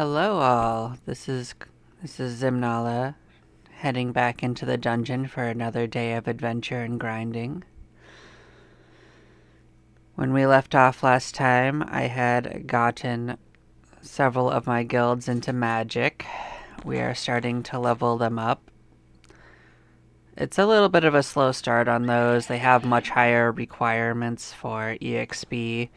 Hello all. This is Zimnala, heading back into the dungeon for another day of adventure and grinding. When we left off last time, I had gotten several of my guilds into magic. We are starting to level them up. It's a little bit of a slow start on those. They have much higher requirements for EXP,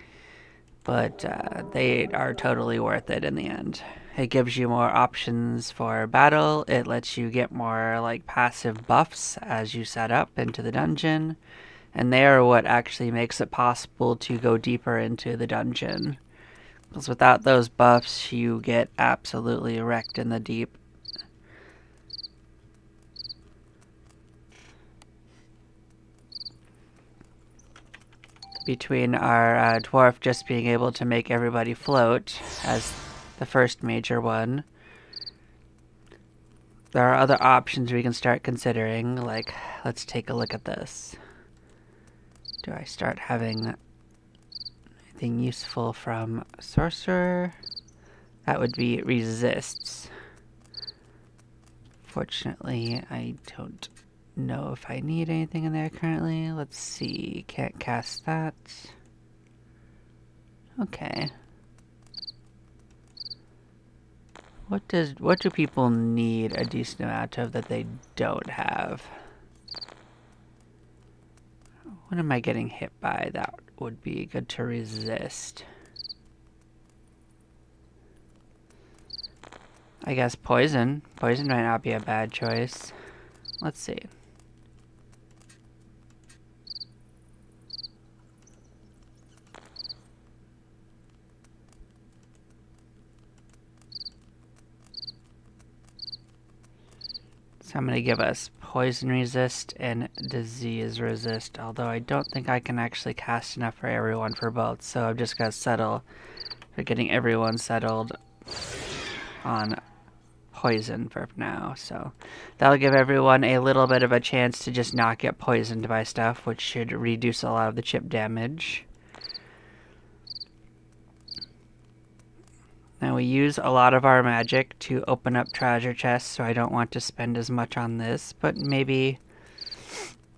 but they are totally worth it in the end. It gives you more options for battle. It lets you get more like passive buffs as you set up into the dungeon, and they are what actually makes it possible to go deeper into the dungeon. Because without those buffs, you get absolutely wrecked in the deep. Between our dwarf just being able to make everybody float as the first major one, there are other options we can start considering, like, let's take a look at this. Do I start having anything useful from sorcerer? That would be resists. Fortunately, I don't know if I need anything in there currently. Let's see, can't cast that. Okay. What do people need a decent amount of that they don't have? What am I getting hit by that would be good to resist? I guess poison. Poison might not be a bad choice. Let's see. So I'm going to give us poison resist and disease resist, although I don't think I can actually cast enough for everyone for both, so I'm just going to settle for getting everyone settled on poison for now. So that'll give everyone a little bit of a chance to just not get poisoned by stuff, which should reduce a lot of the chip damage. Now we use a lot of our magic to open up treasure chests, so I don't want to spend as much on this, but maybe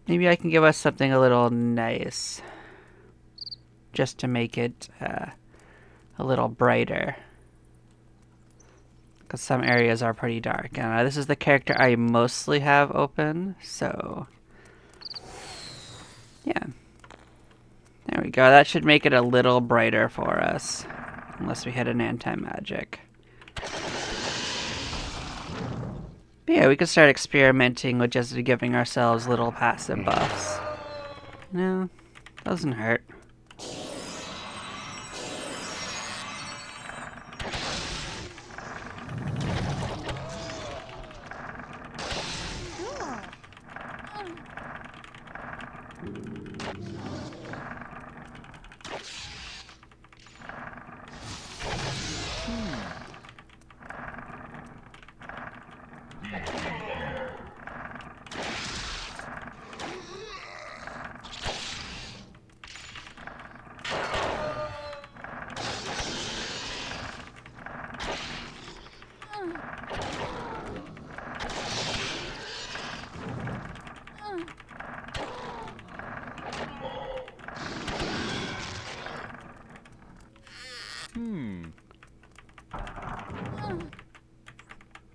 I can give us something a little nice just to make it a little brighter, because some areas are pretty dark. And this is the character I mostly have open, so yeah. There we go. That should make it a little brighter for us. Unless we hit an anti-magic. But yeah, we could start experimenting with just giving ourselves little passive buffs. No, doesn't hurt.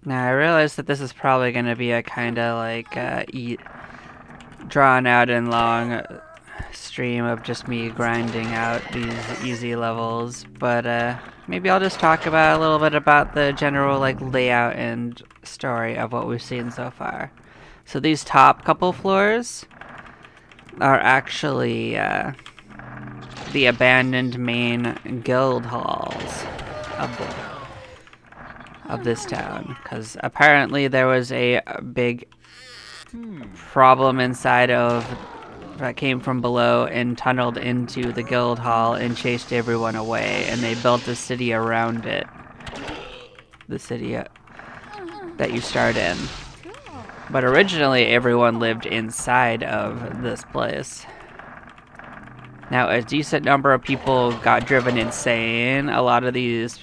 Now I realize that this is probably going to be a kind of like drawn out and long stream of just me grinding out these easy levels, but maybe I'll just talk about a little bit about the general like layout and story of what we've seen so far. So these top couple floors are actually the abandoned main guild halls of this town, because apparently there was a big problem inside of that came from below and tunneled into the guild hall and chased everyone away, and they built a city around it. The city that you start in. But originally everyone lived inside of this place. Now a decent number of people got driven insane. A lot of these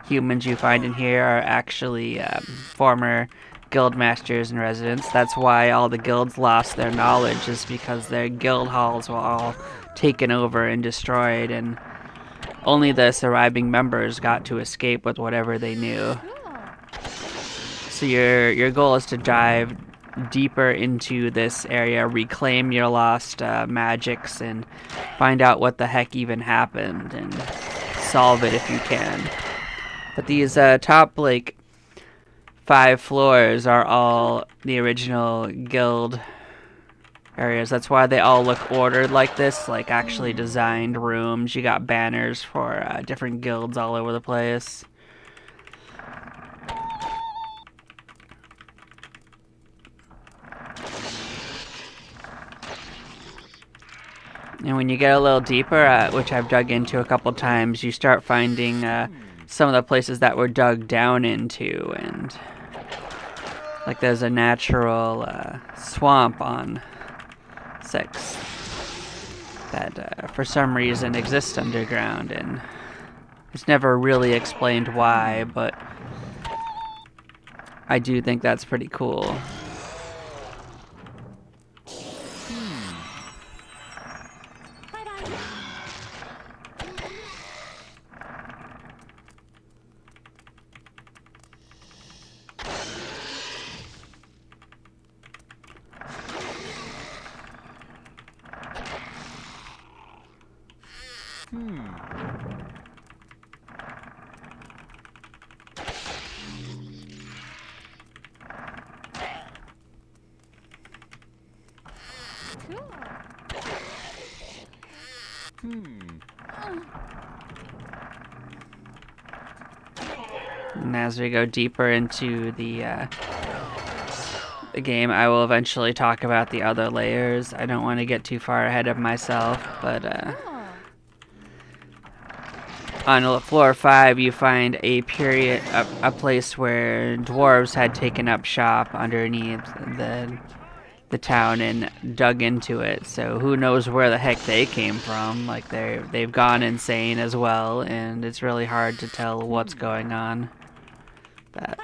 humans you find in here are actually former guild masters and residents. That's why all the guilds lost their knowledge, is because their guild halls were all taken over and destroyed, and only the surviving members got to escape with whatever they knew. So your goal is to dive deeper into this area, reclaim your lost magics, and find out what the heck even happened, and solve it if you can. But these top, like, 5 floors are all the original guild areas. That's why they all look ordered like this, like actually designed rooms. You got banners for different guilds all over the place. And when you get a little deeper, which I've dug into a couple times, you start finding some of the places that were dug down into, and like there's a natural swamp on 6 that for some reason exists underground, and it's never really explained why, but I do think that's pretty cool. And as we go deeper into the game, I will eventually talk about the other layers. I don't want to get too far ahead of myself, but on floor 5 you find a place where dwarves had taken up shop underneath the town and dug into it. So who knows where the heck they came from? Like they've gone insane as well, and it's really hard to tell what's going on. That.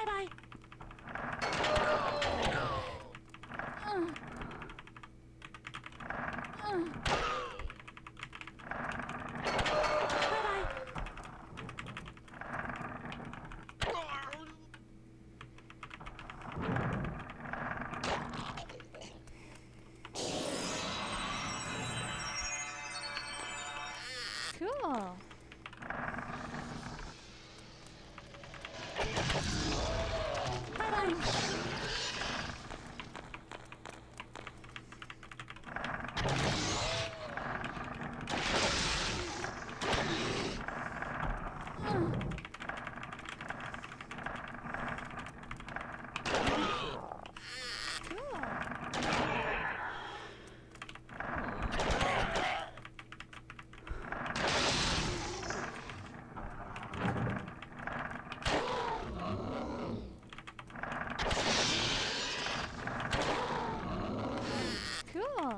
Cool.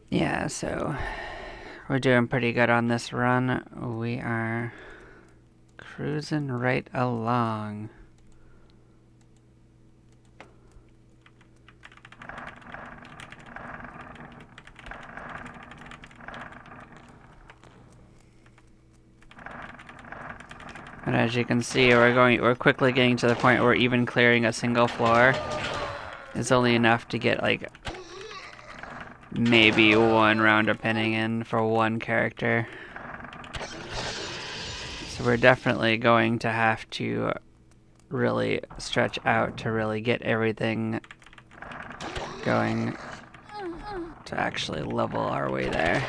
Yeah, so we're doing pretty good on this run. We are cruising right along. And as you can see, we're quickly getting to the point where even clearing a single floor is only enough to get like maybe one round of pinning in for one character. So we're definitely going to have to really stretch out to really get everything going to actually level our way there.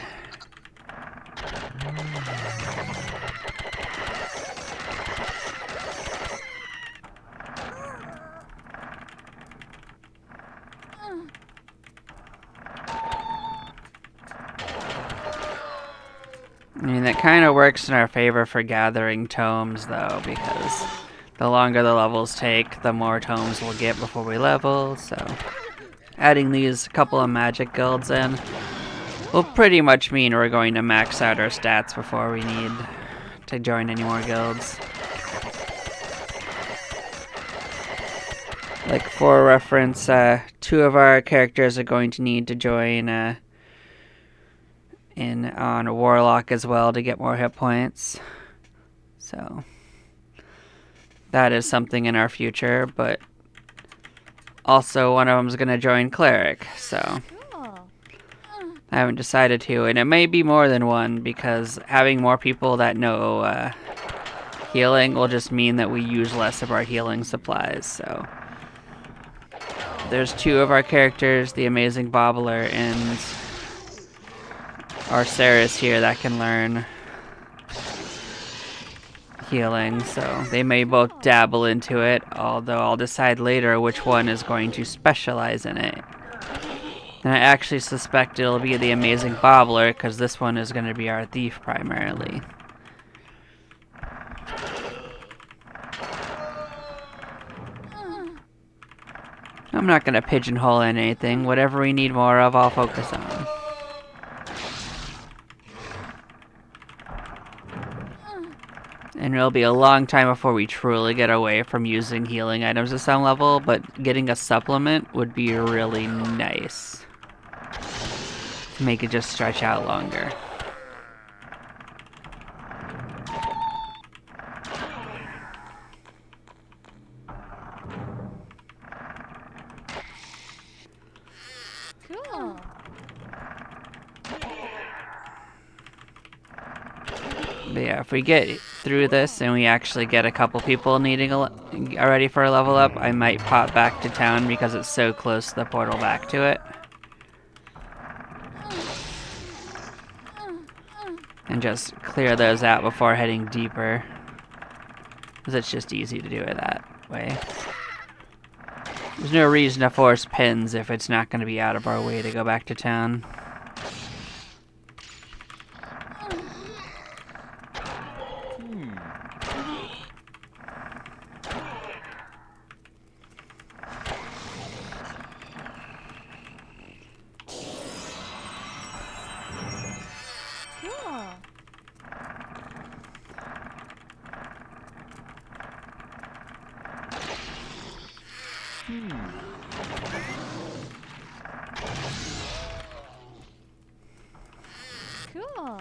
I mean, that kind of works in our favor for gathering tomes, though, because the longer the levels take, the more tomes we'll get before we level, so adding these couple of magic guilds in will pretty much mean we're going to max out our stats before we need to join any more guilds. Like, for reference, 2 of our characters are going to need to join in on a Warlock as well to get more hit points. So that is something in our future, but also one of them is going to join Cleric, so I haven't decided who, and it may be more than one because having more people that know healing will just mean that we use less of our healing supplies. So there's 2 of our characters, the Amazing Bobbler and our Saris here, that can learn healing, so they may both dabble into it, although I'll decide later which one is going to specialize in it. And I actually suspect it'll be the Amazing Bobbler, because this one is going to be our thief primarily. I'm not going to pigeonhole in anything. Whatever we need more of, I'll focus on. And it'll be a long time before we truly get away from using healing items at some level, but getting a supplement would be really nice to make it just stretch out longer. Cool. But yeah, if we get through this and we actually get a couple people needing ready for a level up, I might pop back to town because it's so close to the portal back to it. And just clear those out before heading deeper, because it's just easy to do it that way. There's no reason to force pins if it's not going to be out of our way to go back to town. Cool.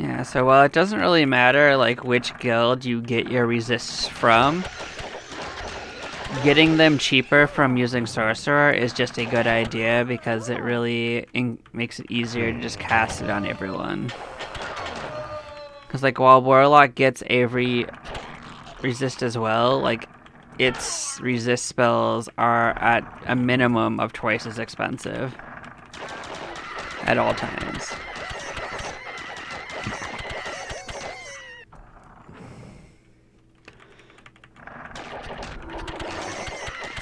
Yeah, so while it doesn't really matter like which guild you get your resists from, getting them cheaper from using Sorcerer is just a good idea because it really makes it easier to just cast it on everyone. Because like while Warlock gets every resist as well, like its resist spells are at a minimum of twice as expensive at all times.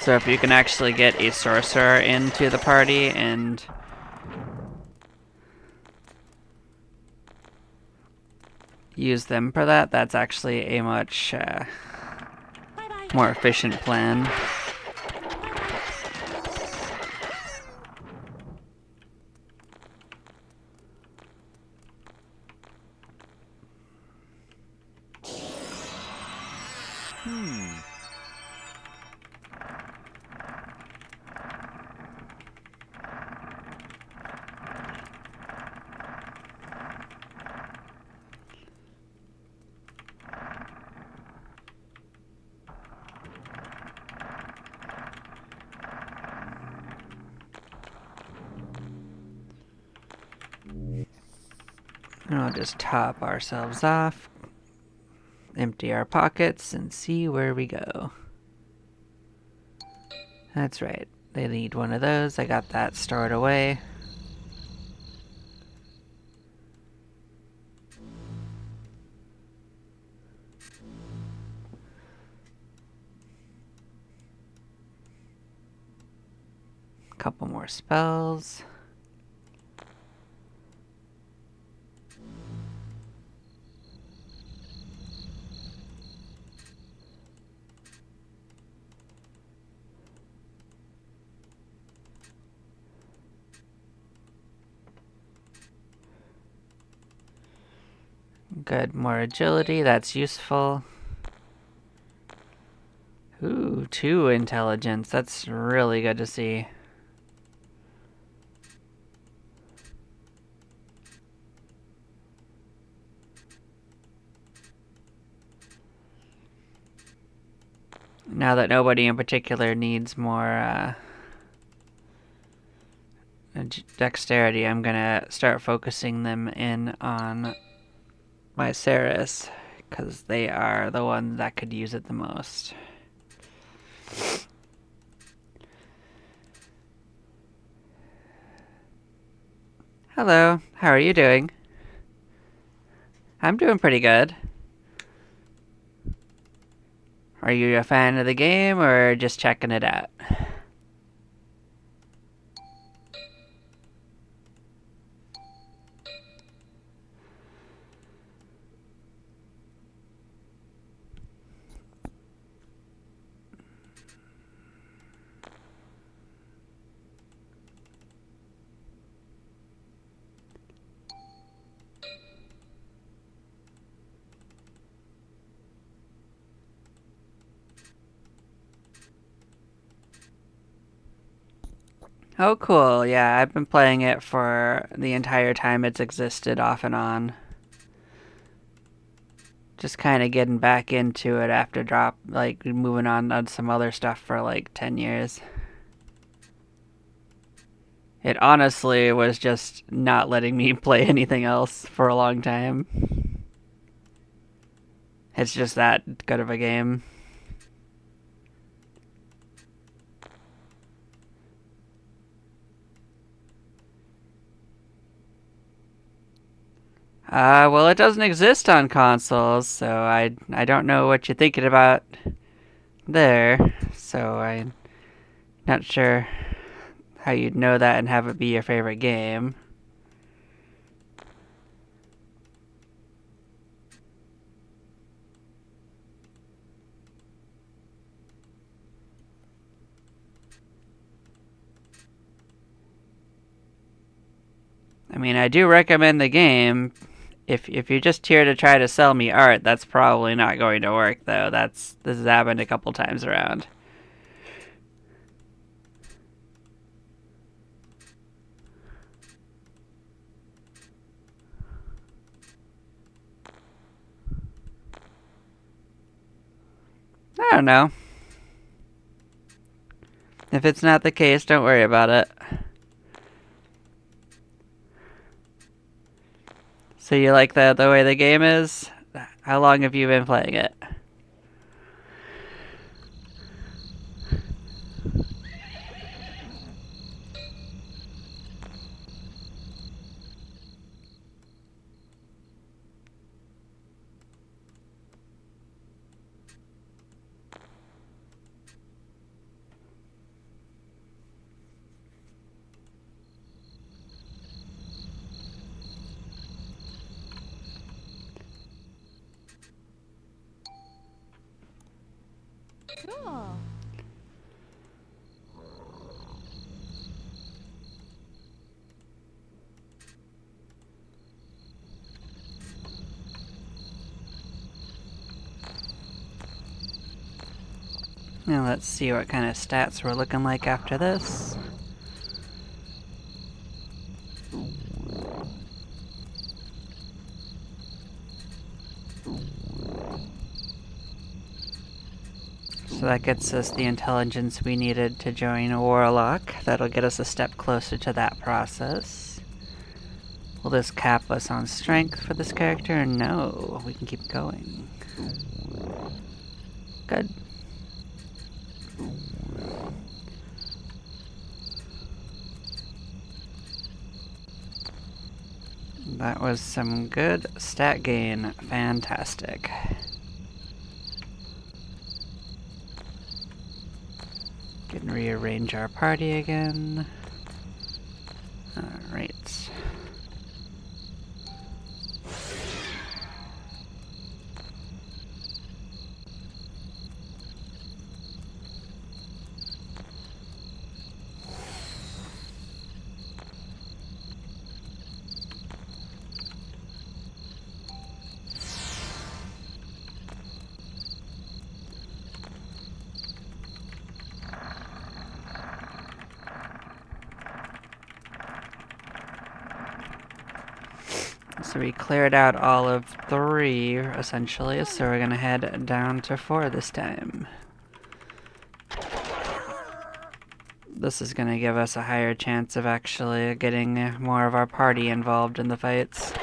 So if you can actually get a sorcerer into the party and use them for that, that's actually a much more efficient plan. And we'll just top ourselves off, empty our pockets, and see where we go. That's right. They need one of those. I got that stored away. Couple more spells. Good, more agility, that's useful. Ooh, 2 intelligence, that's really good to see. Now that nobody in particular needs more dexterity, I'm gonna start focusing them in on my Saris, because they are the ones that could use it the most. Hello, how are you doing? I'm doing pretty good. Are you a fan of the game or just checking it out? Oh, cool. Yeah, I've been playing it for the entire time it's existed, off and on. Just kind of getting back into it after moving on some other stuff for like 10 years. It honestly was just not letting me play anything else for a long time. It's just that good of a game. Well, it doesn't exist on consoles, so I don't know what you're thinking about there. So I'm not sure how you'd know that and have it be your favorite game. I mean, I do recommend the game. If you're just here to try to sell me art, that's probably not going to work, though. This has happened a couple times around. I don't know. If it's not the case, don't worry about it. So you like the way the game is? How long have you been playing it? Cool. Now let's see what kind of stats we're looking like after this. So that gets us the intelligence we needed to join a Warlock. That'll get us a step closer to that process. Will this cap us on strength for this character? No, we can keep going. Good. That was some good stat gain. Fantastic. Can rearrange our party again. Alright. So we cleared out all of 3, essentially, so we're gonna head down to 4 this time. This is gonna give us a higher chance of actually getting more of our party involved in the fights.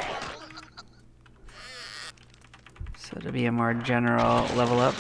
So to be a more general level up.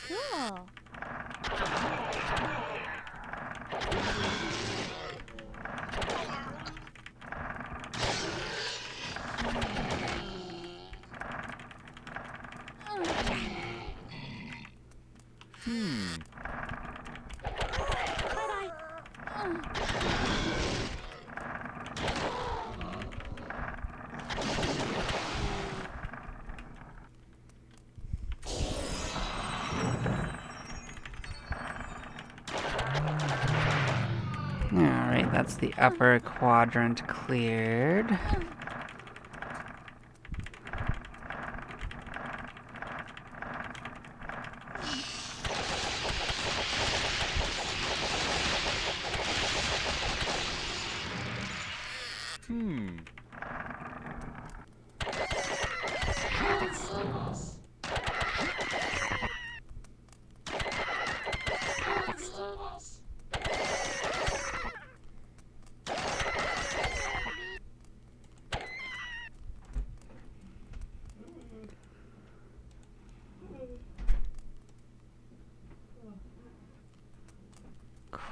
Cool. Alright, that's the upper quadrant cleared.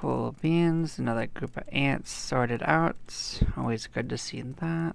Cool beans, another group of ants sorted out. Always good to see that.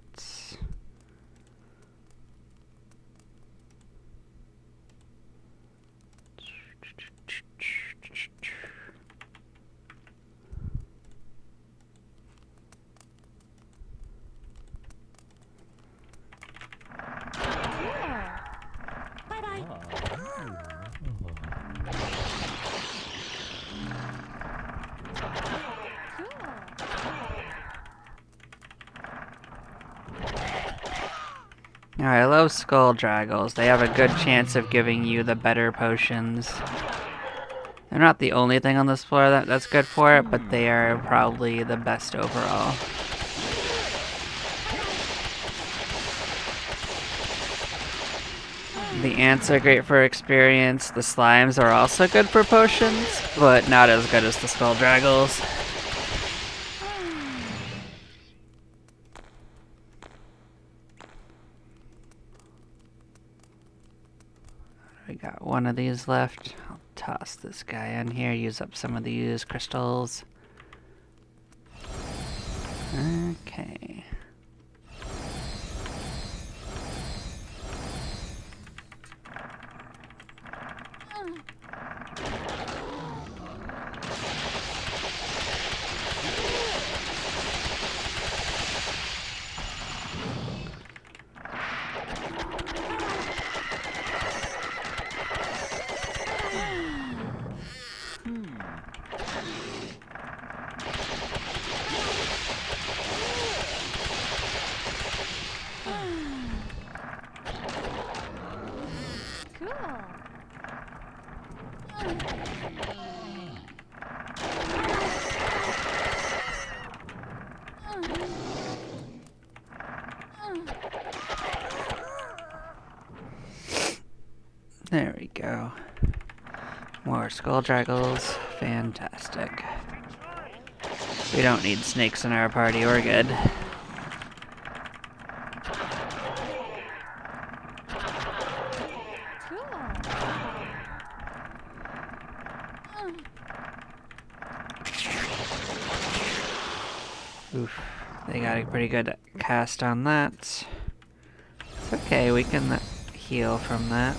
I love skull draggles. They have a good chance of giving you the better potions. They're not the only thing on this floor that's good for it, but they are probably the best overall. The ants are great for experience. The slimes are also good for potions, but not as good as the skulldraggles. We got one of these left. I'll toss this guy in here, use up some of these crystals. Okay. There we go. More skulldraggles. Fantastic. We don't need snakes in our party, we're good. Oof, they got a pretty good cast on that. It's okay, we can heal from that.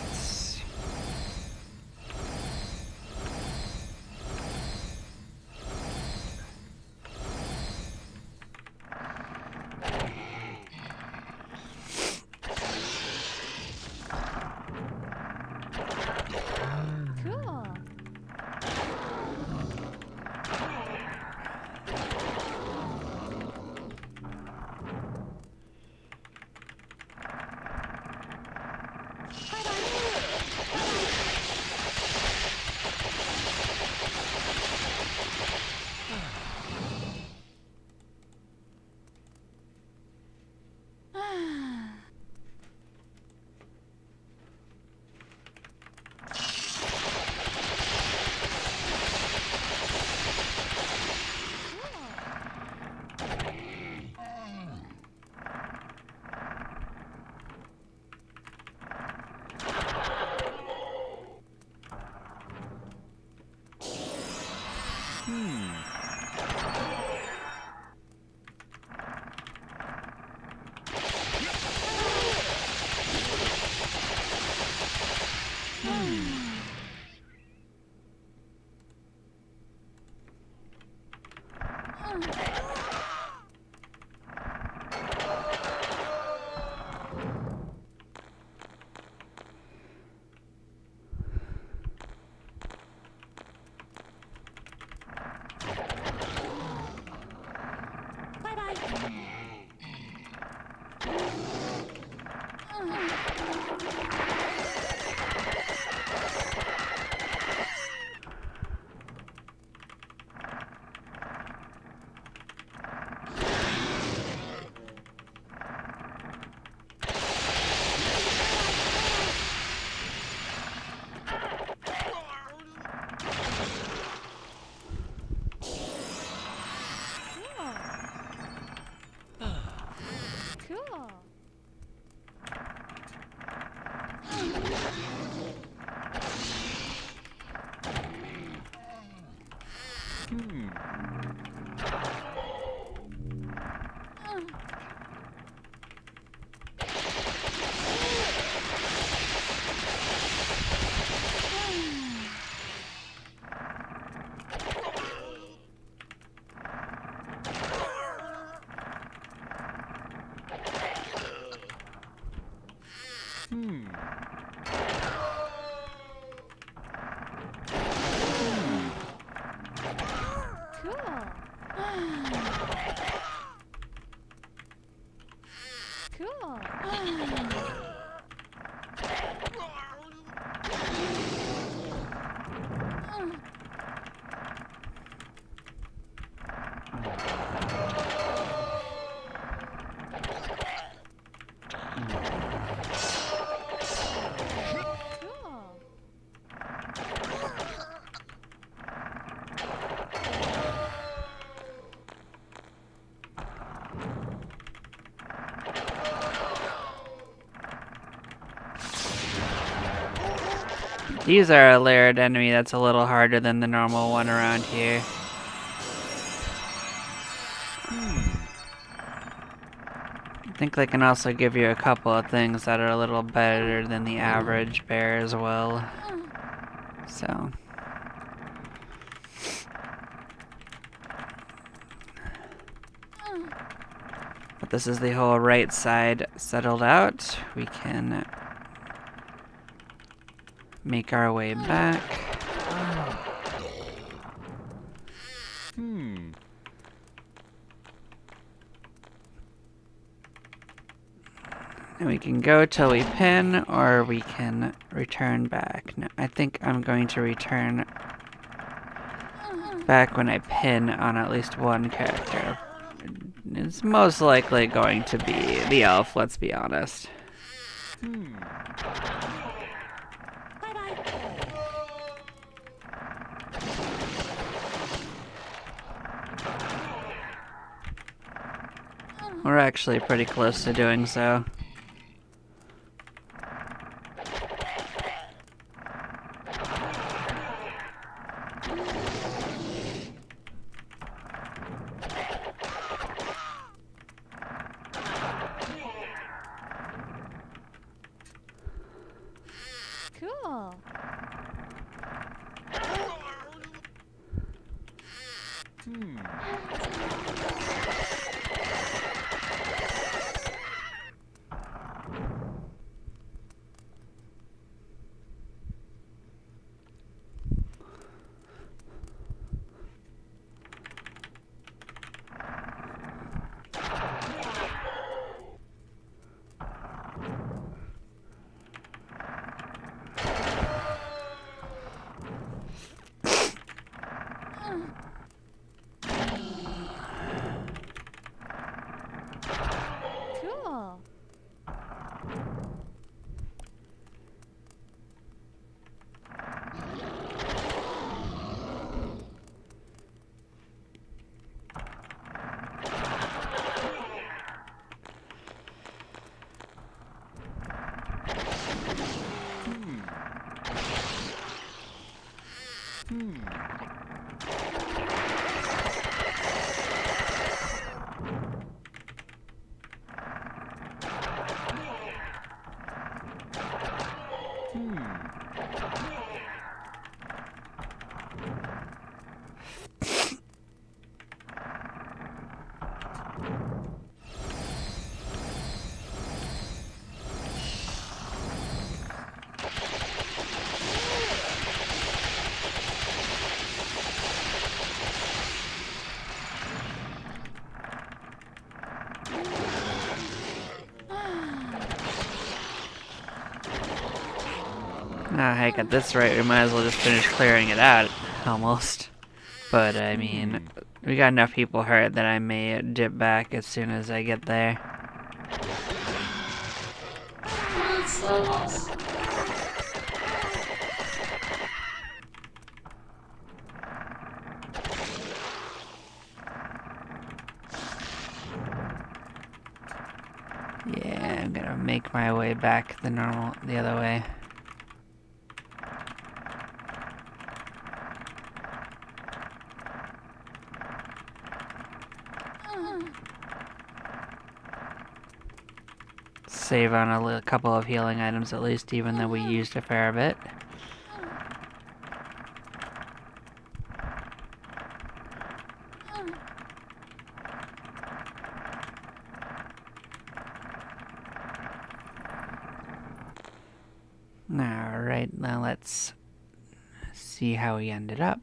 These are a layered enemy that's a little harder than the normal one around here. I think they can also give you a couple of things that are a little better than the average bear as well. So. But this is the whole right side settled out. We can make our way back. And we can go till we pin, or we can return back. No, I think I'm going to return back when I pin on at least one character. It's most likely going to be the elf, let's be honest. We're actually pretty close to doing so. Cool. Cool. Ah, heck, at this rate, we might as well just finish clearing it out, almost. But, I mean, we got enough people hurt that I may dip back as soon as I get there. Yeah, I'm gonna make my way back the other way. Save on a couple of healing items at least, even though we used a fair bit. Alright, now let's see how we ended up.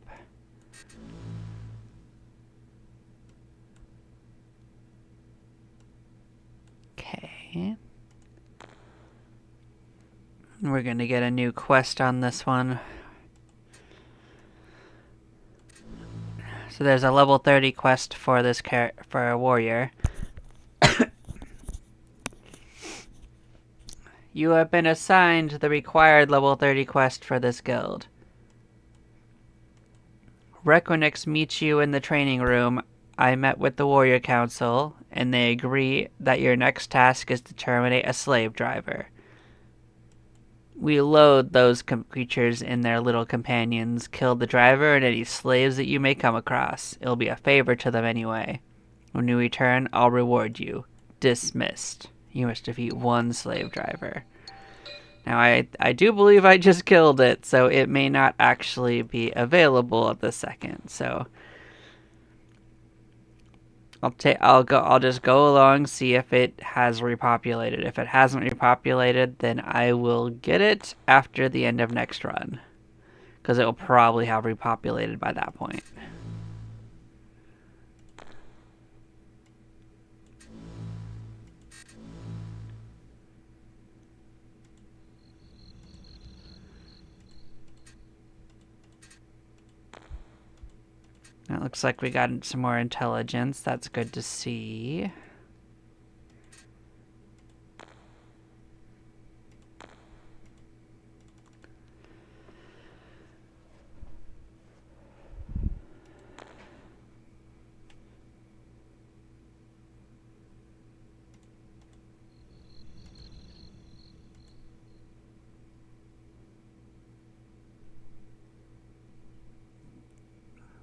Okay. We're gonna get a new quest on this one. So there's a level 30 quest for this for a warrior. You have been assigned the required level 30 quest for this guild. Requinix meets you in the training room. I met with the Warrior Council, and they agree that your next task is to terminate a slave driver. we load those creatures in their little companions, kill the driver and any slaves that you may come across. It'll be a favor to them anyway. When you return, I'll reward you. Dismissed. You must defeat one slave driver. Now, I do believe I just killed it, so it may not actually be available at the second. So I'll just go along, see if it has repopulated. If it hasn't repopulated, then I will get it after the end of next run, because it will probably have repopulated by that point. It looks like we got some more intelligence. That's good to see.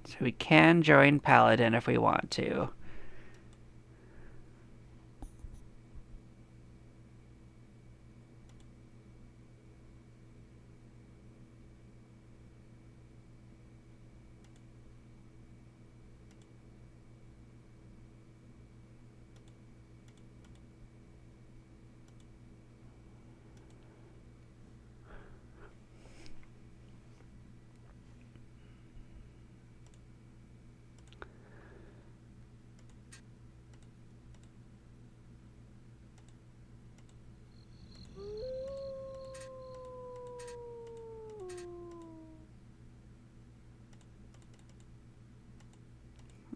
So we can join Paladin if we want to.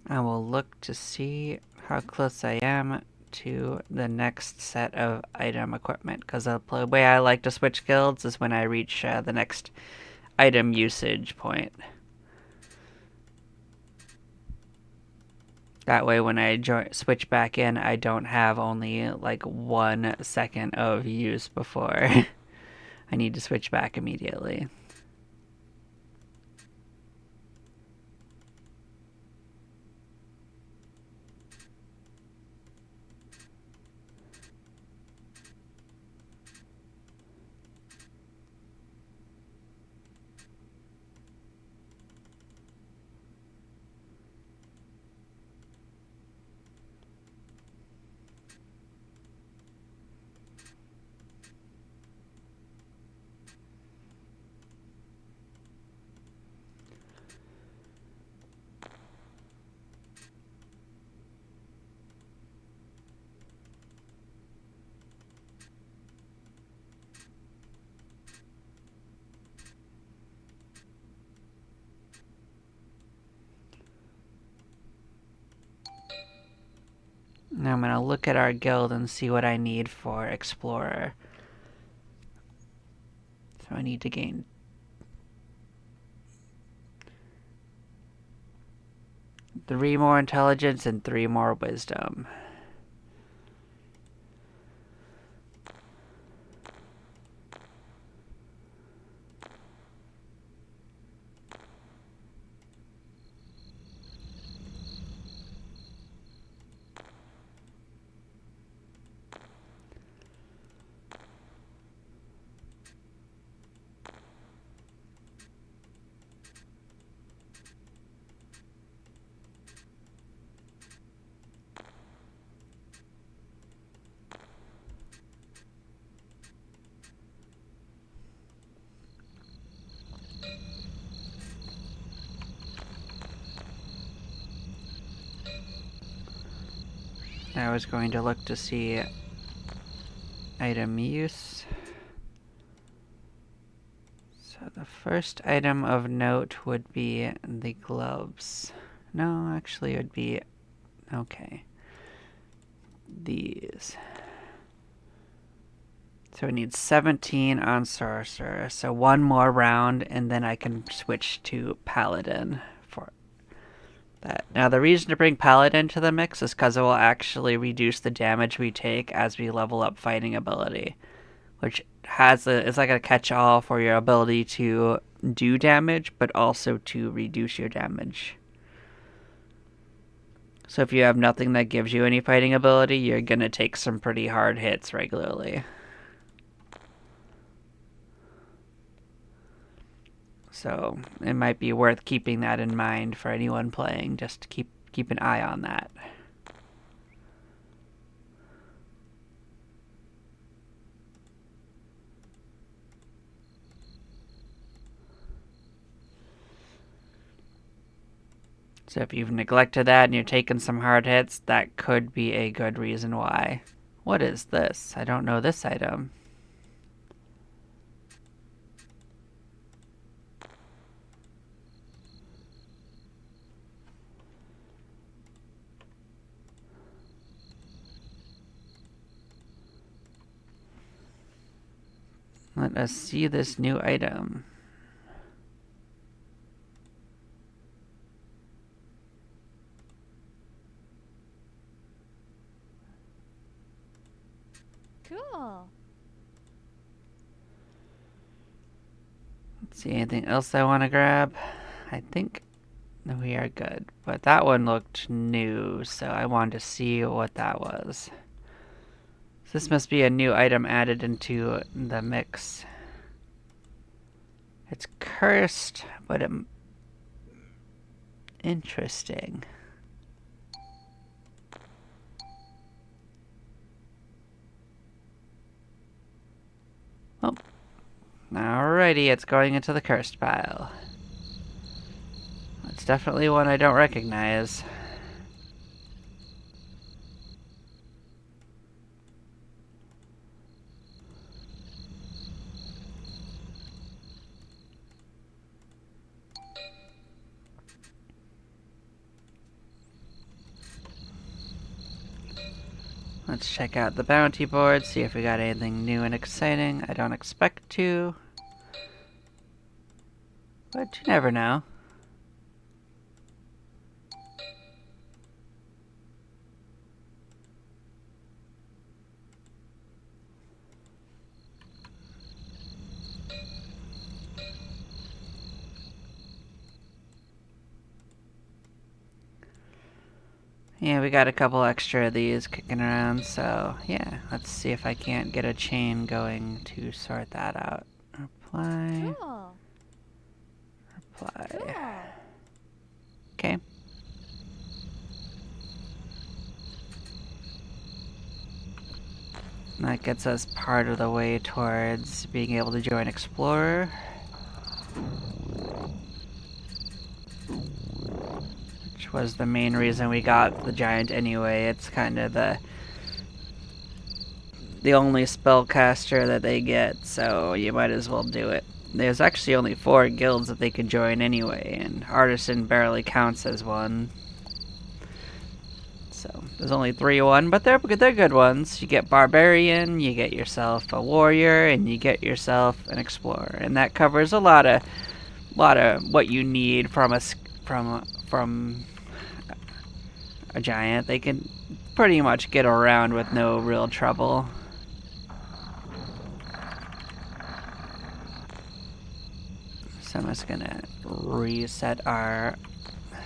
I will look to see how close I am to the next set of item equipment, because the way I like to switch guilds is when I reach the next item usage point. That way when I switch back in, I don't have only like 1 second of use before I need to switch back immediately. Now I'm going to look at our guild and see what I need for Explorer. So I need to gain 3 more intelligence and 3 more wisdom. I was going to look to see item use. So the first item of note would be the gloves. No, actually it would be, okay, these. So it needs 17 on Sorcerer. So 1 more round and then I can switch to Paladin for that. Now the reason to bring Paladin to the mix is because it will actually reduce the damage we take as we level up fighting ability, which it's like a catch-all for your ability to do damage, but also to reduce your damage. So if you have nothing that gives you any fighting ability, you're gonna take some pretty hard hits regularly. So it might be worth keeping that in mind for anyone playing, just to keep an eye on that. So if you've neglected that and you're taking some hard hits, that could be a good reason why. What is this? I don't know this item. Let us see this new item. Cool. Let's see, anything else I want to grab? I think we are good. But that one looked new, so I wanted to see what that was. So this must be a new item added into the mix. It's cursed, but interesting. Oh, alrighty, it's going into the cursed pile. It's definitely one I don't recognize. Let's check out the bounty board, see if we got anything new and exciting. I don't expect to, but you never know. Yeah, we got a couple extra of these kicking around, so yeah, let's see if I can't get a chain going to sort that out. Apply. Cool. Apply. Cool. Okay. That gets us part of the way towards being able to join Explorer. Which was the main reason we got the Giant anyway. It's kind of the only spellcaster that they get, so you might as well do it. There's actually only 4 guilds that they can join anyway, and Artisan barely counts as one. So there's only 3 but they're good ones. You get Barbarian, you get yourself a Warrior, and you get yourself an Explorer, and that covers a lot of what you need from a Giant. They can pretty much get around with no real trouble. So I'm just gonna reset our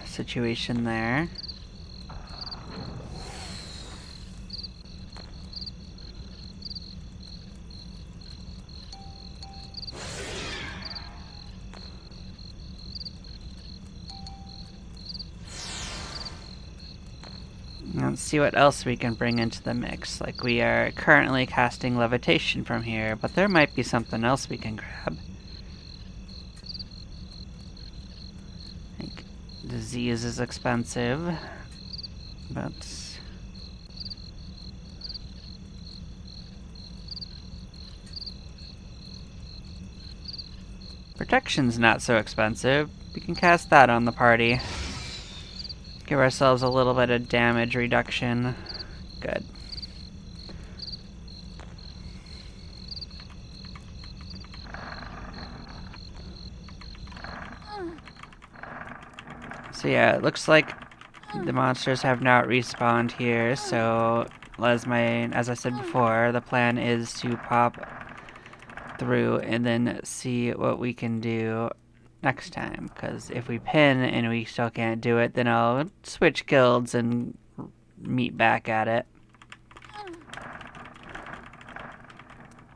situation there. Let's see what else we can bring into the mix. Like, we are currently casting levitation from here, but there might be something else we can grab. Like, disease is expensive, but protection's not so expensive. We can cast that on the party. Give ourselves a little bit of damage reduction. Good. So yeah, it looks like the monsters have not respawned here, so as I said before, the plan is to pop through and then see what we can do next time. Because if we pin and we still can't do it, then I'll switch guilds and meet back at it.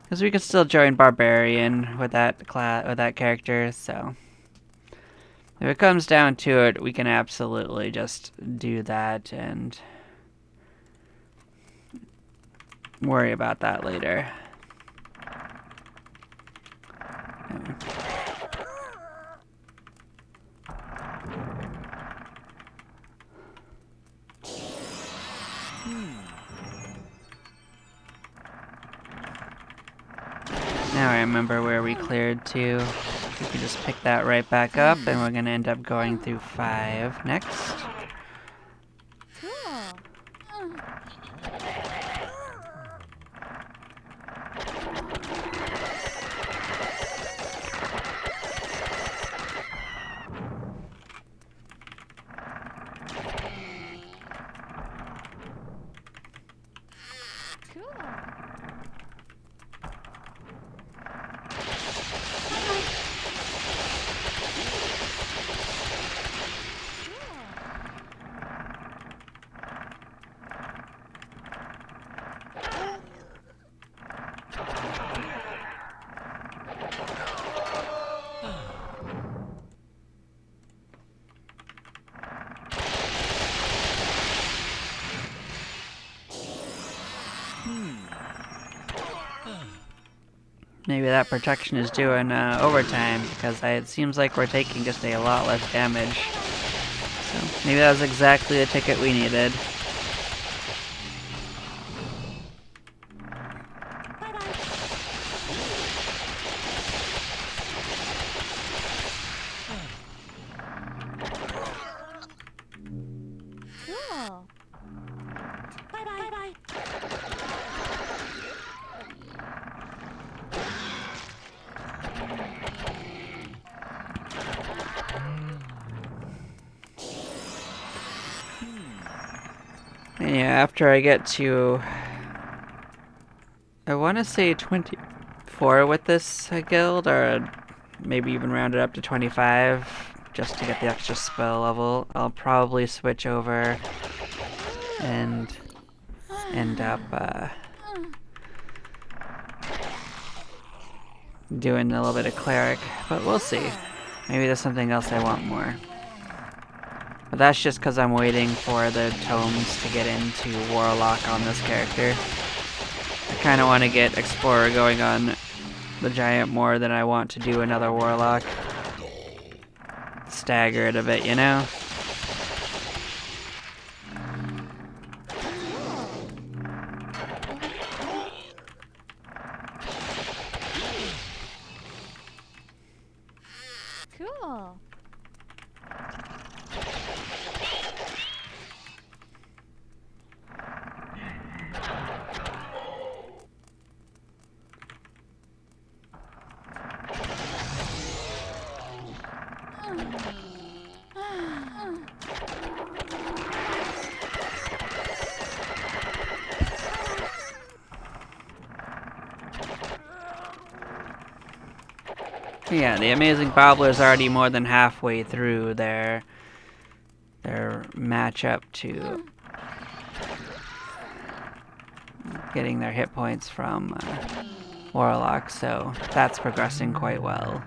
Because we could still join Barbarian with that character, so if it comes down to it, we can absolutely just do that and worry about that later. Now I remember where we cleared to. We can just pick that right back up, and we're going to end up going through 5 next. Maybe that protection is doing overtime, because it seems like we're taking just a lot less damage. So maybe that was exactly the ticket we needed. And yeah, after I get to, I want to say 24 with this guild, or maybe even round it up to 25, just to get the extra spell level, I'll probably switch over and end up doing a little bit of cleric, but we'll see. Maybe there's something else I want more. But that's just because I'm waiting for the tomes to get into Warlock on this character. I kind of want to get Explorer going on the Giant more than I want to do another Warlock. Stagger it a bit, you know? Cool. Yeah, the Amazing Bobbler's already more than halfway through their matchup to getting their hit points from Warlock, so that's progressing quite well.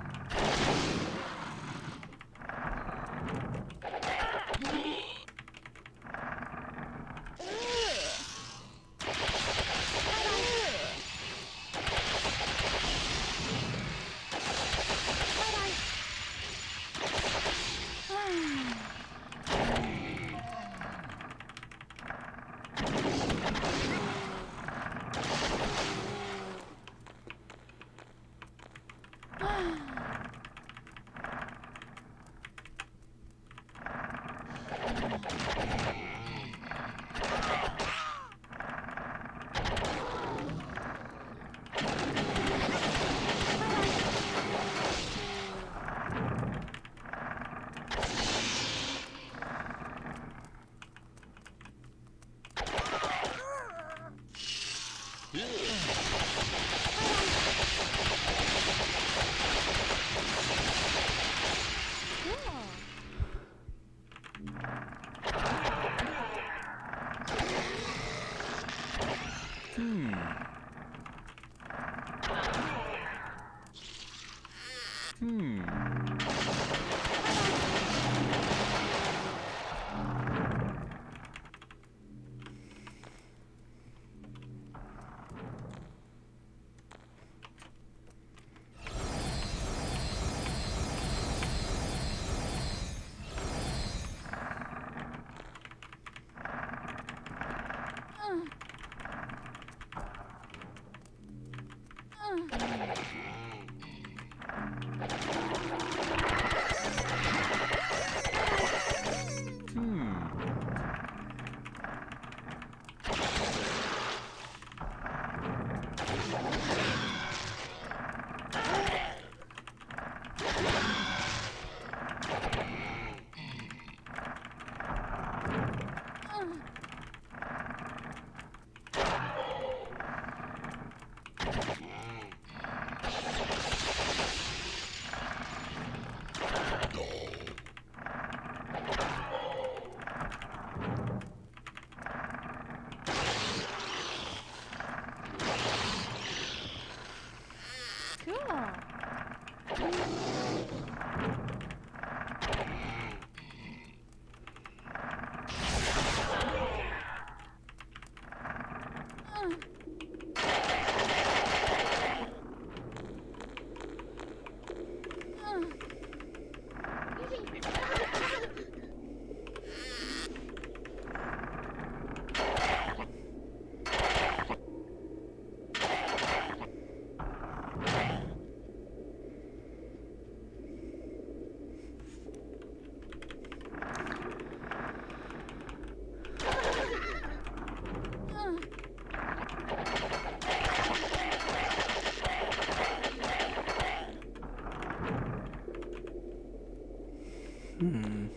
Hmm.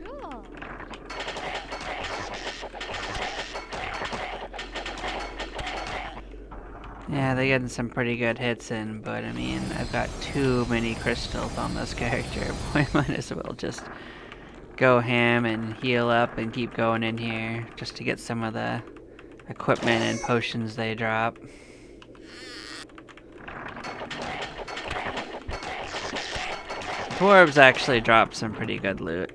Cool. Yeah, they're getting some pretty good hits in, but I mean, I've got too many crystals on this character. Boy, might as well just go ham and heal up and keep going in here just to get some of the equipment and potions they drop. Dwarves actually drop some pretty good loot.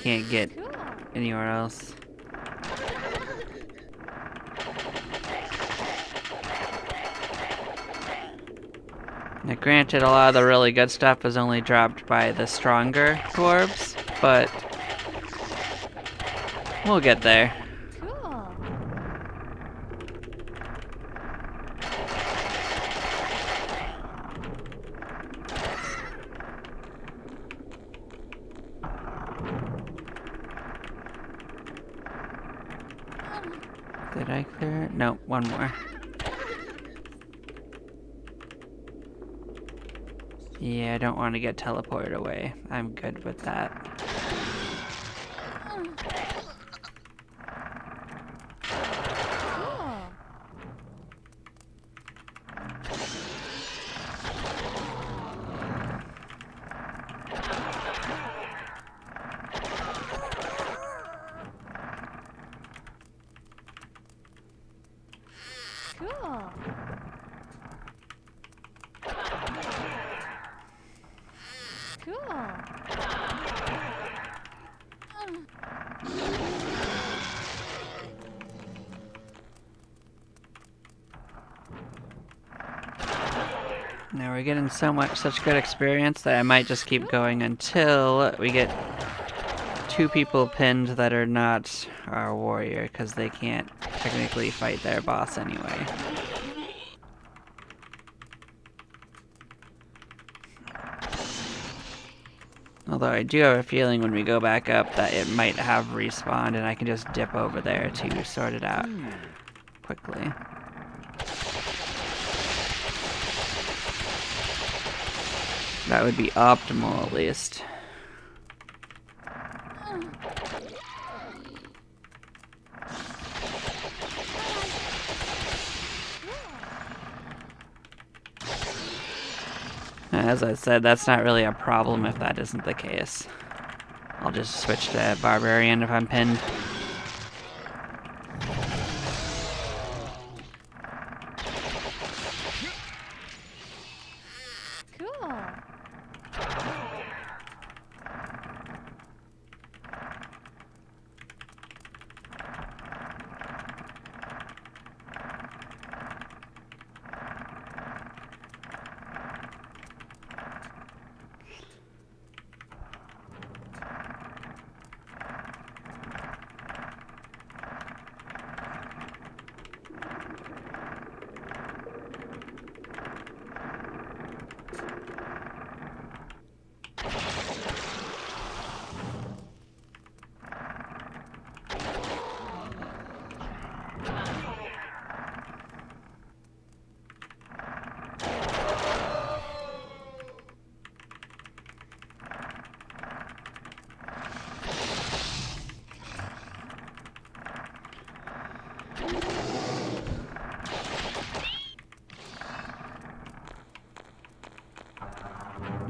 Can't get Cool. anywhere else. Now, granted, a lot of the really good stuff is only dropped by the stronger dwarves, but we'll get there. Cool. Did I clear it? No, one more. Yeah, I don't want to get teleported away. I'm good with that. Cool. Cool. Cool. Now we're getting such good experience that I might just keep going until we get 2 people pinned that are not our warrior, because they can't technically fight their boss anyway. Although I do have a feeling when we go back up that it might have respawned and I can just dip over there to sort it out quickly. That would be optimal, at least. As I said, that's not really a problem if that isn't the case. I'll just switch to Barbarian if I'm pinned. Cool.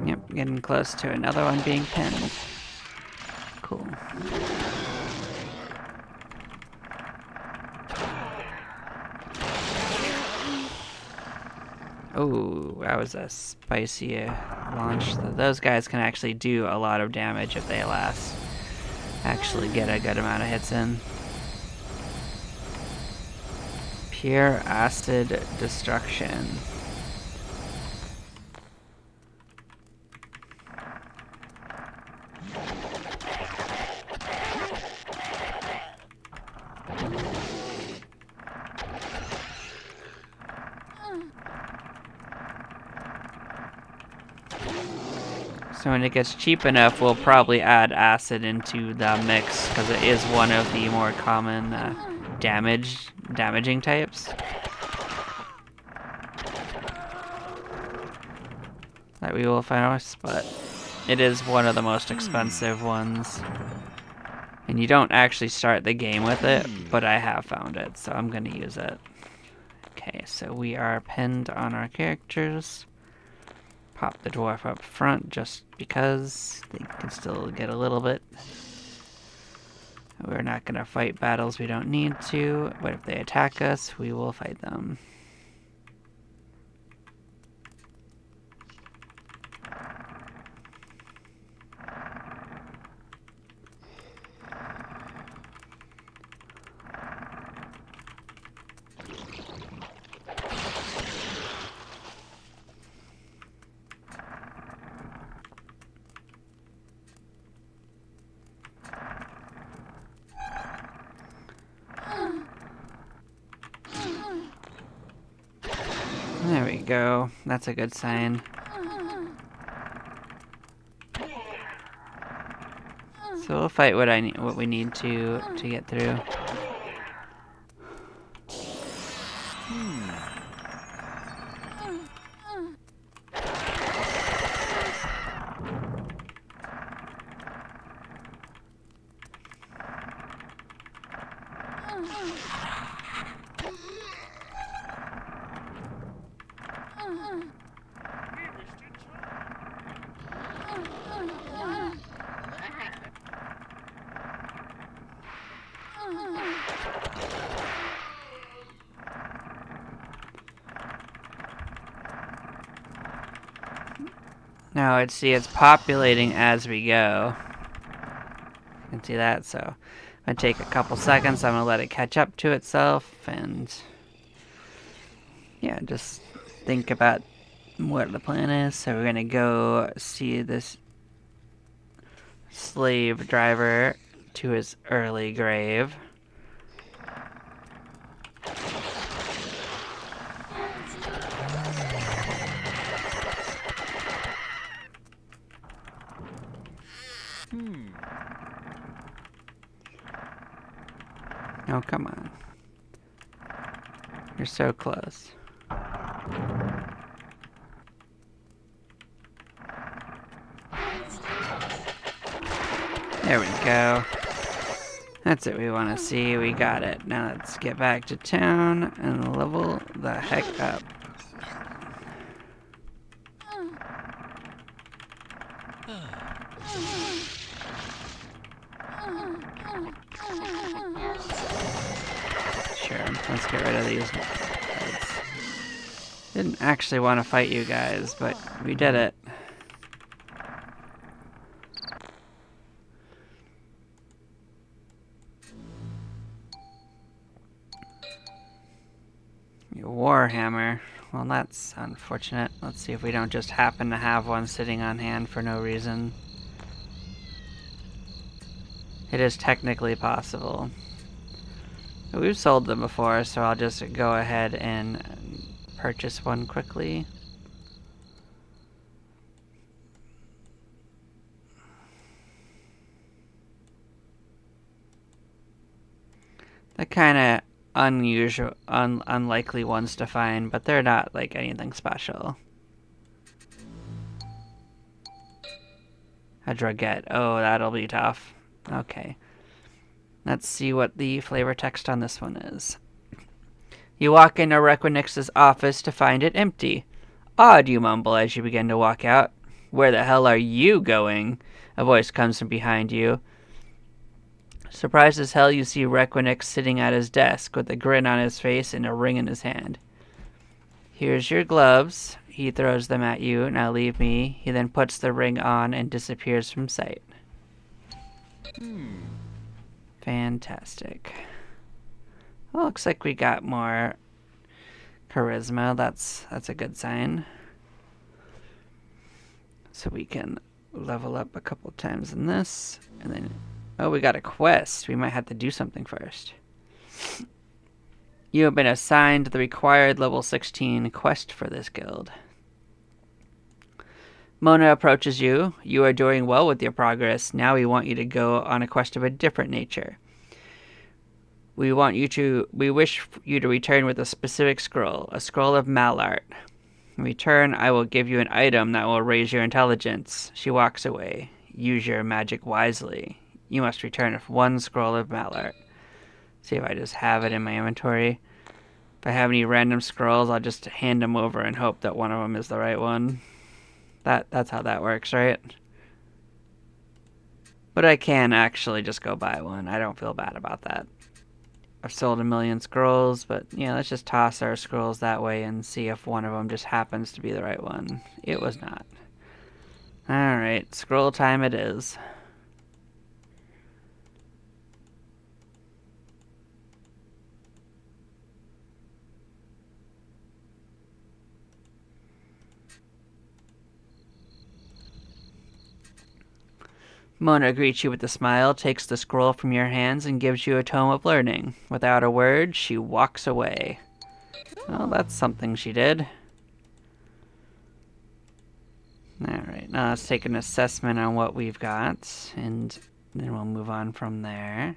Yep, getting close to another one being pinned. Cool. Oh, that was a spicy launch. Those guys can actually do a lot of damage if they last. Actually get a good amount of hits in. Pure acid destruction. So when it gets cheap enough, we'll probably add acid into the mix, because it is one of the more common damaging types. That we will find, but it is one of the most expensive ones. And you don't actually start the game with it, but I have found it, so I'm going to use it. Okay, so we are pinned on our characters. Pop the dwarf up front just because they can still get a little bit. We're not going to fight battles we don't need to, but if they attack us, we will fight them. There we go. That's a good sign. So we'll fight what we need to get through. Now it's populating as we go. You can see that, so I'm gonna take a couple seconds, I'm gonna let it catch up to itself, and yeah, just think about what the plan is. So we're gonna go see this slave driver to his early grave. Oh, come on. You're so close. There we go. That's what we want to see. We got it. Now let's get back to town and level the heck up. Sure, let's get rid of these guys. Didn't actually want to fight you guys, but we did it. Warhammer. Well, that's unfortunate. Let's see if we don't just happen to have one sitting on hand for no reason. It is technically possible. We've sold them before, so I'll just go ahead and purchase one quickly. They're kind of unusual, unlikely ones to find, but they're not like anything special. A drugette. Oh, that'll be tough. Okay. Let's see what the flavor text on this one is. You walk into Requinix's office to find it empty. Odd, you mumble as you begin to walk out. Where the hell are you going? A voice comes from behind you. Surprised as hell, you see Requinix sitting at his desk with a grin on his face and a ring in his hand. Here's your gloves. He throws them at you. Now leave me. He then puts the ring on and disappears from sight. Fantastic. Well, looks like we got more charisma. That's a good sign. So we can level up a couple times in this, and then oh, we got a quest. We might have to do something first. You have been assigned the required level 16 quest for this guild. Mona approaches you. You are doing well with your progress. Now we want you to go on a quest of a different nature. We wish you to return with a specific scroll, a scroll of Malart. In return, I will give you an item that will raise your intelligence. She walks away. Use your magic wisely. You must return with one scroll of Malart. See if I just have it in my inventory. If I have any random scrolls, I'll just hand them over and hope that one of them is the right one. That's how that works, right? But I can actually just go buy one. I don't feel bad about that. I've sold a million scrolls, but yeah, let's just toss our scrolls that way and see if one of them just happens to be the right one. It was not. Alright, scroll time it is. Mona greets you with a smile, takes the scroll from your hands, and gives you a tome of learning. Without a word, she walks away. Well, that's something she did. Alright, now let's take an assessment on what we've got, and then we'll move on from there.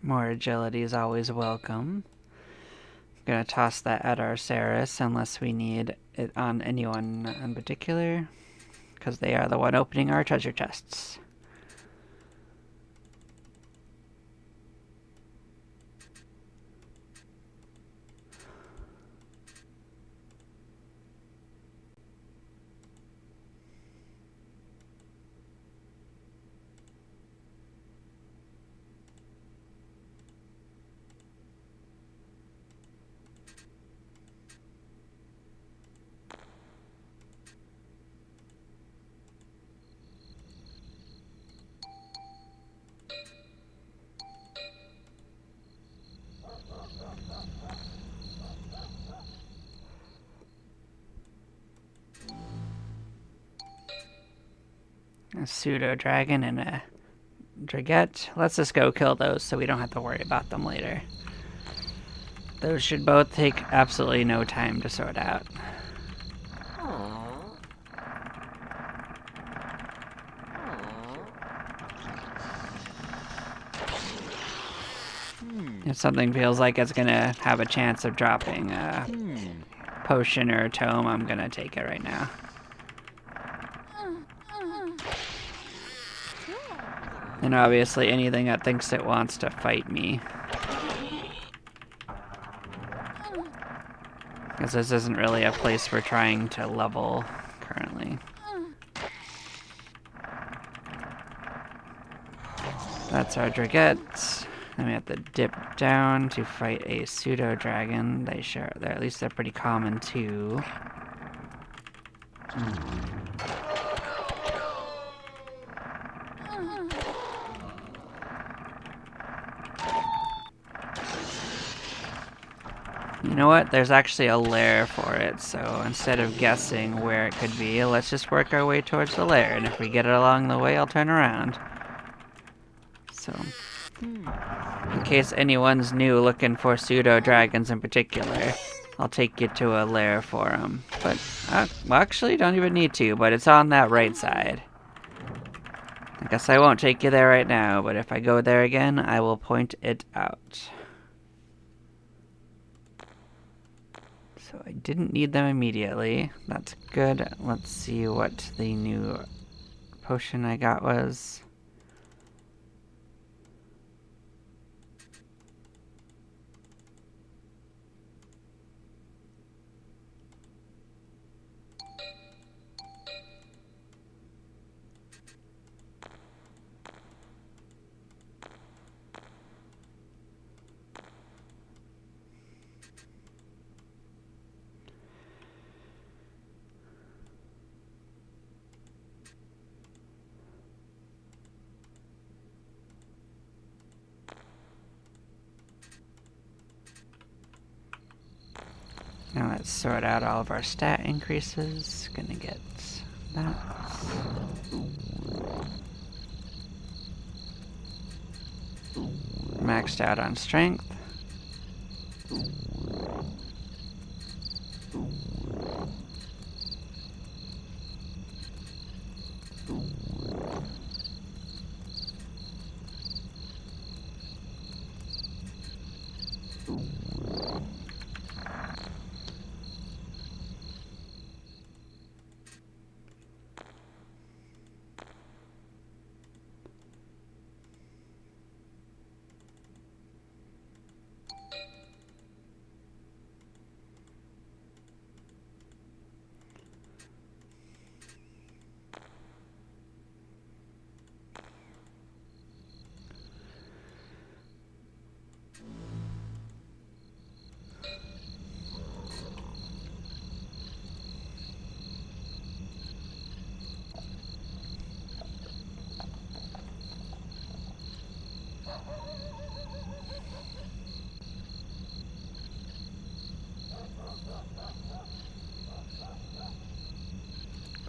More agility is always welcome. I'm gonna toss that at our Saris unless we need it on anyone in particular, because they are the one opening our treasure chests. A pseudo dragon and a Dragette. Let's just go kill those so we don't have to worry about them later. Those should both take absolutely no time to sort out. If something feels like it's gonna have a chance of dropping a potion or a tome, I'm gonna take it right now. And obviously anything that thinks it wants to fight me. Because this isn't really a place we're trying to level currently. That's our Dragette. Then we have to dip down to fight a pseudo dragon. They're at least they're pretty common too. You know what? There's actually a lair for it, so instead of guessing where it could be, let's just work our way towards the lair, and if we get it along the way, I'll turn around. So, in case anyone's new looking for pseudo dragons in particular, I'll take you to a lair for them. But, well, actually, don't even need to, but it's on that right side. I guess I won't take you there right now, but if I go there again, I will point it out. So So I didn't need them immediately. That's good. Let's see what the new potion I got was. Now let's sort out all of our stat increases. Gonna get that. Maxed out on strength.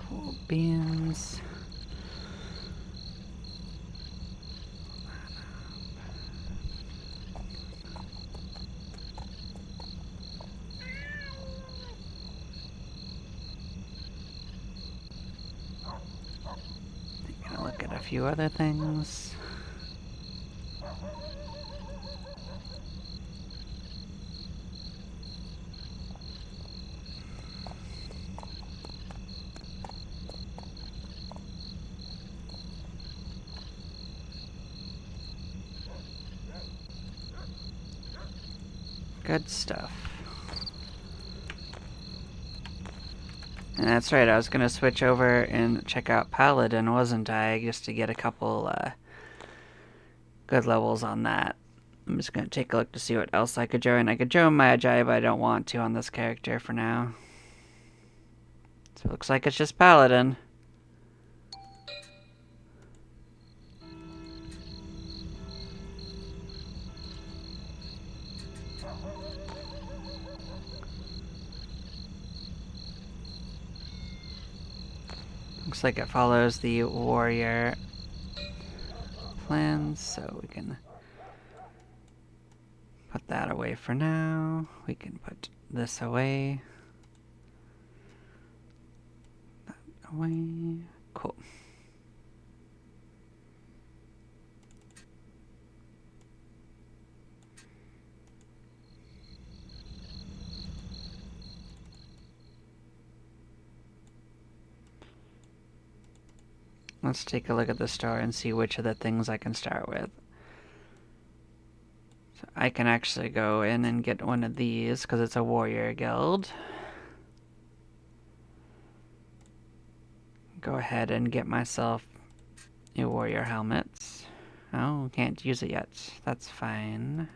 Cool beans. Gonna look at a few other things. Good stuff. And that's right, I was gonna switch over and check out Paladin, wasn't I? Just to get a couple good levels on that. I'm just gonna take a look to see what else I could join. I could join Magi, but I don't want to on this character for now. So it looks like it's just Paladin. Looks like it follows the warrior plans, so we can put that away for now. We can put this away. That away. Cool. Let's take a look at the store and see which of the things I can start with. So I can actually go in and get one of these because it's a warrior guild. Go ahead and get myself a warrior helmet. Oh, can't use it yet. That's fine.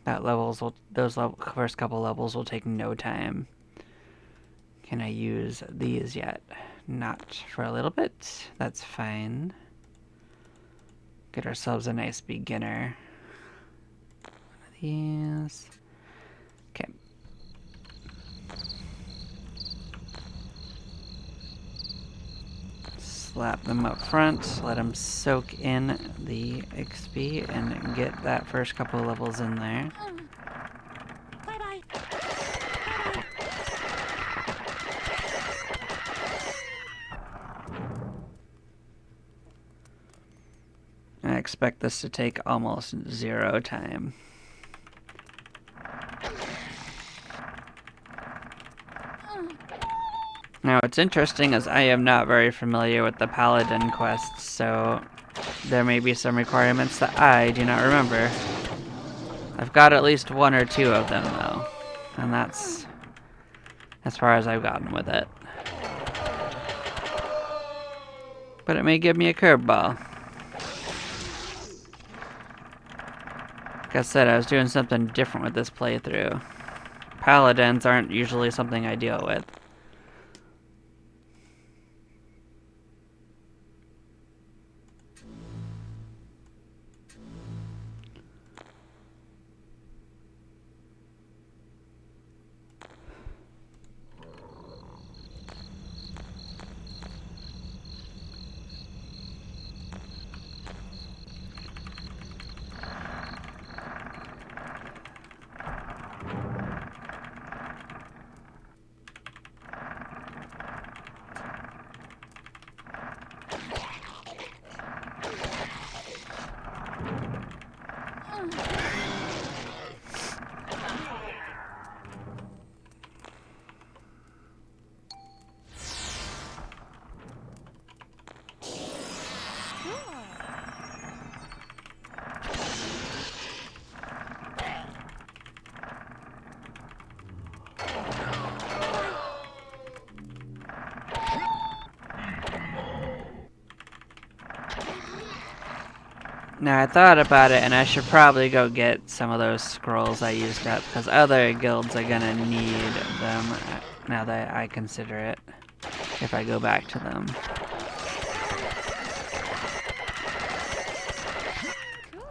Those first couple levels will take no time. Can I use these yet? Not for a little bit. That's fine. Get ourselves a nice beginner. One of these. Okay. Slap them up front. Let them soak in the XP and get that first couple of levels in there. Bye-bye. expect this to take almost 0 time. Now, what's interesting is I am not very familiar with the Paladin quests, so there may be some requirements that I do not remember. I've got at least 1 or 2 of them, though, and that's as far as I've gotten with it. But it may give me a curveball. Like I said, I was doing something different with this playthrough. Paladins aren't usually something I deal with. Now, I thought about it, and I should probably go get some of those scrolls I used up, because other guilds are gonna need them, now that I consider it, if I go back to them.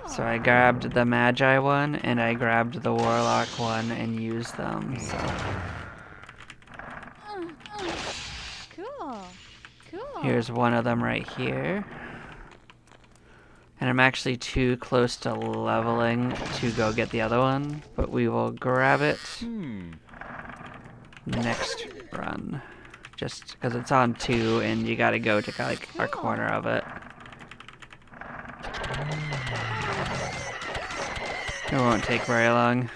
So I grabbed the Magi one, and I grabbed the Warlock one, and used them, so... Cool. Here's one of them right here. And I'm actually too close to leveling to go get the other one, but we will grab it next run. Just because it's on 2 and you gotta go to like a corner of it. It won't take very long.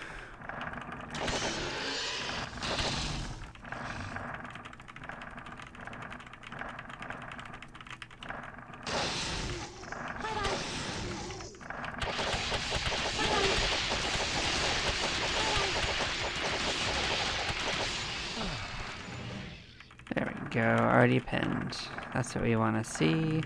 There we go, already pinned. That's what we want to see.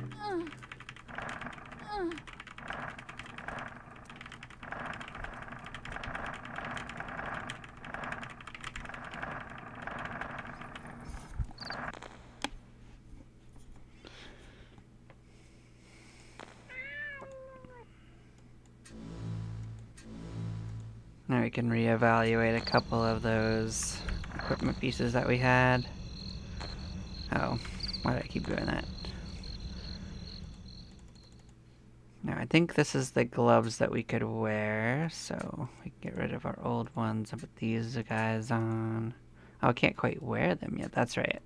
Now we can reevaluate a couple of those equipment pieces that we had. Oh, why did I keep doing that? Now I think this is the gloves that we could wear, so we can get rid of our old ones and put these guys on. Oh, I can't quite wear them yet, that's right.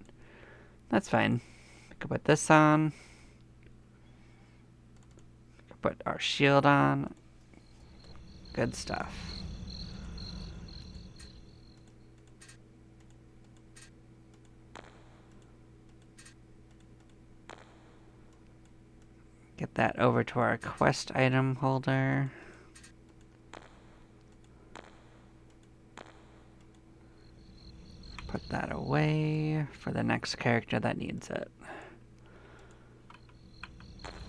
That's fine. We could put this on. We could put our shield on. Good stuff. Get that over to our quest item holder. Put that away for the next character that needs it.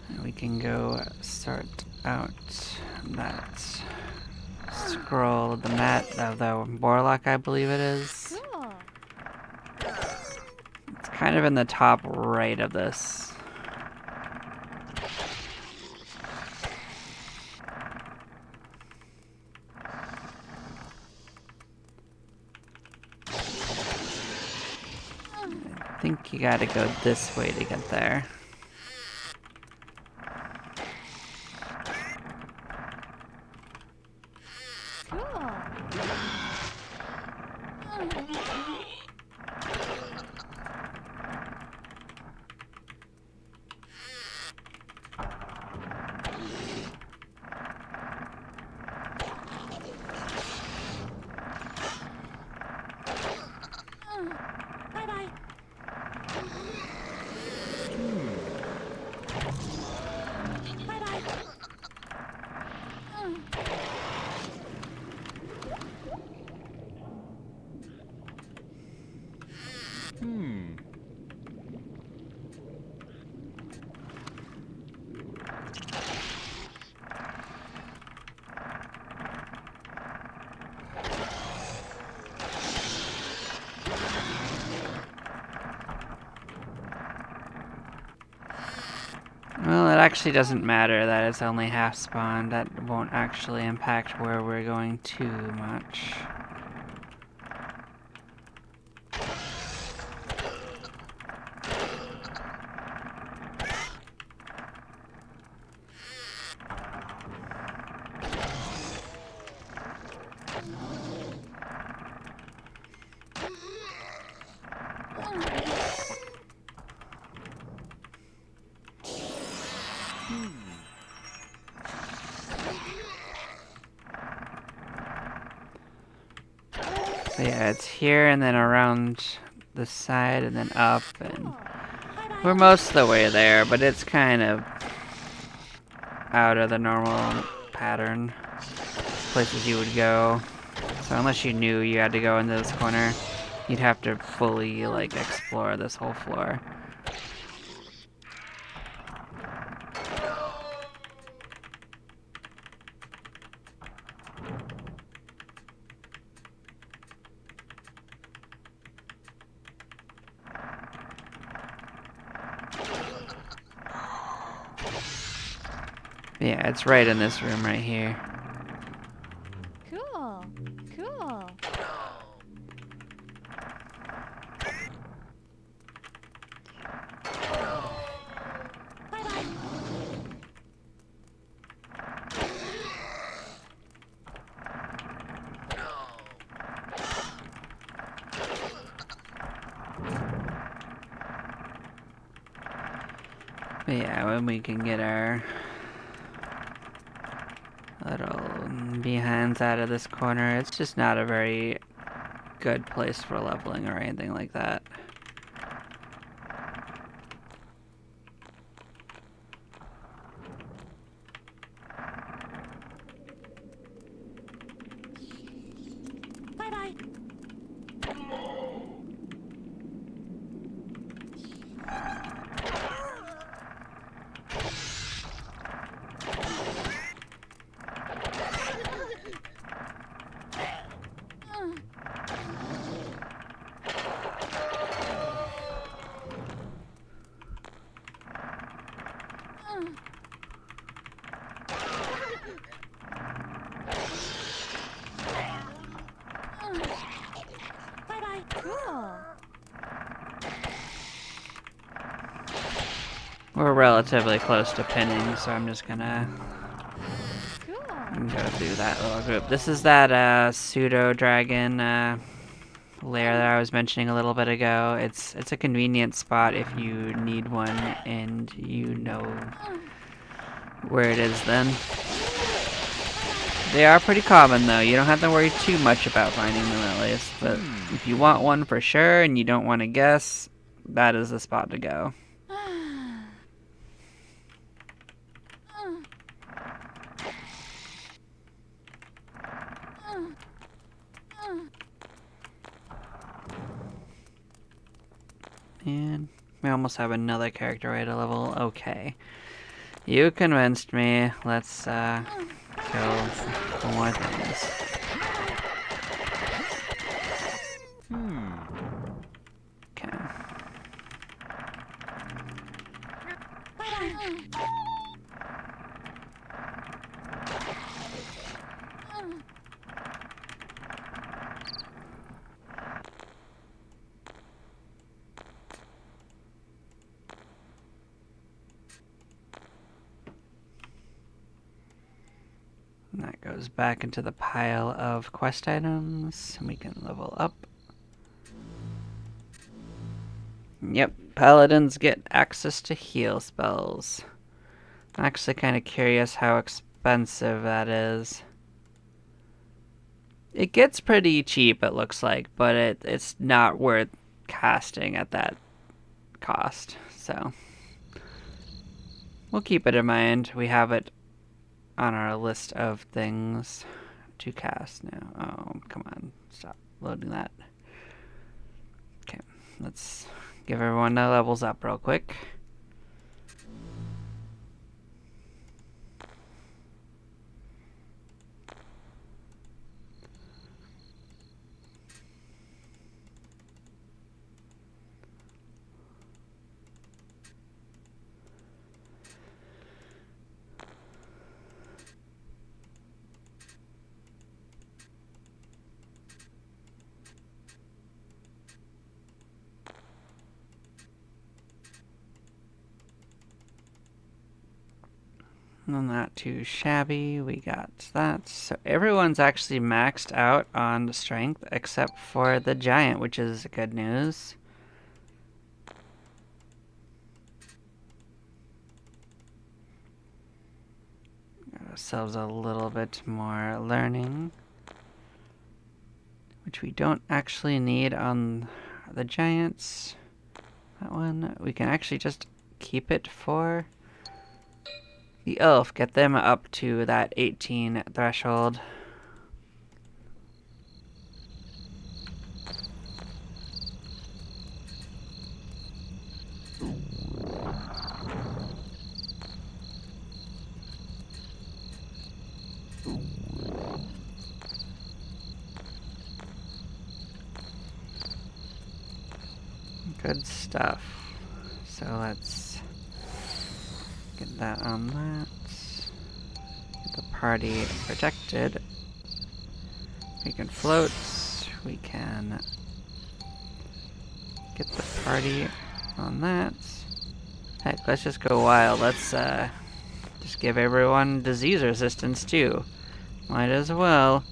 And we can go sort out that scroll of the mat of the Warlock, I believe it is. Cool. It's kind of in the top right of this. I think you gotta go this way to get there. actually doesn't matter that it's only half spawn. That won't actually impact where we're going too much. So yeah, it's here and then around the side and then up, and we're most of the way there, but it's kind of out of the normal pattern places you would go. So unless you knew you had to go into this corner, you'd have to fully like explore this whole floor. Yeah, it's right in this room right here. Cool. Cool. Bye-bye. But yeah, when we can get our little behinds out of this corner, it's just not a very good place for leveling or anything like that. Bye-bye. Bye-bye. Cool. We're relatively close to pinning, so I'm just gonna Cool. go through that little group. This is that pseudo dragon lair that I was mentioning a little bit ago. It's a convenient spot if you need one and you know where it is then. They are pretty common though. You don't have to worry too much about finding them at least. But if you want one for sure and you don't want to guess, that is the spot to go. And we almost have another character ready to level. Okay. You convinced me. Let's kill some more things. Okay. And that goes back into the pile of quest items. And we can level up. Yep, paladins get access to heal spells. I'm actually kind of curious how expensive that is. It gets pretty cheap, it looks like, but it's not worth casting at that cost. So we'll keep it in mind. We have it on our list of things to cast now. Oh, come on. Stop loading that. Okay, let's give everyone the levels up real quick. Not too shabby. We got that. So everyone's actually maxed out on strength except for the giant, which is good news. Got ourselves a little bit more learning, which we don't actually need on the giants. That one, we can actually just keep it for the elf. Get them up to that 18 threshold. Good stuff. So let's get that on that. Get the party protected. We can float. We can get the party on that. Heck, let's just go wild. Let's just give everyone disease resistance too. Might as well.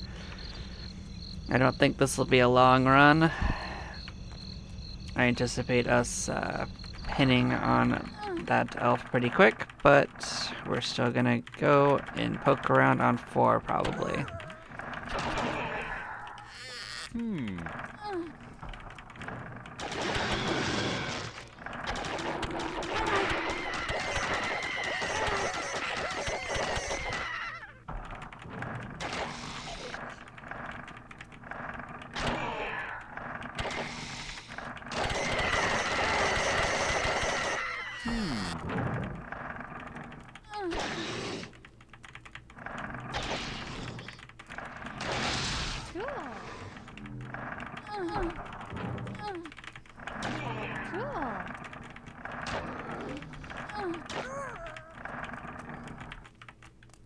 I don't think this will be a long run. I anticipate us pinning on that elf pretty quick, but we're still gonna go and poke around on 4 probably.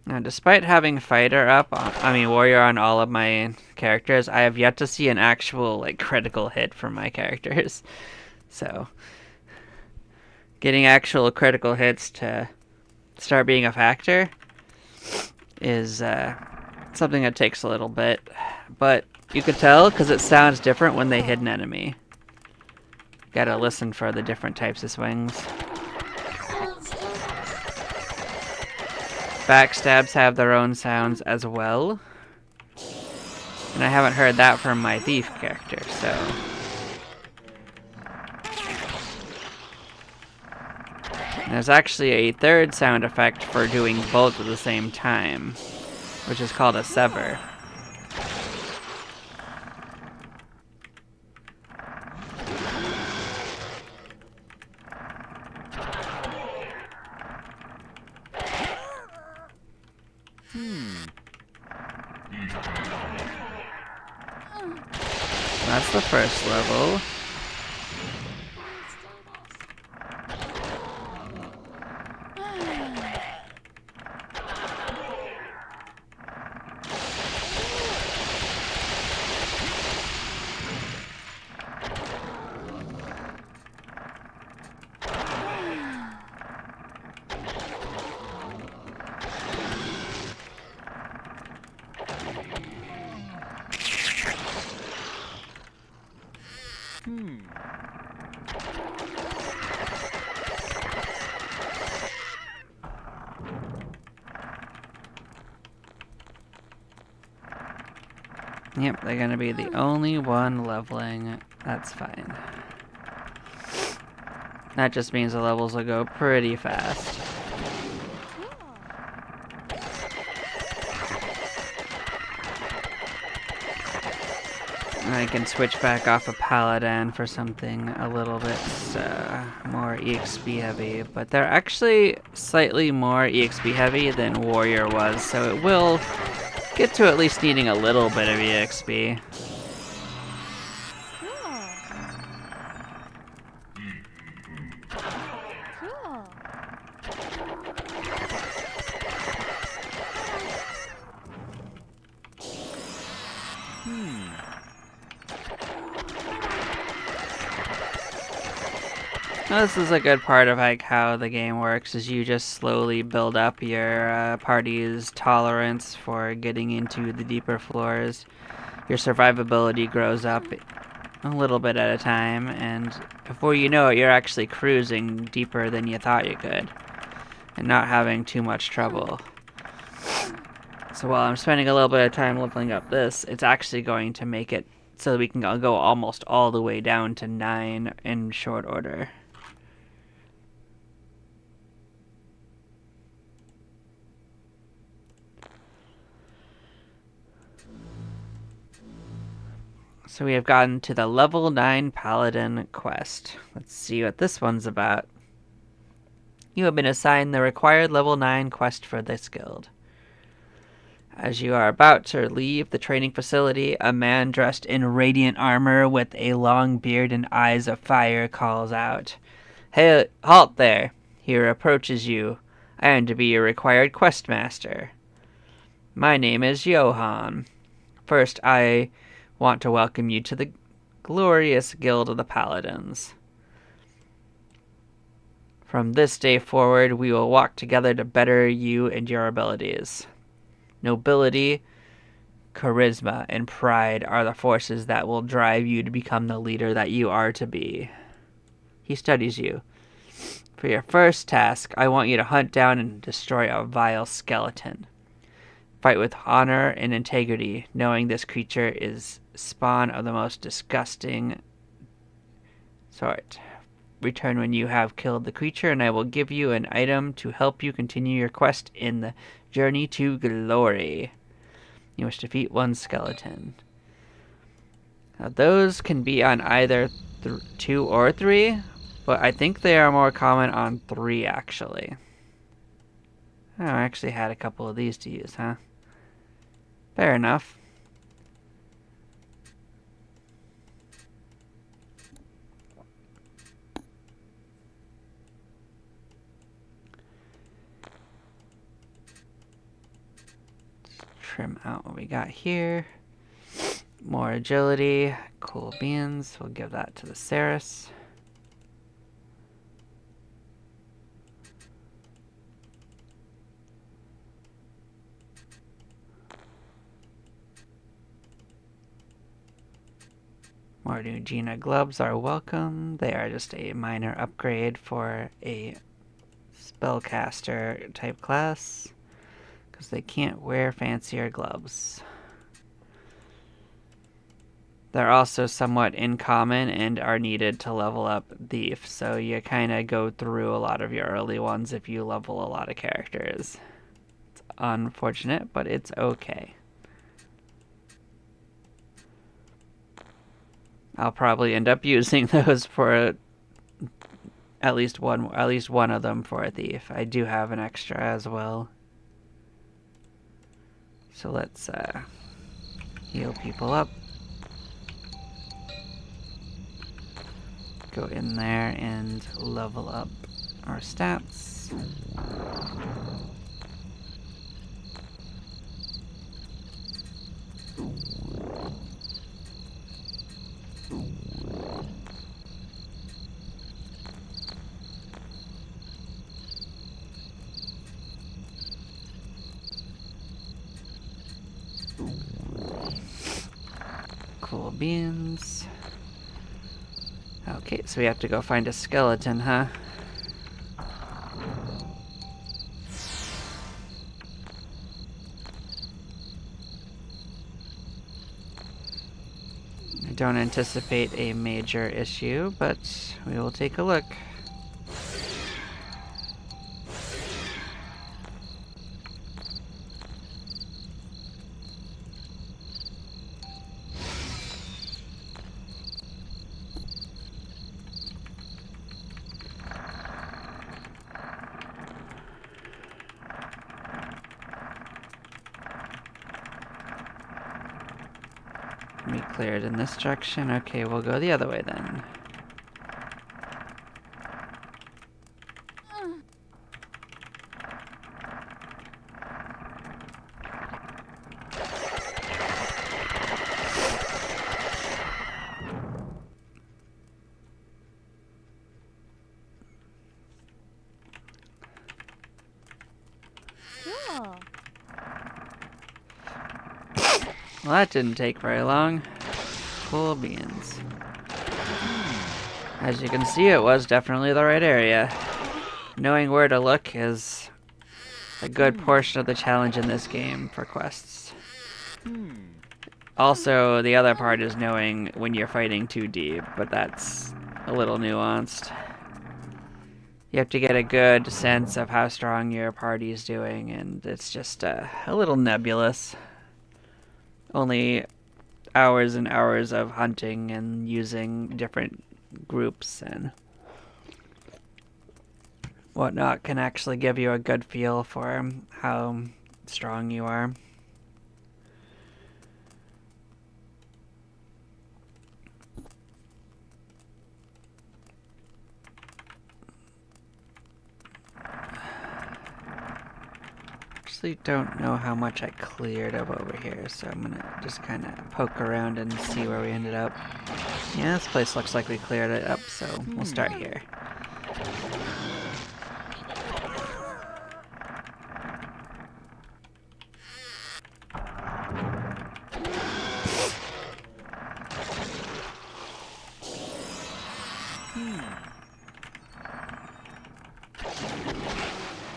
Now, despite having fighter up, warrior on all of my characters, I have yet to see an actual critical hit from my characters. So, getting actual critical hits to start being a factor is something that takes a little bit. But you can tell because it sounds different when they hit an enemy. Gotta listen for the different types of swings. Backstabs have their own sounds as well. And I haven't heard that from my thief character, so... There's actually a third sound effect for doing both at the same time, which is called a sever. That's the first level. Yep, they're gonna be the only one leveling. That's fine. That just means the levels will go pretty fast. And I can switch back off a Paladin for something a little bit more EXP heavy. But they're actually slightly more EXP heavy than Warrior was, so it will get to at least needing a little bit of EXP. Now, this is a good part of like how the game works, is you just slowly build up your party's tolerance for getting into the deeper floors. Your survivability grows up a little bit at a time, and before you know it, you're actually cruising deeper than you thought you could, and not having too much trouble. So while I'm spending a little bit of time leveling up this, it's actually going to make it so that we can go almost all the way down to 9 in short order. So we have gotten to the level 9 Paladin quest. Let's see what this one's about. You have been assigned the required level 9 quest for this guild. As you are about to leave the training facility, a man dressed in radiant armor with a long beard and eyes of fire calls out, "Hey, halt there!" He approaches you. "I am to be your required quest master. My name is Johann. First, I want to welcome you to the glorious Guild of the Paladins. From this day forward, we will walk together to better you and your abilities. Nobility, charisma, and pride are the forces that will drive you to become the leader that you are to be." He studies you. "For your first task, I want you to hunt down and destroy a vile skeleton. Fight with honor and integrity, knowing this creature is spawn of the most disgusting sort. Return when you have killed the creature, and I will give you an item to help you continue your quest in the journey to glory. You must defeat one skeleton." Now, those can be on either 2 or 3, but I think they are more common on 3, actually. Oh, I actually had a couple of these to use, huh? Fair enough. Trim out what we got here. More agility, cool beans. We'll give that to the Saris. More new Gina gloves are welcome. They are just a minor upgrade for a spellcaster type class, because they can't wear fancier gloves. They're also somewhat uncommon and are needed to level up Thief, so you kind of go through a lot of your early ones if you level a lot of characters. It's unfortunate, but it's okay. I'll probably end up using those for at least one of them for a Thief. I do have an extra as well. So let's heal people up. Go in there and level up our stats. Cool beans. Okay, so we have to go find a skeleton, huh? I don't anticipate a major issue, but we will take a look. We cleared in this direction. Okay, we'll go the other way then. Well, that didn't take very long. Cool beans. As you can see, it was definitely the right area. Knowing where to look is a good portion of the challenge in this game for quests. Also, the other part is knowing when you're fighting too deep, but that's a little nuanced. You have to get a good sense of how strong your party's doing, and it's just a little nebulous. Only hours and hours of hunting and using different groups and whatnot can actually give you a good feel for how strong you are. Actually don't know how much I cleared of over here, so I'm gonna just kind of poke around and see where we ended up. Yeah, this place looks like we cleared it up, so we'll start here.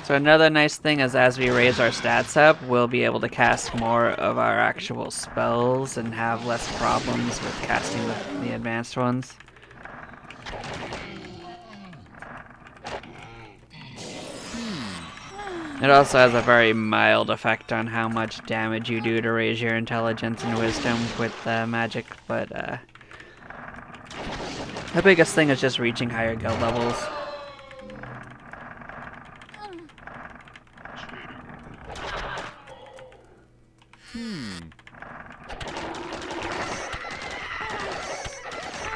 So another nice thing is as we raise our stats up, we'll be able to cast more of our actual spells and have less problems with casting the advanced ones. It also has a very mild effect on how much damage you do to raise your intelligence and wisdom with magic, but the biggest thing is just reaching higher guild levels.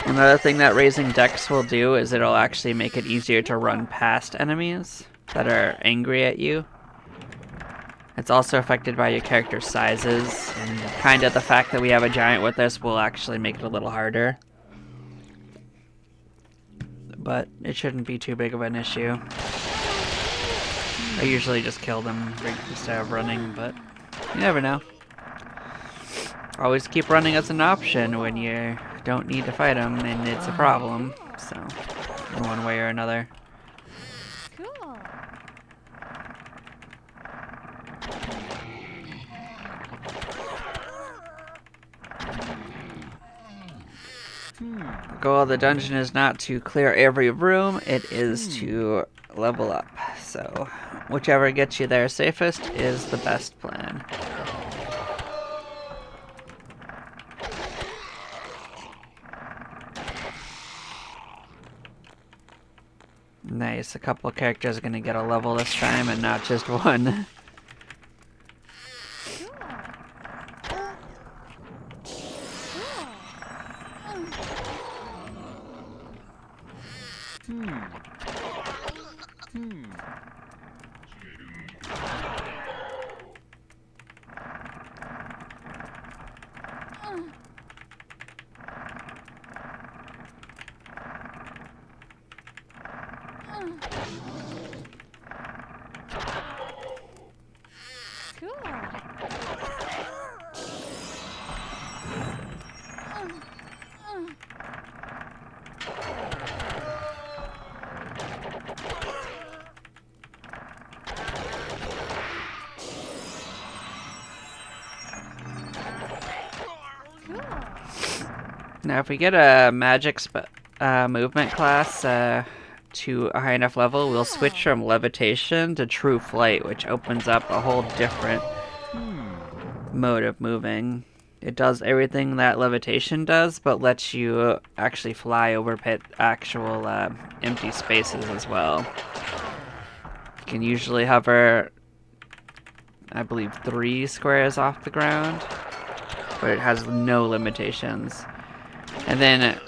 Another thing that raising dex will do is it'll actually make it easier to run past enemies that are angry at you. It's also affected by your character sizes, and kind of the fact that we have a giant with us will actually make it a little harder. But it shouldn't be too big of an issue. I usually just kill them instead of running, but you never know. Always keep running as an option when you don't need to fight them and it's a problem, so in one way or another. Cool. The goal of the dungeon is not to clear every room, it is to level up. So whichever gets you there safest is the best plan. Nice, a couple characters are gonna get a level this time and not just one. Now if we get a magic movement class to a high enough level, we'll switch from levitation to true flight, which opens up a whole different mode of moving. It does everything that levitation does, but lets you actually fly over actual empty spaces as well. You can usually hover, I believe, 3 squares off the ground, but it has no limitations. And then,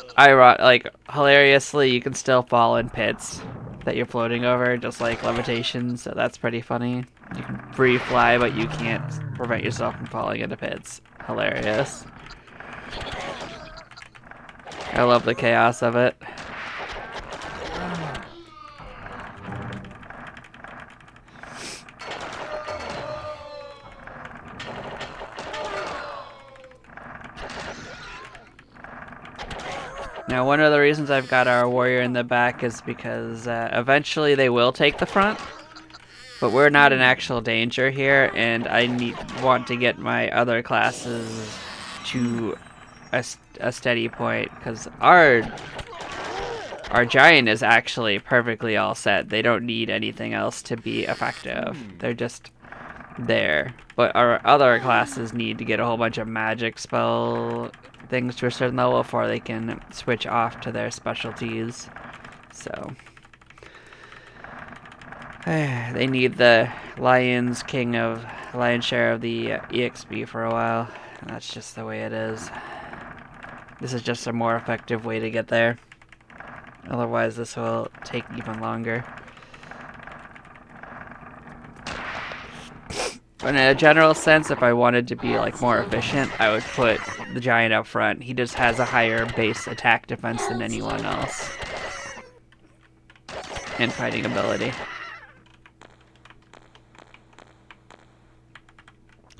hilariously, you can still fall in pits that you're floating over, just like levitation, so that's pretty funny. You can free fly, but you can't prevent yourself from falling into pits. Hilarious. I love the chaos of it. Now, one of the reasons I've got our warrior in the back is because eventually they will take the front, but we're not in actual danger here, and I want to get my other classes to a steady point, because our giant is actually perfectly all set. They don't need anything else to be effective. They're just there. But our other classes need to get a whole bunch of magic spell things to a certain level before they can switch off to their specialties. So they need the lion's share of the EXP for a while. And that's just the way it is. This is just a more effective way to get there. Otherwise, this will take even longer. In a general sense, if I wanted to be like more efficient, I would put the giant up front. He just has a higher base attack defense than anyone else. And fighting ability.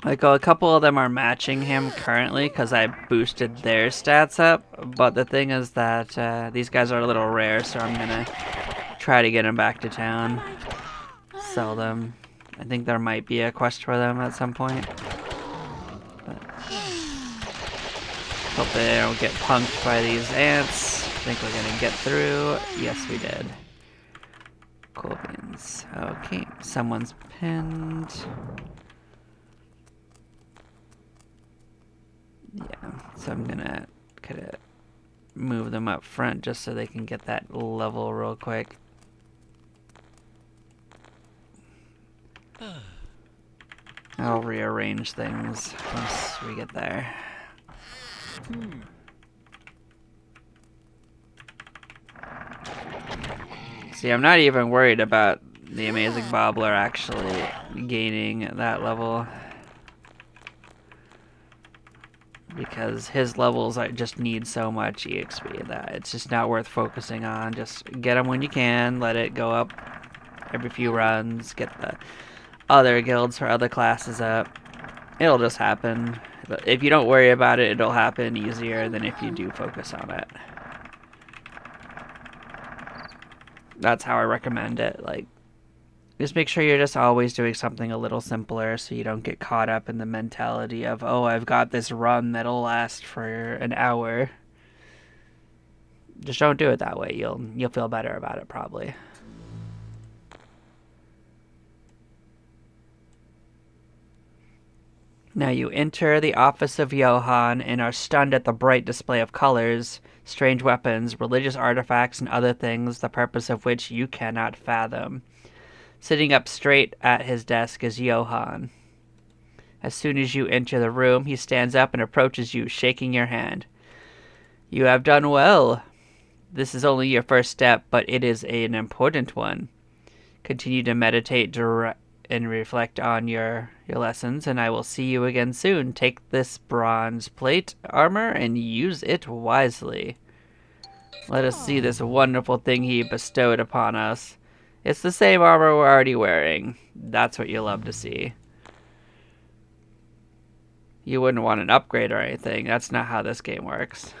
Like, a couple of them are matching him currently because I boosted their stats up. But the thing is that these guys are a little rare, so I'm gonna try to get them back to town. Sell them. I think there might be a quest for them at some point. But hope they don't get punked by these ants. I think we're gonna get through. Yes, we did. Cool beans. Okay, someone's pinned. Yeah, so I'm gonna kind of move them up front just so they can get that level real quick. I'll rearrange things once we get there. See, I'm not even worried about the amazing bobbler actually gaining that level, because his levels just need so much EXP that it's just not worth focusing on. Just get him when you can, let it go up every few runs, get the other guilds for other classes up. It'll just happen. But if you don't worry about it, it'll happen easier than if you do focus on it. That's how I recommend it. Like, just make sure you're just always doing something a little simpler so you don't get caught up in the mentality of, oh, I've got this run that'll last for an hour. Just don't do it that way. You'll feel better about it probably. Now you enter the office of Johann and are stunned at the bright display of colors, strange weapons, religious artifacts, and other things, the purpose of which you cannot fathom. Sitting up straight at his desk is Johann. As soon as you enter the room, he stands up and approaches you, shaking your hand. You have done well. This is only your first step, but it is an important one. Continue to meditate and reflect on your lessons, and I will see you again soon. Take this bronze plate armor and use it wisely. Let us see this wonderful thing he bestowed upon us. It's the same armor we're already wearing. That's what you love to see. You wouldn't want an upgrade or anything. That's not how this game works.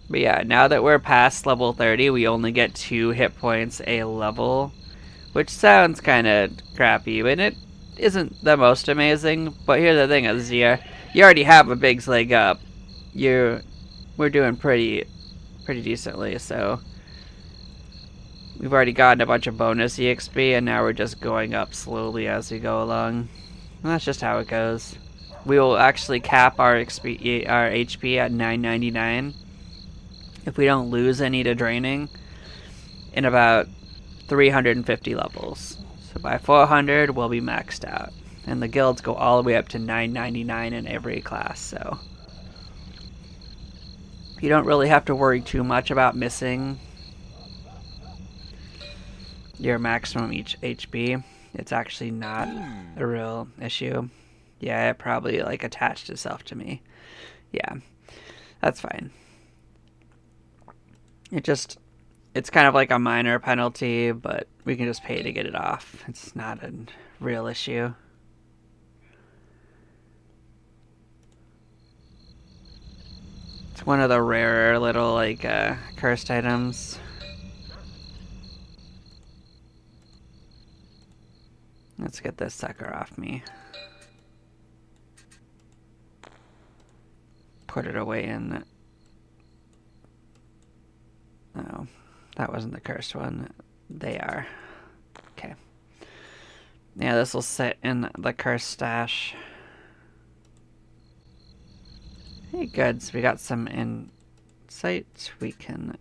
But yeah, now that we're past level 30, we only get 2 hit points a level, which sounds kind of crappy, but it isn't the most amazing. But here's the thing, is you already have a big leg up. We're doing pretty decently, so we've already gotten a bunch of bonus EXP, and now we're just going up slowly as we go along. And that's just how it goes. We will actually cap our HP at 999 if we don't lose any to draining in about 350 levels. So by 400, we'll be maxed out. And the guilds go all the way up to 999 in every class, so you don't really have to worry too much about missing your maximum HP. It's actually not a real issue. Yeah, it probably like attached itself to me. Yeah, that's fine. It's kind of like a minor penalty, but we can just pay to get it off. It's not a real issue. It's one of the rarer little, like, cursed items. Let's get this sucker off me. Put it away in... Oh, that wasn't the cursed one. They are. Okay. Yeah, this will sit in the cursed stash. Hey, good. So we got some insight. We can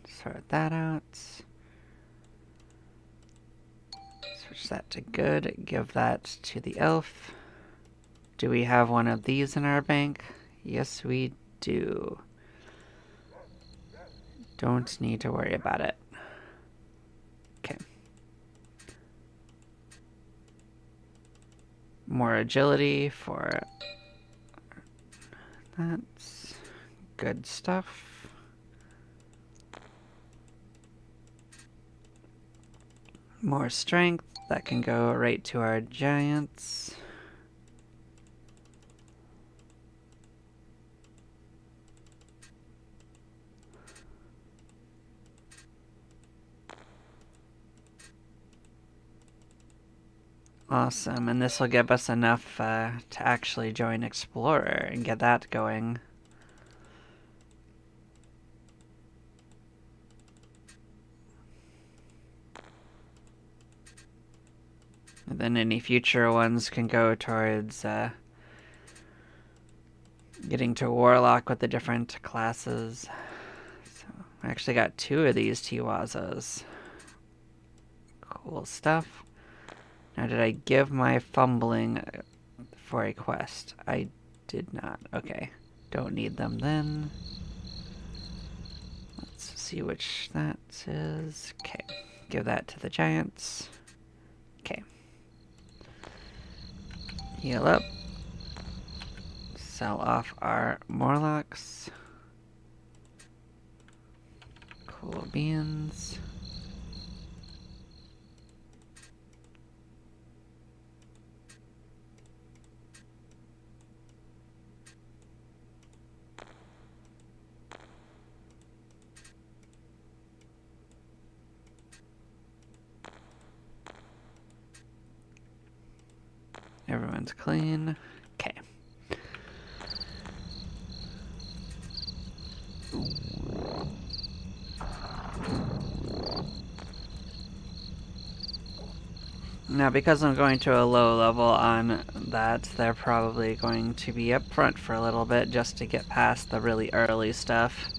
sort that out. Switch that to good. Give that to the elf. Do we have one of these in our bank? Yes, we do. Don't need to worry about it. Okay. More agility for... That's good stuff. More strength. That can go right to our giants. Awesome, and this will give us enough to actually join Explorer and get that going. And then any future ones can go towards getting to Warlock with the different classes. So I actually got 2 of these Tiwazas. Cool stuff. Now, did I give my fumbling for a quest? I did not. Okay. Don't need them then. Let's see which that is. Okay. Give that to the giants. Okay. Heal up. Sell off our Morlocks. Cool beans. Everyone's clean. Okay. Now, because I'm going to a low level on that, they're probably going to be up front for a little bit just to get past the really early stuff.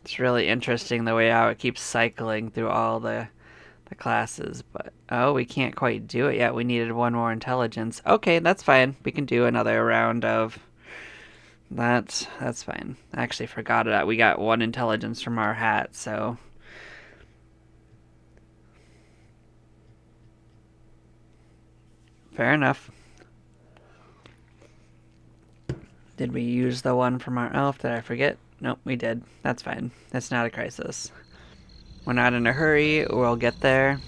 It's really interesting the way how it keeps cycling through all the classes, but oh, we can't quite do it yet. We needed 1 more intelligence. Okay, that's fine. We can do another round of that. That's fine. I actually forgot it. We got 1 intelligence from our hat, so fair enough. Did we use the one from our elf? Did I forget? Nope, we did. That's fine. It's not a crisis. We're not in a hurry. We'll get there.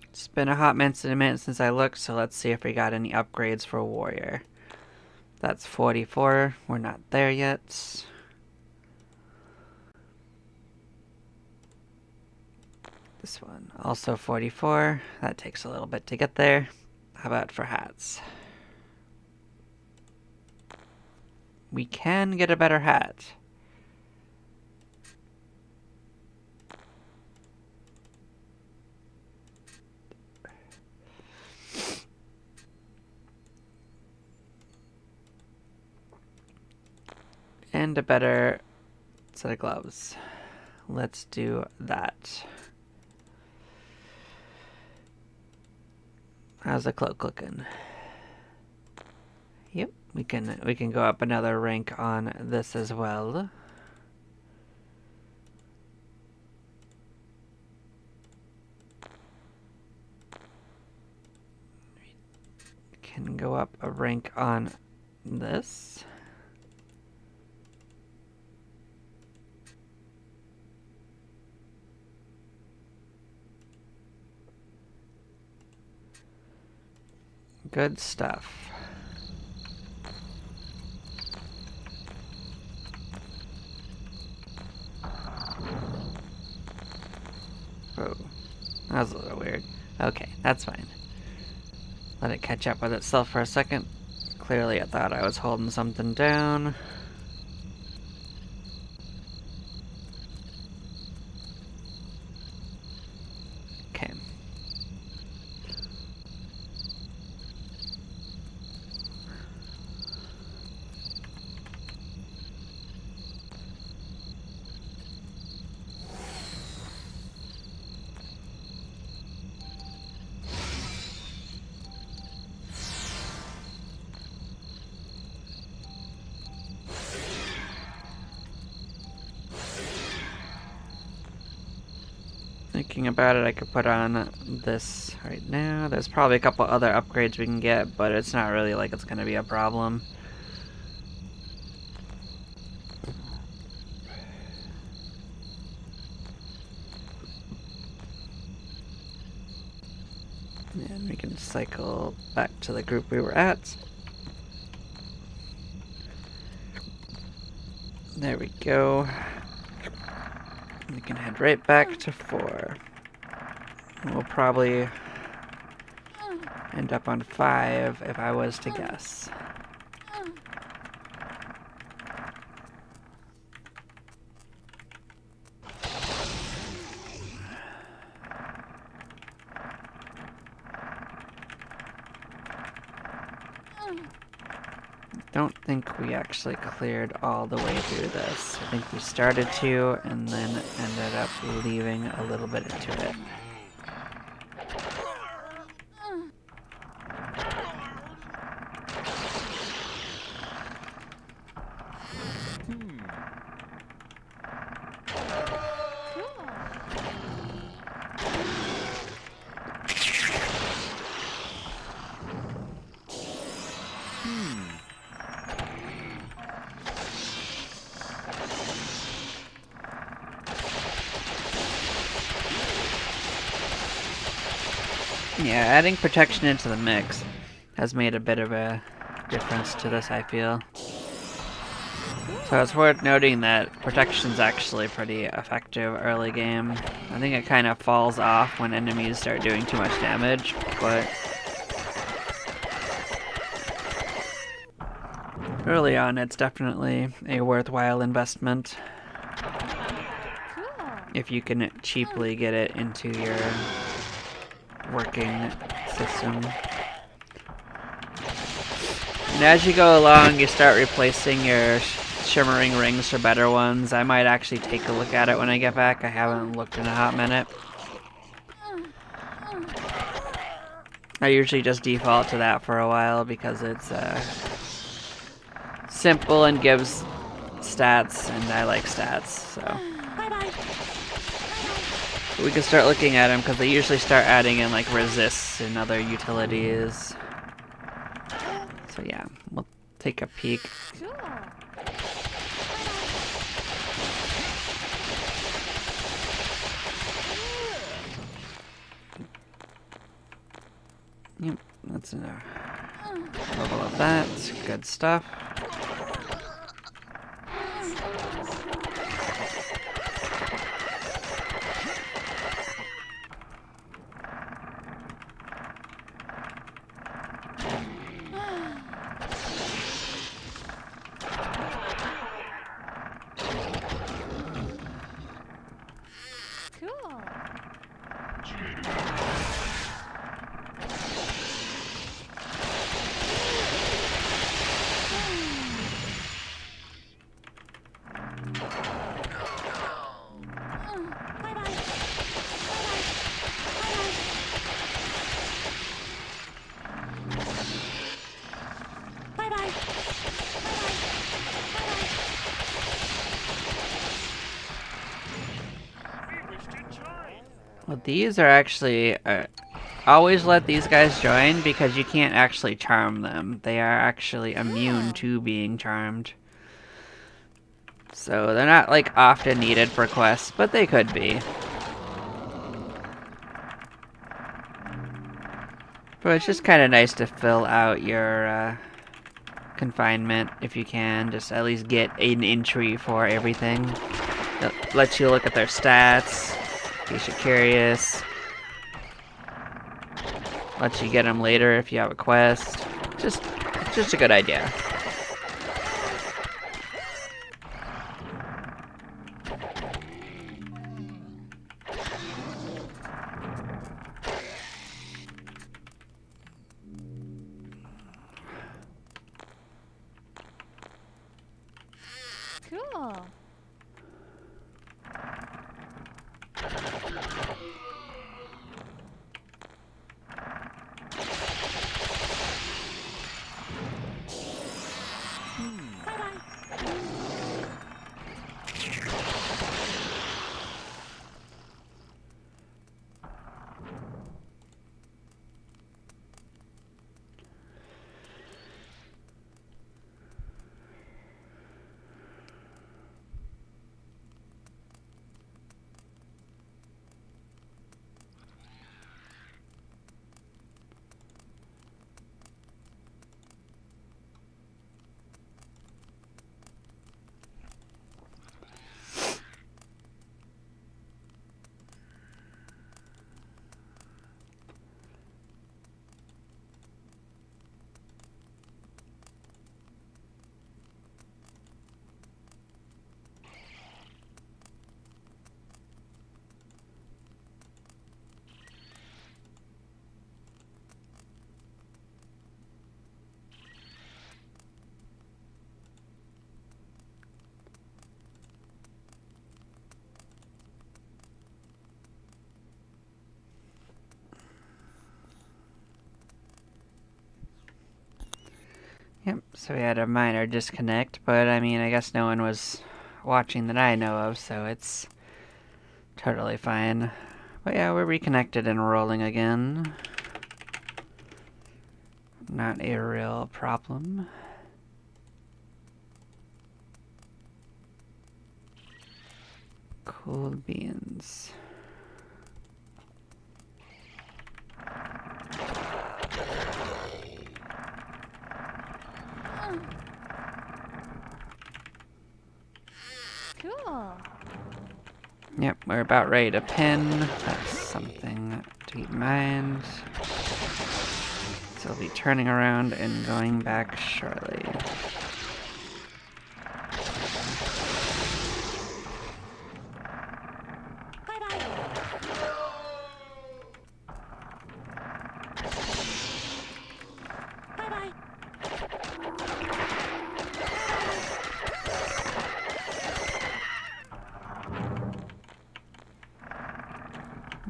It's been a hot minute since I looked, so let's see if we got any upgrades for Warrior. That's 44. We're not there yet. This one, also 44. That takes a little bit to get there. How about for hats? We can get a better hat. And a better set of gloves. Let's do that. How's the cloak looking? Yep, we can go up another rank on this as well. can go up a rank on this. Good stuff. Oh, that was a little weird. Okay, that's fine. Let it catch up with itself for a second. Clearly it thought I was holding something down. Okay. Thinking about it, I could put on this right now. There's probably a couple other upgrades we can get, but it's not really like it's going to be a problem. And we can cycle back to the group we were at. There we go. We can head right back to 4. We'll probably end up on 5 if I was to guess. Don't think we actually cleared all the way through this. I think we started to and then ended up leaving a little bit into it. Yeah, adding protection into the mix has made a bit of a difference to this, I feel. So it's worth noting that protection's actually pretty effective early game. I think it kind of falls off when enemies start doing too much damage, but early on it's definitely a worthwhile investment. Cool. If you can cheaply get it into your working system. And as you go along, you start replacing your shimmering rings for better ones. I might actually take a look at it when I get back. I haven't looked in a hot minute. I usually just default to that for a while because it's simple and gives stats, and I like stats, so. We can start looking at them because they usually start adding in like resists and other utilities. So yeah, we'll take a peek. Cool. Yep, that's enough. Level of that, good stuff. Cool. Well, these are actually always let these guys join because you can't actually charm them. They are actually immune to being charmed. So they're not like often needed for quests, but they could be. But it's just kind of nice to fill out your confinement if you can. Just at least get an entry for everything. That lets you look at their stats, in case you're curious. Lets you get them later if you have a quest. Just a good idea. Cool. Yep, so we had a minor disconnect, but I mean, I guess no one was watching that I know of, so it's totally fine. But yeah, we're reconnected and rolling again. Not a real problem. Cool beans. Cool. Yep, we're about ready to pin. That's something to keep in mind. So we'll be turning around and going back shortly.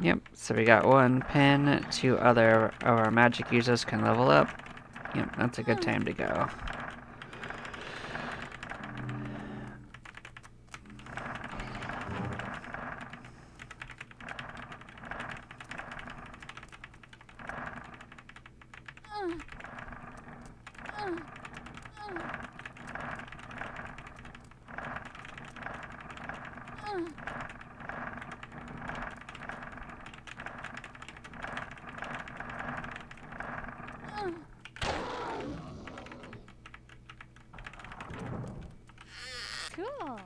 Yep, so we got one pin, 2 other of our magic users can level up. Yep, that's a good time to go. Cool.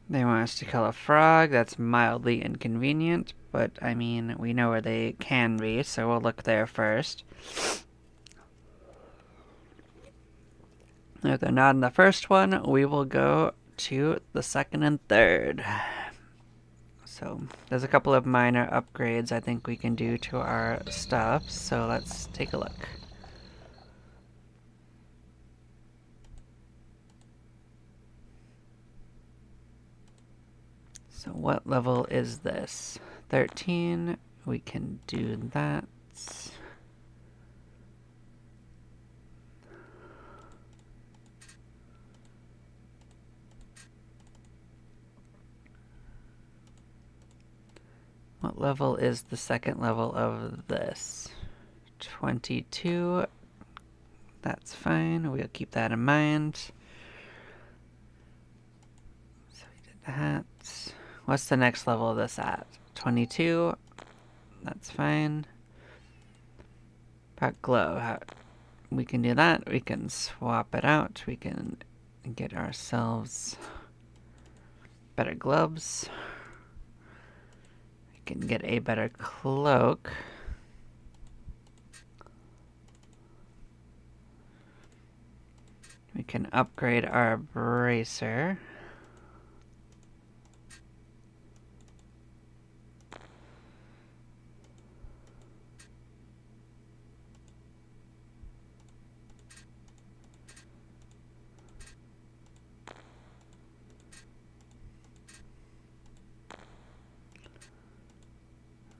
They want us to kill a frog. That's mildly inconvenient, but I mean, we know where they can be, so we'll look there first. If they're not in the first one, we will go to the second and third. So there's a couple of minor upgrades I think we can do to our stuff, so let's take a look. So what level is this? 13. We can do that. What level is the second level of this? 22. That's fine. We'll keep that in mind. So we did that. What's the next level of this at? 22. That's fine. About glow. We can do that. We can swap it out. We can get ourselves better gloves. We can get a better cloak. We can upgrade our bracer.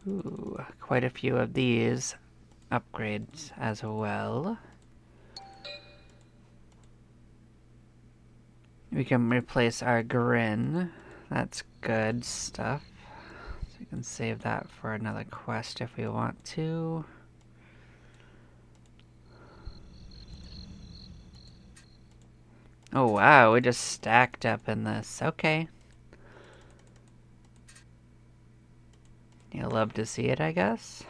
Ooh, quite a few of these upgrades as well. We can replace our grin. That's good stuff. So we can save that for another quest if we want to. Oh wow, we just stacked up in this. Okay. You'll love to see it, I guess.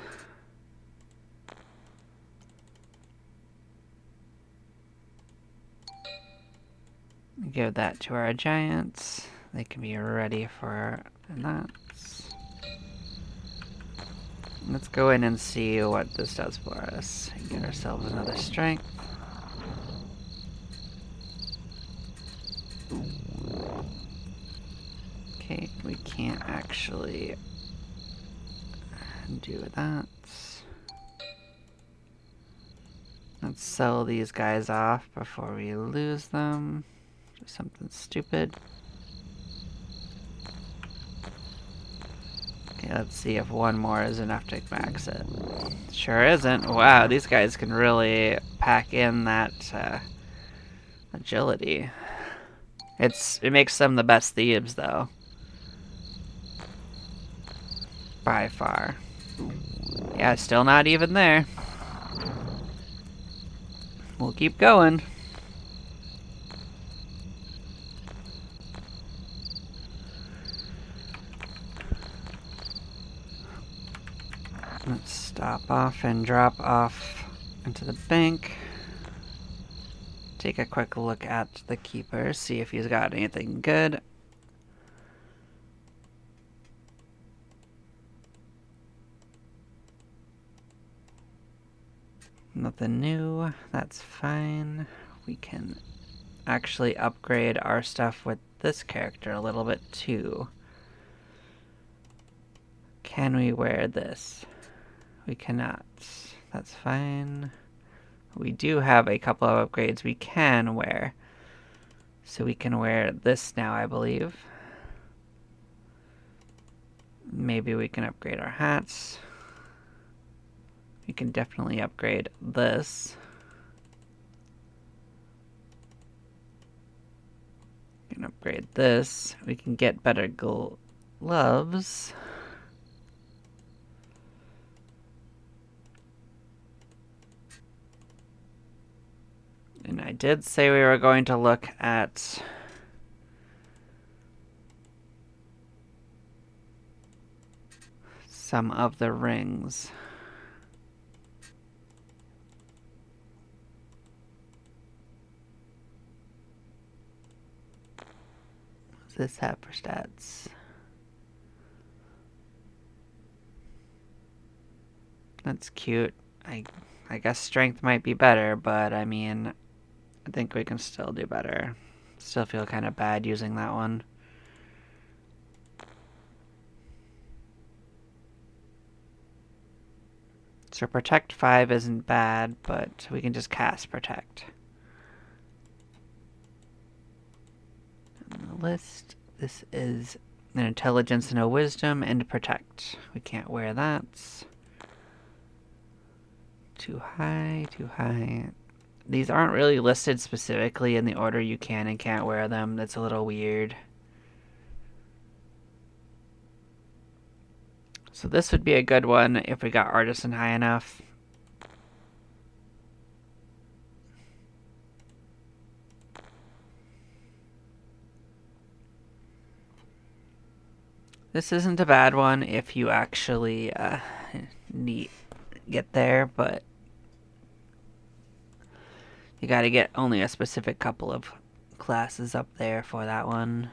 Give that to our giants. They can be ready for that. Let's go in and see what this does for us. Get ourselves another strength. Okay, we can't actually do that. Let's sell these guys off before we lose them. Do something stupid. Okay, let's see if one more is enough to max it. Sure isn't. Wow, these guys can really pack in that agility. It makes them the best thieves, though. By far. Yeah, still not even there. We'll keep going. Let's stop off and drop off into the bank. Take a quick look at the keeper, see if he's got anything good. Nothing new, that's fine. We can actually upgrade our stuff with this character a little bit too. Can we wear this? We cannot. That's fine. We do have a couple of upgrades we can wear. So we can wear this now, I believe. Maybe we can upgrade our hats. We can definitely upgrade this. We can upgrade this. We can get better gloves. And I did say we were going to look at some of the rings. What's this have for stats? That's cute. I guess strength might be better, but I mean, I think we can still do better. Still feel kind of bad using that one. So Protect 5 isn't bad, but we can just cast Protect. On the list, this is An intelligence and a wisdom and protect. We can't wear that. Too high, too high. These aren't really listed specifically in the order you can and can't wear them. That's a little weird. So this would be a good one if we got Artisan high enough. This isn't a bad one if you actually get there, but you gotta get only a specific couple of classes up there for that one.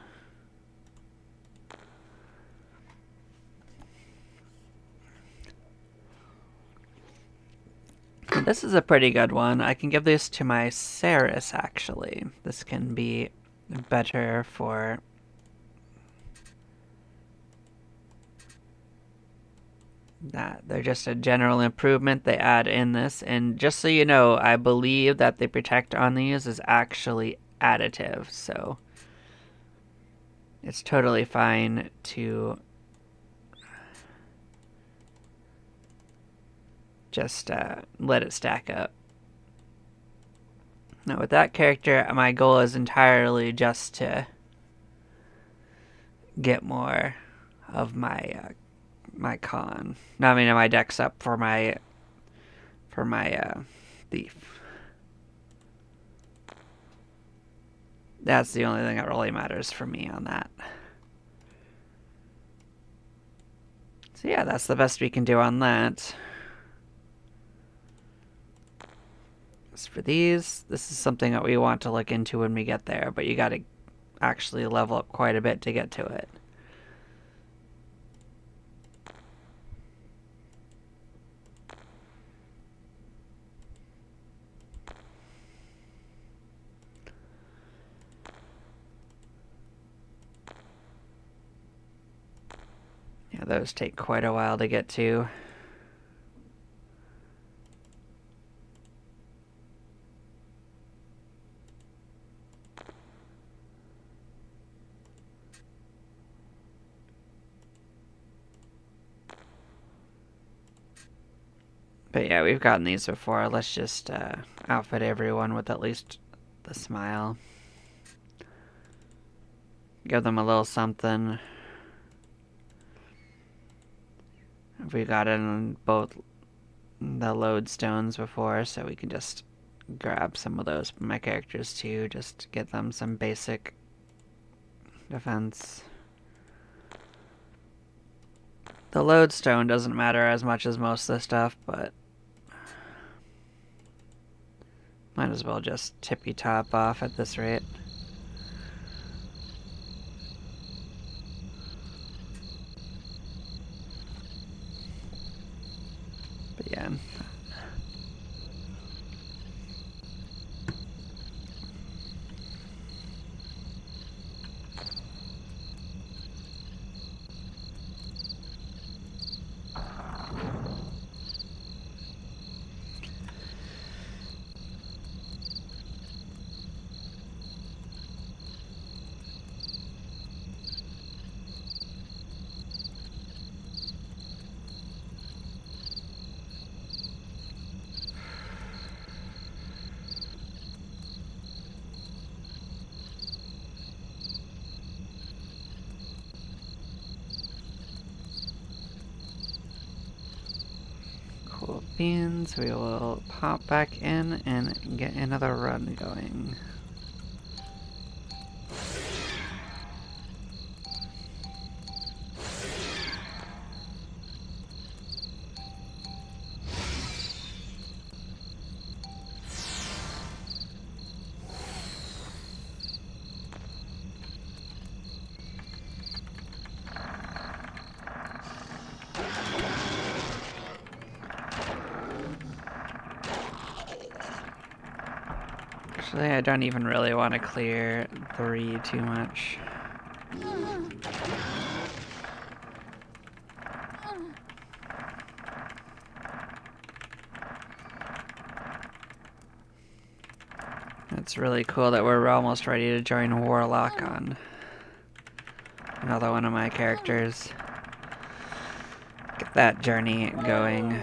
And this is a pretty good one. I can give this to my Saris, actually. This can be better for that. They're just a general improvement they add in this. And just so you know, I believe that the protect on these is actually additive. So it's totally fine to just let it stack up. Now with that character, my goal is entirely just to get more of my my con. No, I mean my dex up for my thief. That's the only thing that really matters for me on that. So yeah, that's the best we can do on that. As for these, this is something that we want to look into when we get there, but you gotta actually level up quite a bit to get to it. Yeah, those take quite a while to get to. But yeah, we've gotten these before. Let's just outfit everyone with at least the smile. Give them a little something. We got in both the lodestones before, so we can just grab some of those for my characters too. Just get them some basic defense. The lodestone doesn't matter as much as most of the stuff, but might as well just tippy top off at this rate. But yeah. Cool beans. We will pop back in and get another run going. Actually, I don't even really want to clear 3 too much. It's really cool that we're almost ready to join Warlock on Another one of my characters. Get that journey going.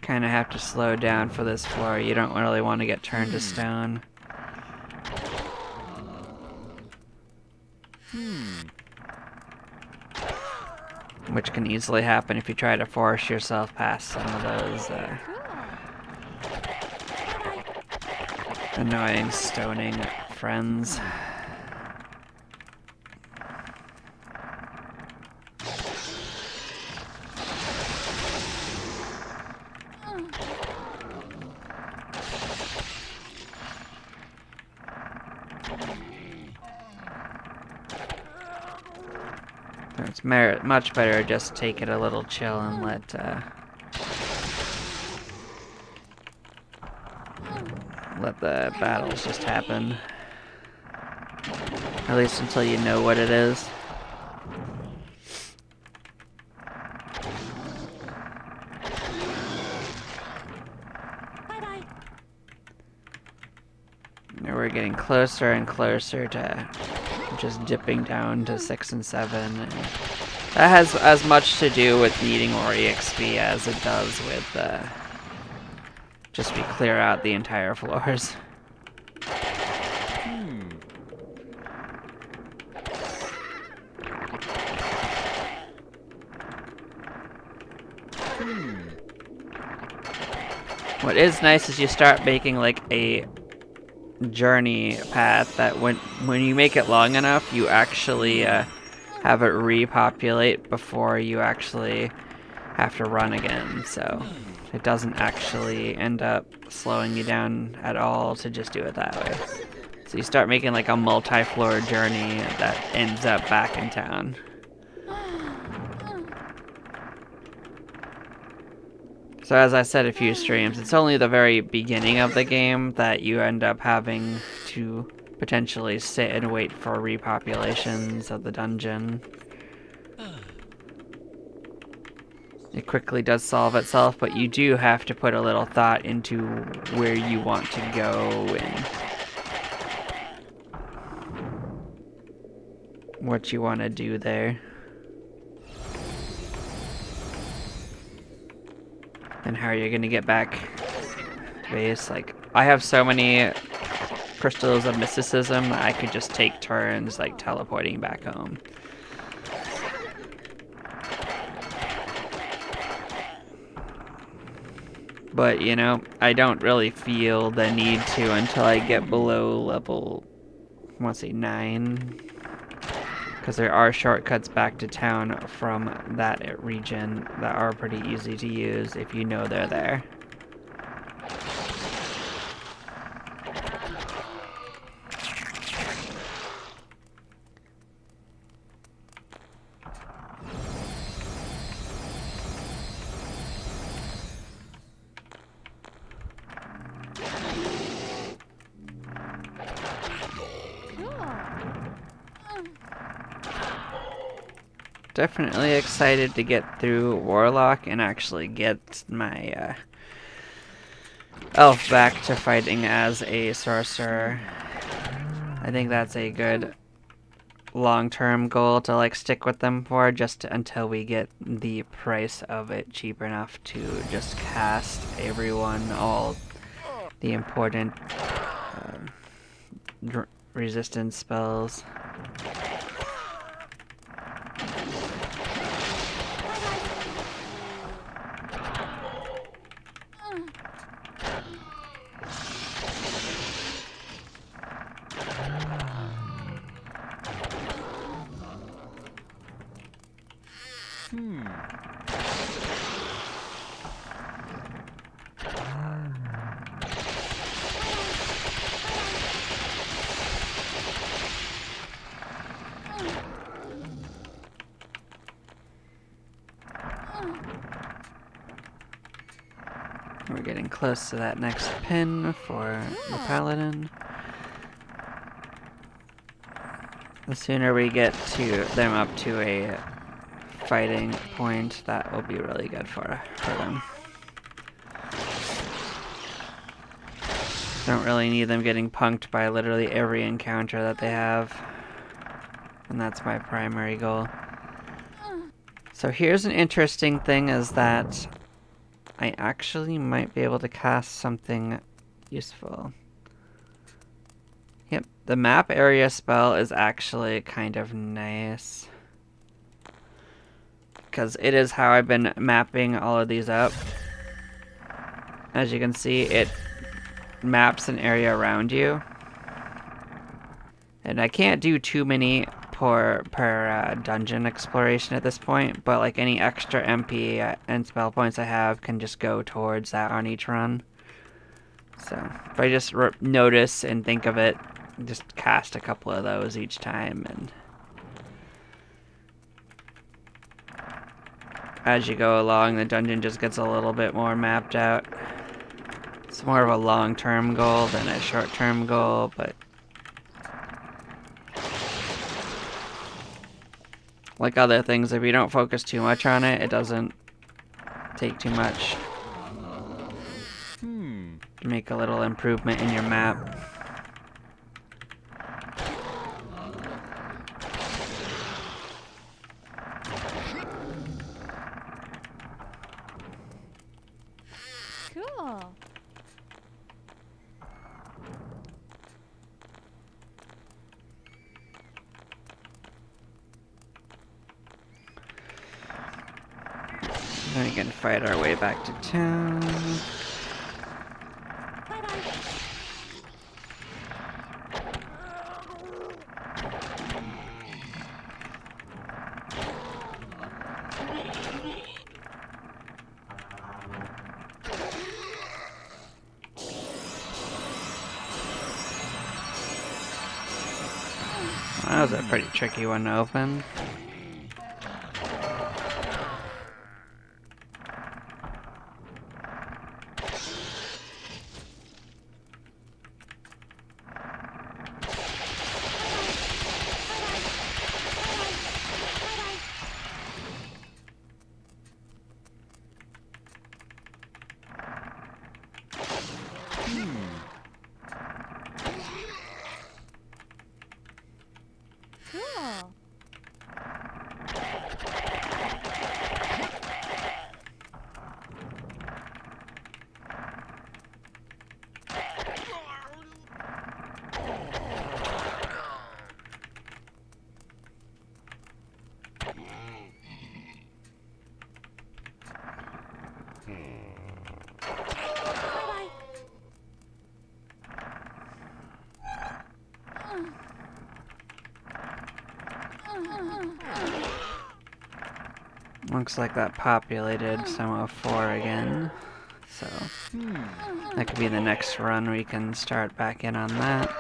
Kind of have to slow down for this floor. You don't really want to get turned to stone. Which can easily happen if you try to force yourself past some of those annoying stoning friends. It's much better to just take it a little chill and let the battles just happen. At least until you know what it is. Now we're getting closer and closer to just dipping down to 6 and 7. And that has as much to do with needing more EXP as it does with just we clear out the entire floors. What is nice is you start making like a journey path that when you make it long enough, you actually have it repopulate before you actually have to run again. So it doesn't actually end up slowing you down at all to just do it that way. So you start making like a multi-floor journey that ends up back in town. So as I said a few streams, it's only the very beginning of the game that you end up having to potentially sit and wait for repopulations of the dungeon. It quickly does solve itself, but you do have to put a little thought into where you want to go and what you want to do there. And how you're gonna get back to base. Like, I have so many crystals of mysticism that I could just take turns like teleporting back home. But, you know, I don't really feel the need to until I get below level, I want to say 9. Because there are shortcuts back to town from that region that are pretty easy to use if you know they're there. Definitely excited to get through Warlock and actually get my elf back to fighting as a sorcerer. I think that's a good long-term goal to like stick with them for, just until we get the price of it cheap enough to just cast everyone all the important resistance spells. We're getting close to that next pin for the Paladin. The sooner we get to them up to a fighting point, that will be really good for them. Don't really need them getting punked by literally every encounter that they have. And that's my primary goal. So here's an interesting thing, is that I actually might be able to cast something useful. Yep, the map area spell is actually kind of nice, because it is how I've been mapping all of these up. As you can see, it maps an area around you. And I can't do too many per dungeon exploration at this point, but like any extra MP and spell points I have can just go towards that on each run. So if I just notice and think of it, just cast a couple of those each time, and as you go along, the dungeon just gets a little bit more mapped out. It's more of a long-term goal than a short-term goal, but like other things, if you don't focus too much on it, it doesn't take too much. Make a little improvement in your map. Cool. Then we can fight our way back to town. That was a pretty tricky one to open. Cool. Looks like that populated some 04 again. So that could be the next run. We can start back in on that.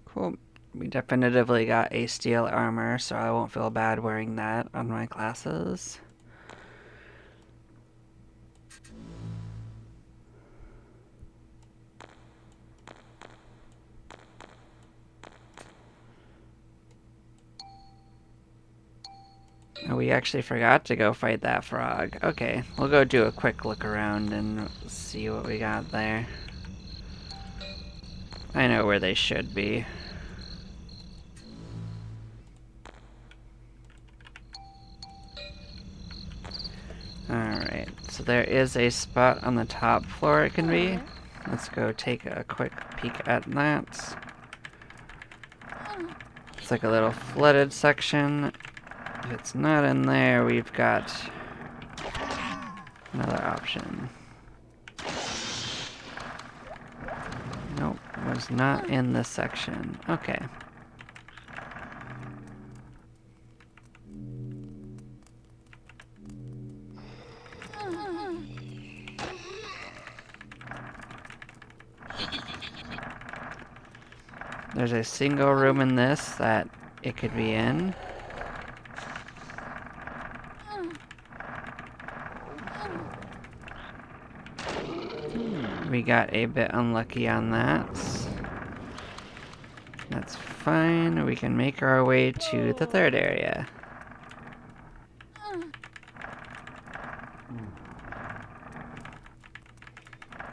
Cool. We definitively got a steel armor, so I won't feel bad wearing that on my classes. Oh, we actually forgot to go fight that frog. Okay, we'll go do a quick look around and see what we got there. I know where they should be. Alright, so there is a spot on the top floor it can be. Let's go take a quick peek at that. It's like a little flooded section. If it's not in there, we've got another option. Nope, was not in this section. Okay. There's a single room in this that it could be in. We got a bit unlucky on that. That's fine. We can make our way to the third area.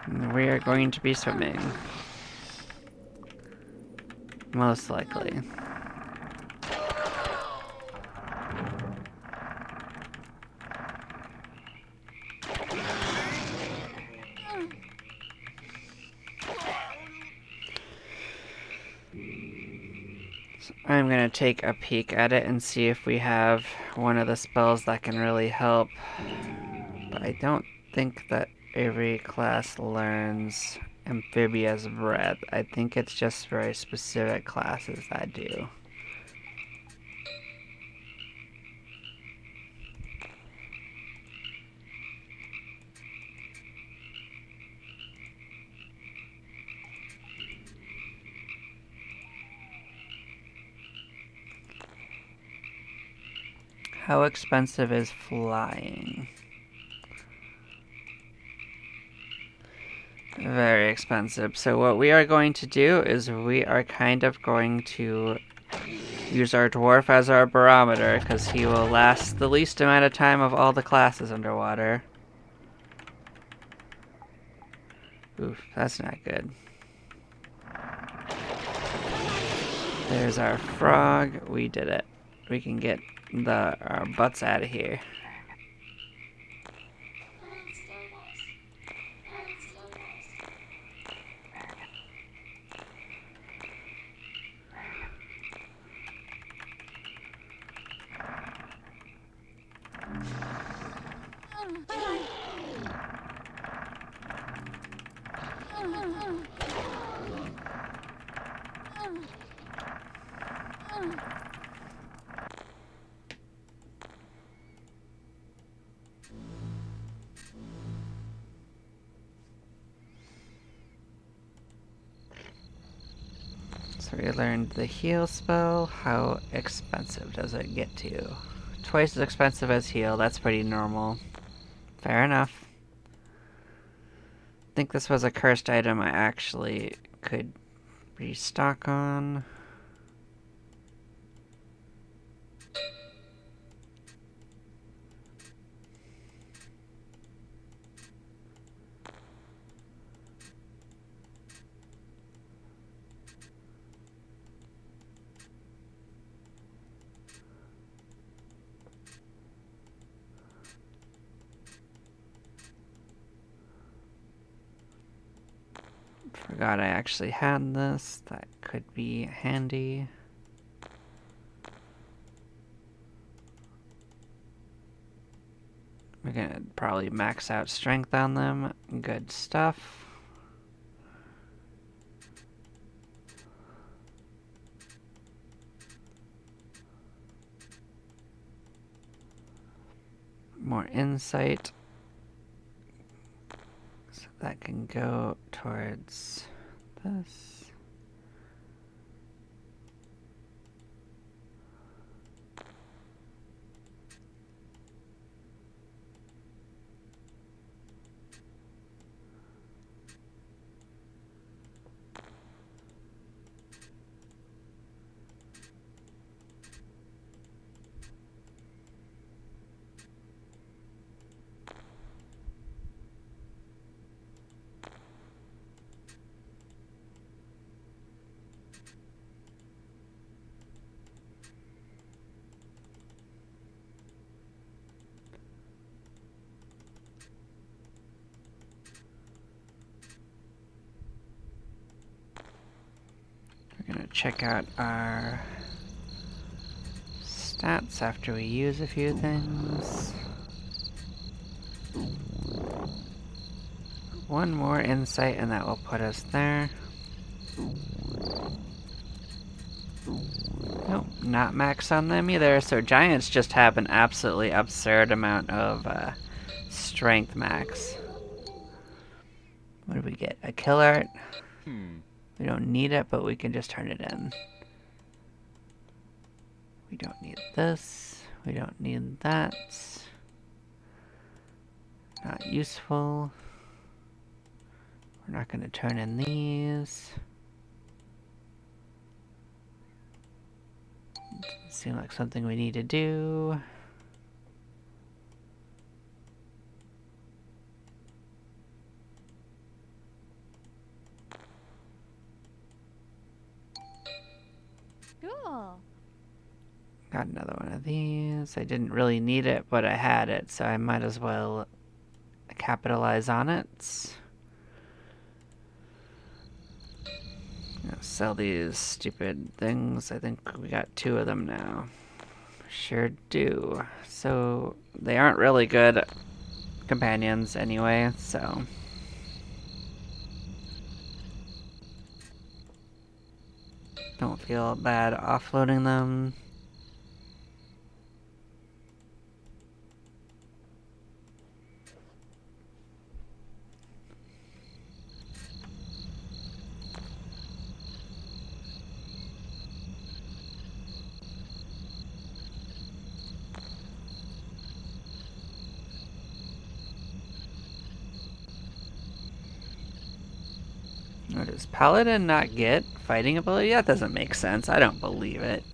And we are going to be swimming. Most likely. So I'm gonna take a peek at it and see if we have one of the spells that can really help. But I don't think that every class learns Amphibious Breath. I think it's just very specific classes that do. How expensive is flying? Very expensive. So what we are going to do is we are kind of going to use our dwarf as our barometer because he will last the least amount of time of all the classes underwater. Oof, that's not good. There's our frog. We did it. We can get our butts out of here. So we learned the heal spell. How expensive does it get to? Twice as expensive as heal. That's pretty normal. Fair enough. I think this was a cursed item I actually could restock on. Forgot I actually had this. That could be handy. We're gonna probably max out strength on them. Good stuff. More insight. So that can go towards this. We're gonna check out our stats after we use a few things. One more insight and that will put us there. Nope, not max on them either. So giants just have an absolutely absurd amount of strength max. What did we get? A kill art? We don't need it, but we can just turn it in. We don't need this. We don't need that. Not useful. We're not going to turn in these. Doesn't seem like something we need to do. Cool. Got another one of these. I didn't really need it, but I had it, so I might as well capitalize on it. Sell these stupid things. I think we got 2 of them now. Sure do. So they aren't really good companions anyway, so don't feel bad offloading them. What does Paladin not get fighting ability? That doesn't make sense. I don't believe it.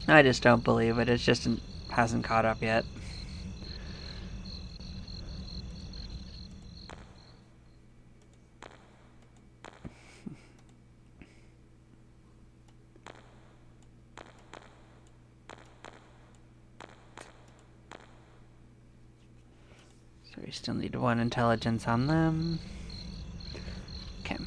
I just don't believe it. It just hasn't caught up yet. So we still need 1 intelligence on them. Okay.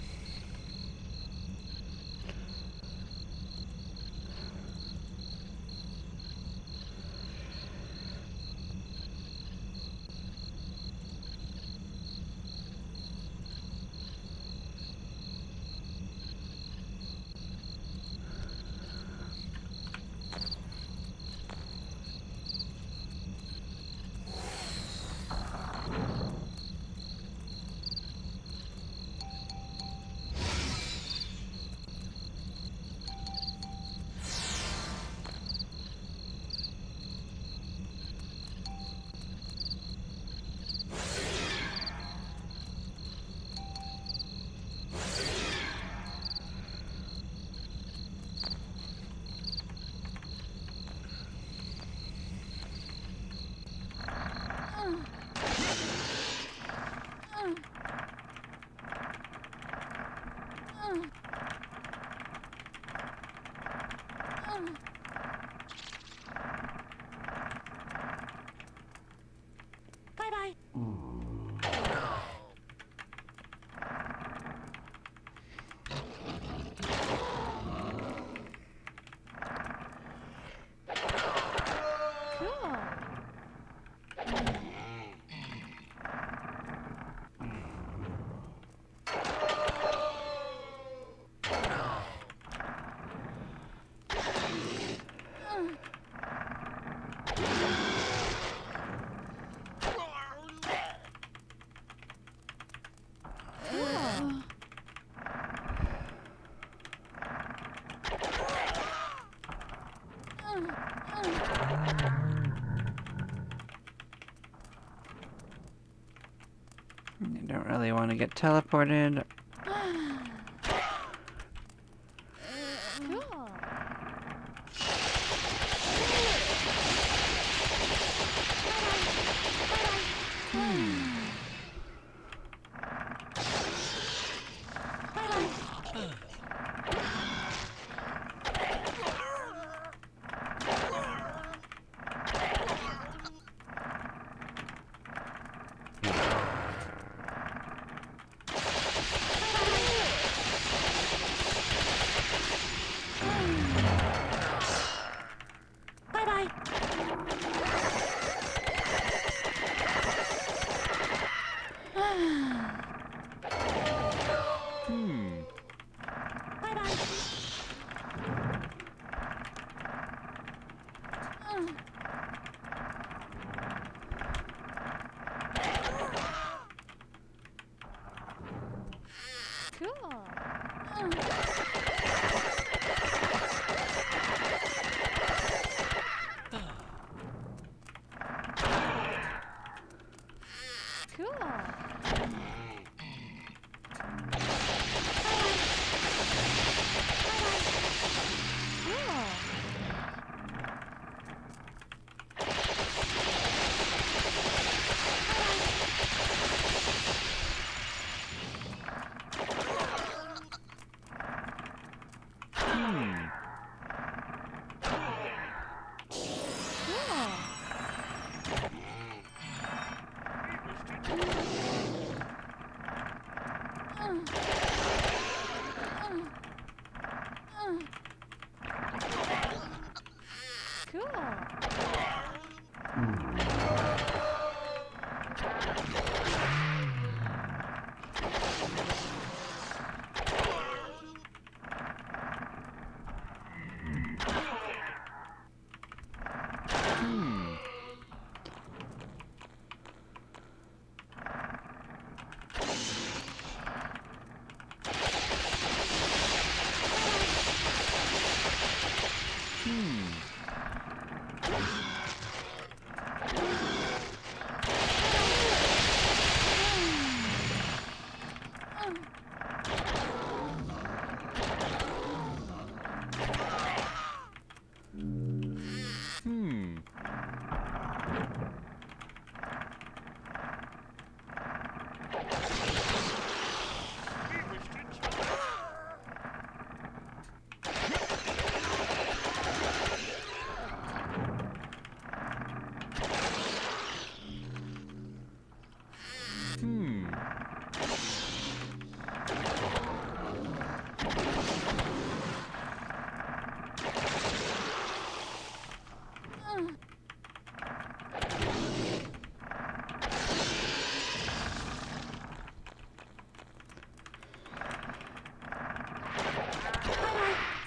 Bye-bye. Cool. I don't really want to get teleported. Cool.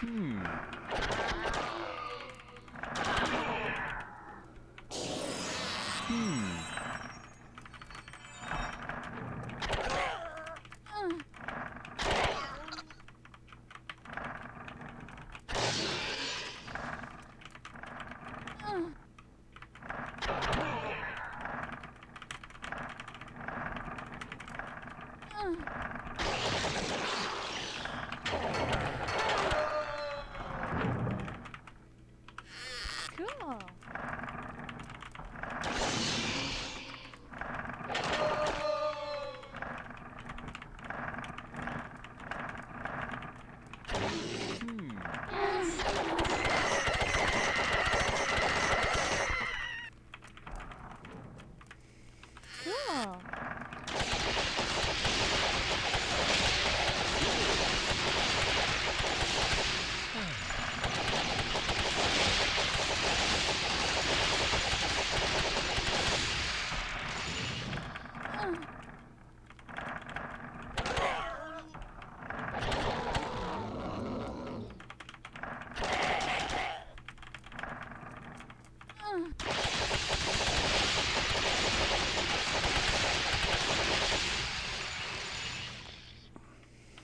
Cool. Cool.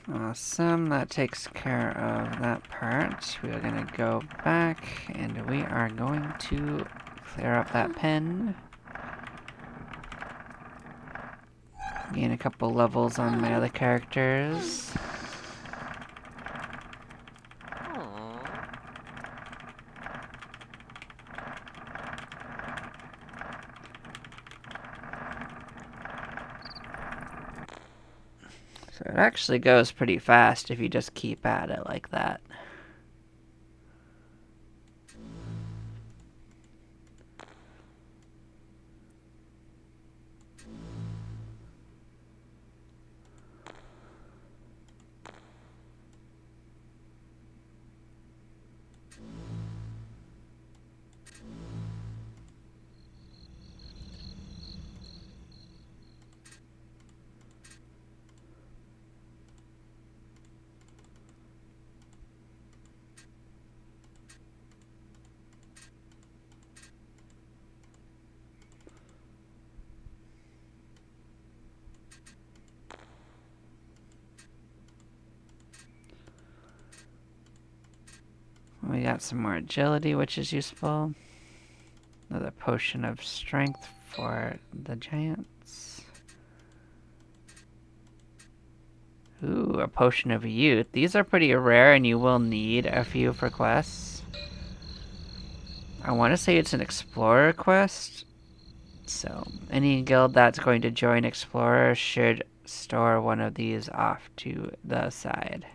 Awesome, that takes care of that part. We are going to go back and we are going to clear up that pen. Gain a couple levels on my other characters. So it actually goes pretty fast if you just keep at it like that. We got some more agility, which is useful. Another potion of strength for the giants. Ooh, a potion of youth. These are pretty rare and you will need a few for quests. I want to say it's an explorer quest. So any guild that's going to join explorer should store one of these off to the side.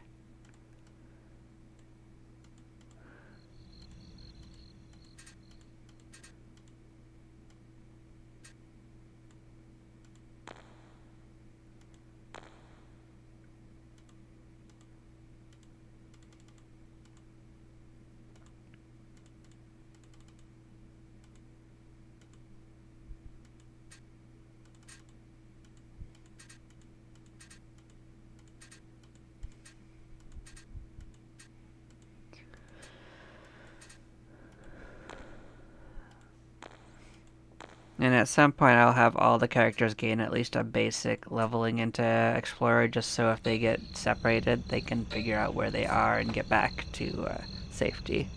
And at some point I'll have all the characters gain at least a basic leveling into Explorer, just so if they get separated, they can figure out where they are and get back to safety.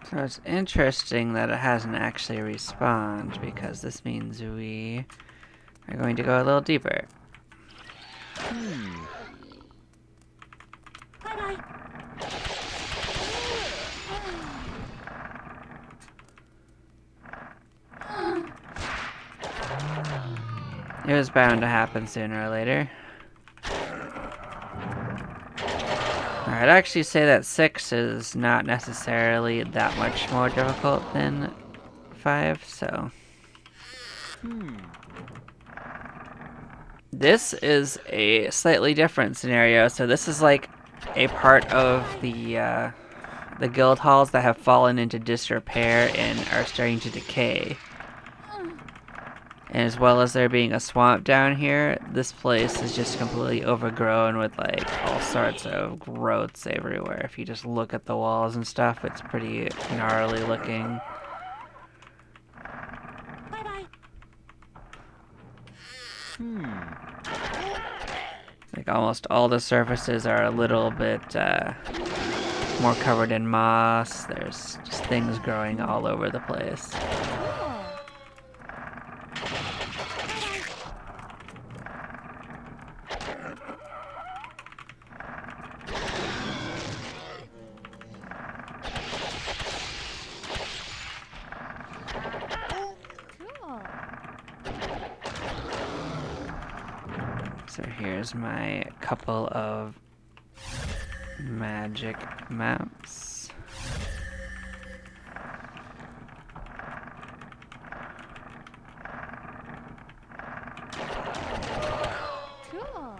So it's interesting that it hasn't actually respawned, because this means we are going to go a little deeper. It was bound to happen sooner or later. I'd actually say that 6 is not necessarily that much more difficult than 5, so... This is a slightly different scenario, so this is like a part of the guild halls that have fallen into disrepair and are starting to decay. And as well as there being a swamp down here, this place is just completely overgrown with like all sorts of growths everywhere. If you just look at the walls and stuff, it's pretty gnarly looking. Like almost all the surfaces are a little bit more covered in moss. There's just things growing all over the place. So here's my couple of magic maps. Cool.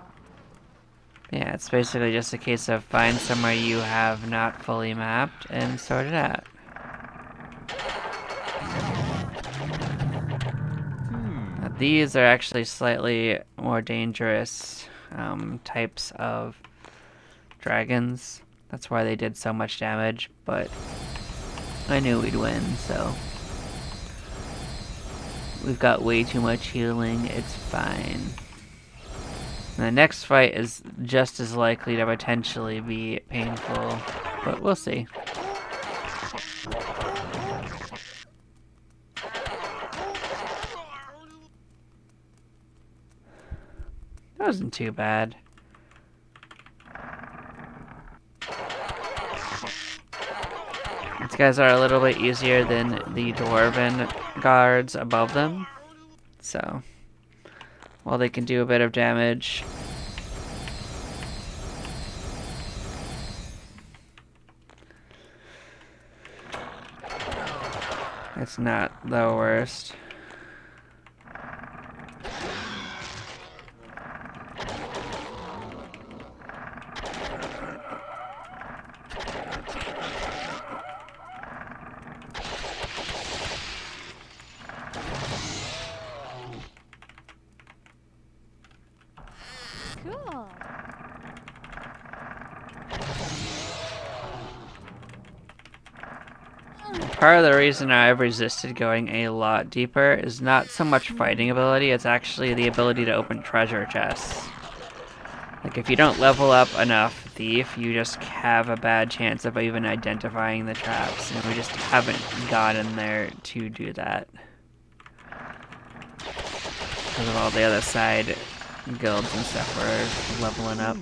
Yeah, it's basically just a case of find somewhere you have not fully mapped and sort it out. These are actually slightly more dangerous types of dragons. That's why they did so much damage, but I knew we'd win, so we've got way too much healing. It's fine. And the next fight is just as likely to potentially be painful, but we'll see. That wasn't too bad. These guys are a little bit easier than the dwarven guards above them. So, while they can do a bit of damage, it's not the worst. Cool. part of the reason I've resisted going a lot deeper is not so much fighting ability, it's actually the ability to open treasure chests. Like, if you don't level up enough Thief, you just have a bad chance of even identifying the traps, and we just haven't gotten there to do that. Because of all the other side guilds and stuff we're leveling up.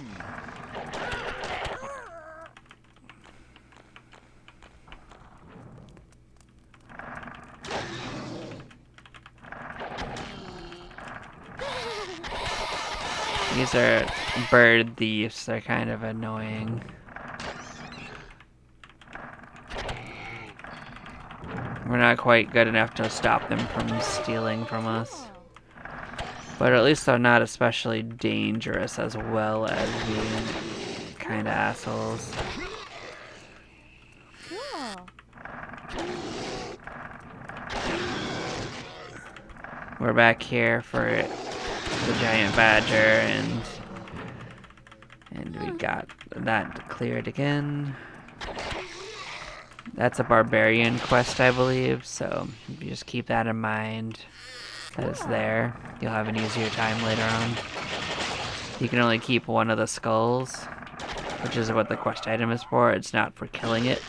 These are bird thieves, they're kind of annoying. We're not quite good enough to stop them from stealing from us. But at least they're not especially dangerous as well as being kind of assholes. We're back here for the giant badger, and we got that cleared again. That's a barbarian quest, I believe, so you just keep that in mind. That is there. You'll have an easier time later on. You can only keep one of the skulls, which is what the quest item is for. It's not for killing it.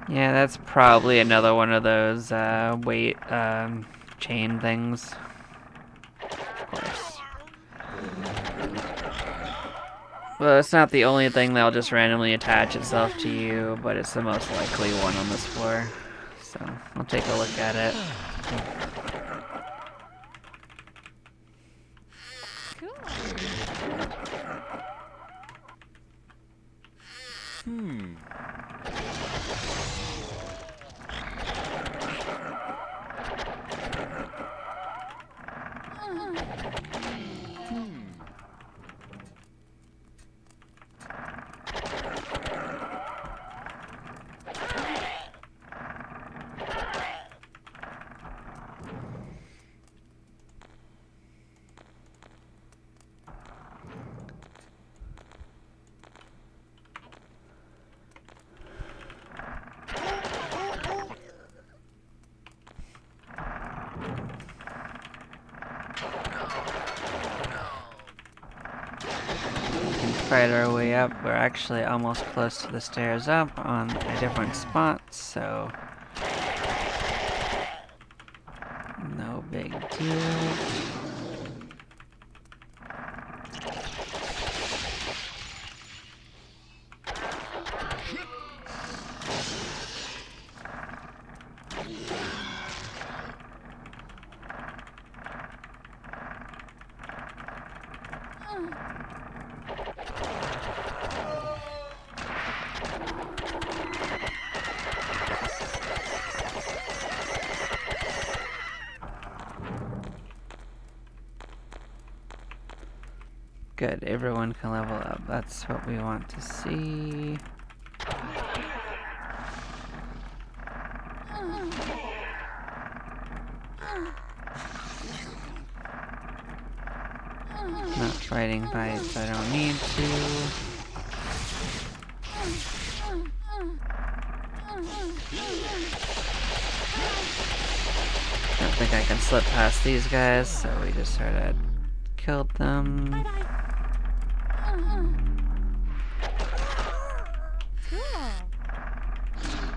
Yeah, that's probably another one of those weight chain things. Of course. Well, it's not the only thing that'll just randomly attach itself to you, but it's the most likely one on this floor. So, we'll take a look at it. Fight our way up. We're actually almost close to the stairs up on a different spot, so no big deal. Good, everyone can level up. That's what we want to see. Not fighting fights, I don't need to. Don't think I can slip past these guys, so we just sort of killed them.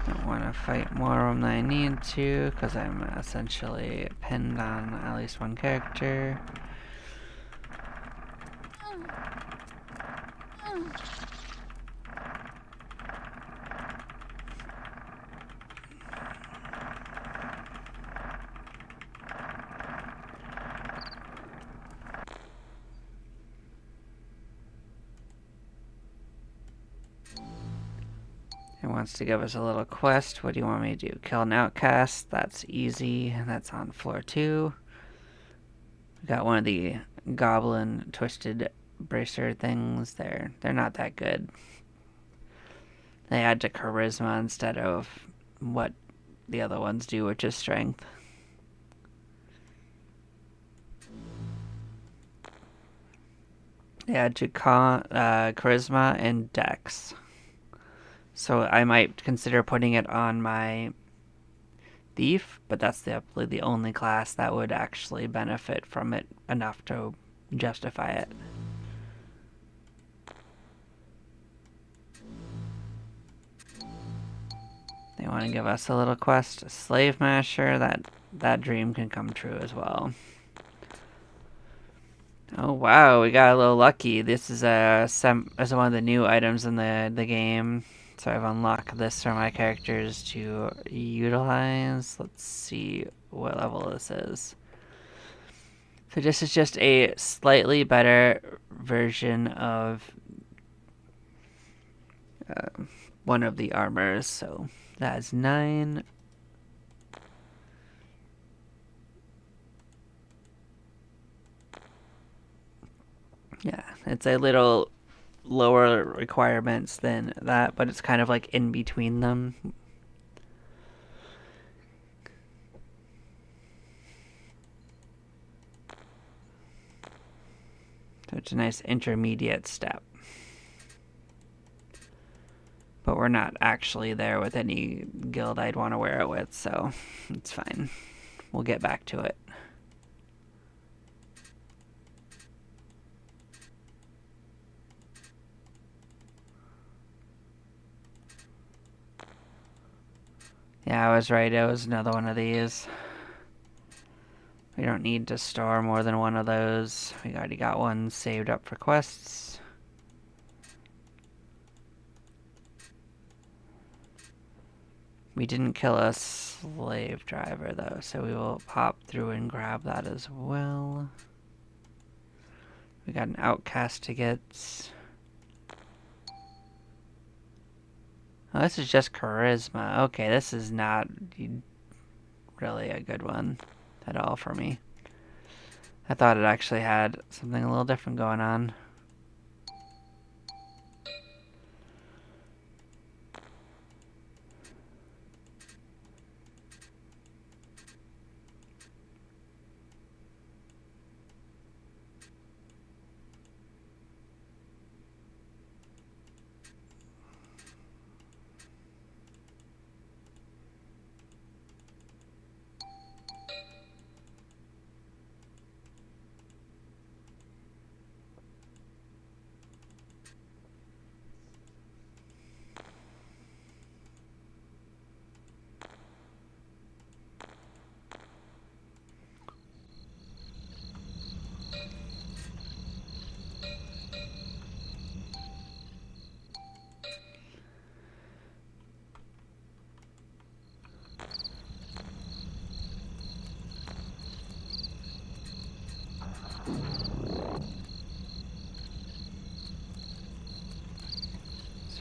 Don't want to fight more of them than I need to, because I'm essentially pinned on at least one character. wants to give us a little quest. What do you want me to do? Kill an outcast. That's easy. That's on floor 2. We got one of the Goblin twisted bracer things. They're not that good. They add to charisma instead of what the other ones do, which is strength. They add to charisma and dex. So I might consider putting it on my thief, but that's the only class that would actually benefit from it enough to justify it. They want to give us a little quest, a slave masher. That dream can come true as well. Oh wow, we got a little lucky. This is one of the new items in the game. So I've unlocked this for my characters to utilize. Let's see what level this is. So this is just a slightly better version of one of the armors. So that's 9. Yeah, it's a little lower requirements than that, but it's kind of like in between them. So it's a nice intermediate step. But we're not actually there with any guild I'd want to wear it with, so it's fine. We'll get back to it. Yeah, I was right. It was another one of these. We don't need to store more than one of those. We already got one saved up for quests. We didn't kill a slave driver, though, so we will pop through and grab that as well. We got an outcast to get. Oh, this is just charisma. Okay, this is not really a good one at all for me. I thought it actually had something a little different going on.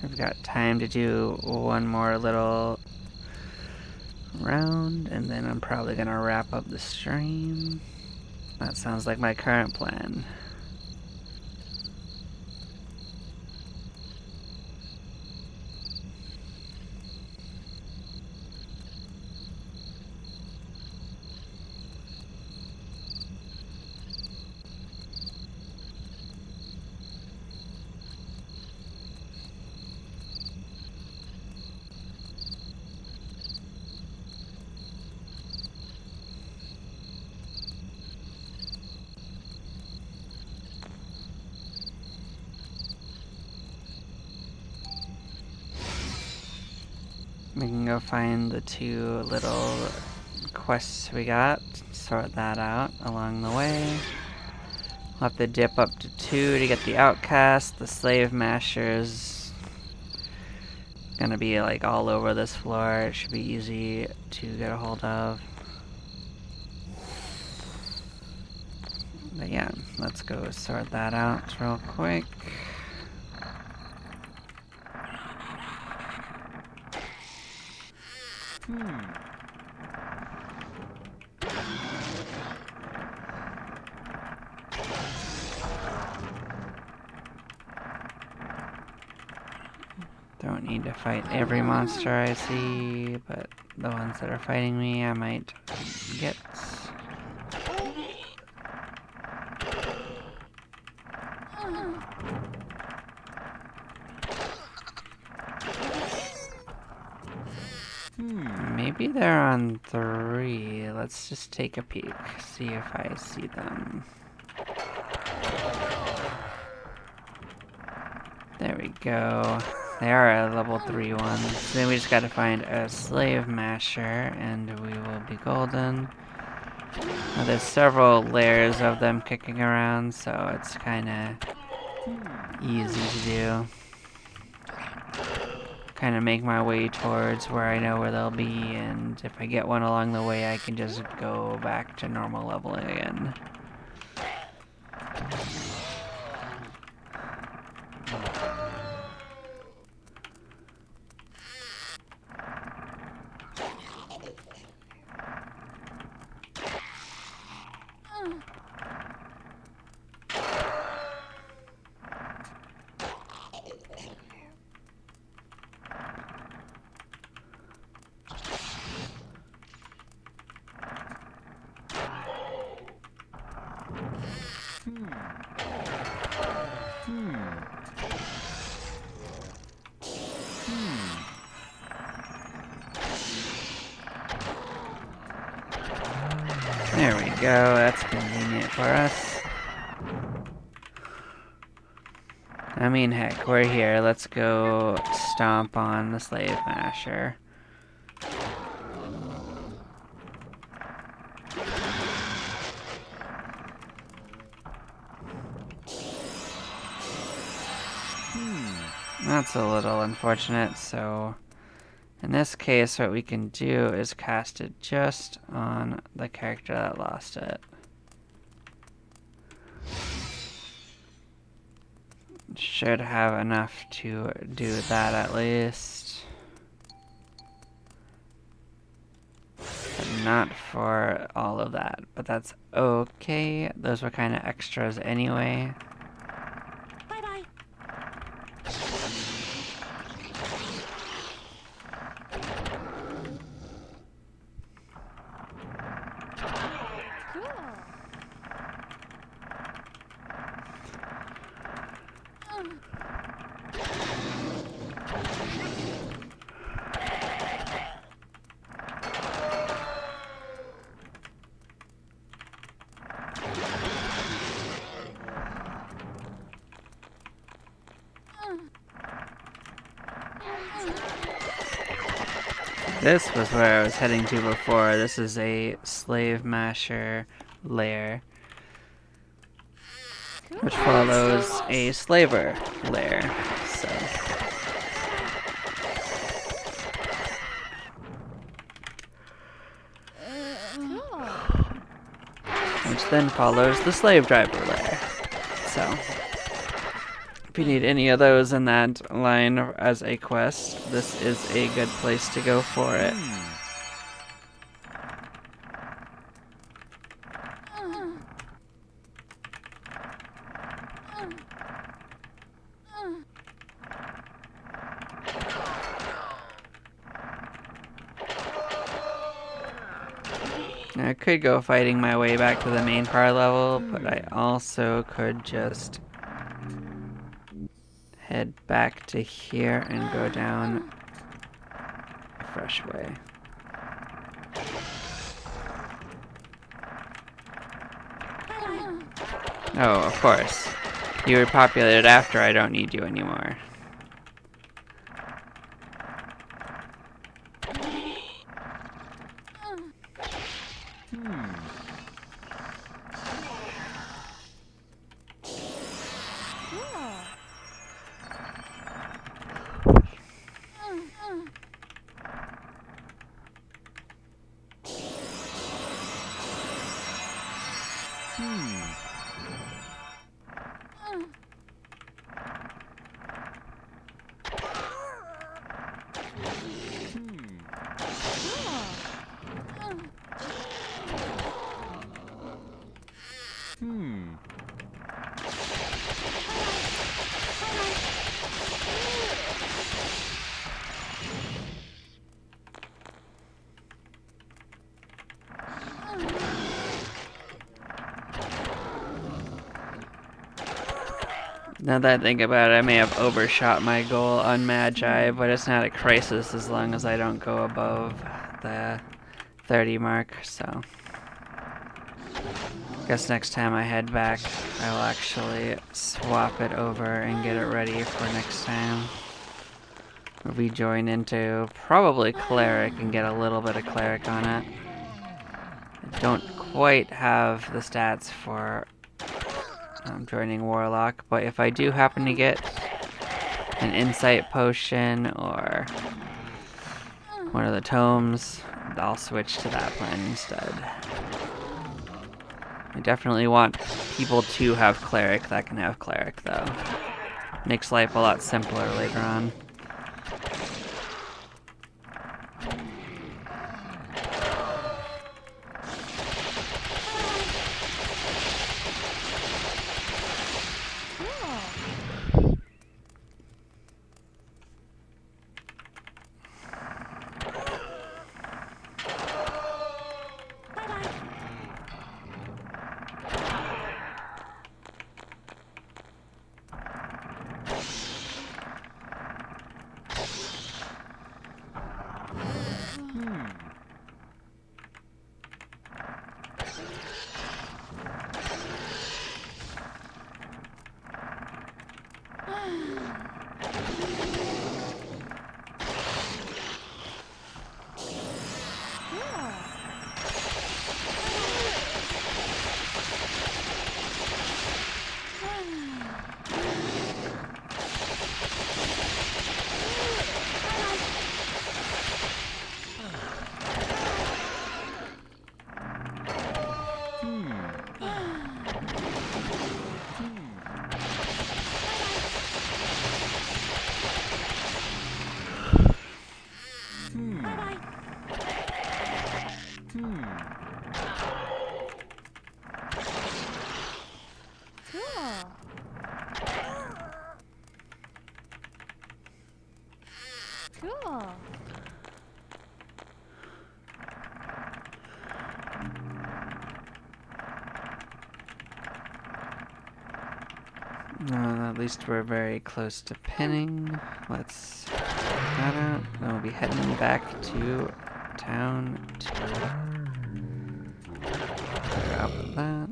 We've got time to do one more little round, and then I'm probably going to wrap up the stream. That sounds like my current plan. We can go find the 2 little quests we got, sort that out along the way. We'll have to dip up to 2 to get the outcast. The slave masher's gonna be like all over this floor. It should be easy to get a hold of. But yeah, let's go sort that out real quick. need to fight every monster I see, but the ones that are fighting me I might get. Maybe they're on 3. Let's just take a peek, see if I see them. There we go. They are a level 3 ones. Then we just gotta find a slave masher and we will be golden. Now, there's several layers of them kicking around, so it's kinda easy to do. Kind of make my way towards where I know where they'll be, and if I get one along the way I can just go back to normal leveling again. There we go, that's convenient for us. I mean, heck, we're here. Let's go stomp on the slave masher. That's a little unfortunate, so in this case what we can do is cast it just on the character that lost it. Should have enough to do that at least. But not for all of that, but that's okay. Those were kind of extras anyway. Bye-bye. Cool. This was where I was heading to before. This is a slave masher lair, which follows a slaver lair. So, Cool. which then follows the slave driver lair. So, if you need any of those in that line as a quest, this is a good place to go for it. I could go fighting my way back to the main part level, but I also could just head back to here and go down a fresh way. Oh, of course. You were populated after I don't need you anymore. Now that I think about it, I may have overshot my goal on Magi, but it's not a crisis as long as I don't go above the 30 mark, so I guess next time I head back, I'll actually swap it over and get it ready for next time. Rejoin into probably Cleric and get a little bit of Cleric on it. I don't quite have the stats for joining Warlock, but if I do happen to get an Insight Potion or one of the tomes, I'll switch to that plan instead. I definitely want people to have Cleric that can have Cleric, though. Makes life a lot simpler later on. Cool. At least we're very close to pinning. Let's get that out. Then we'll be heading back to town to clear up that.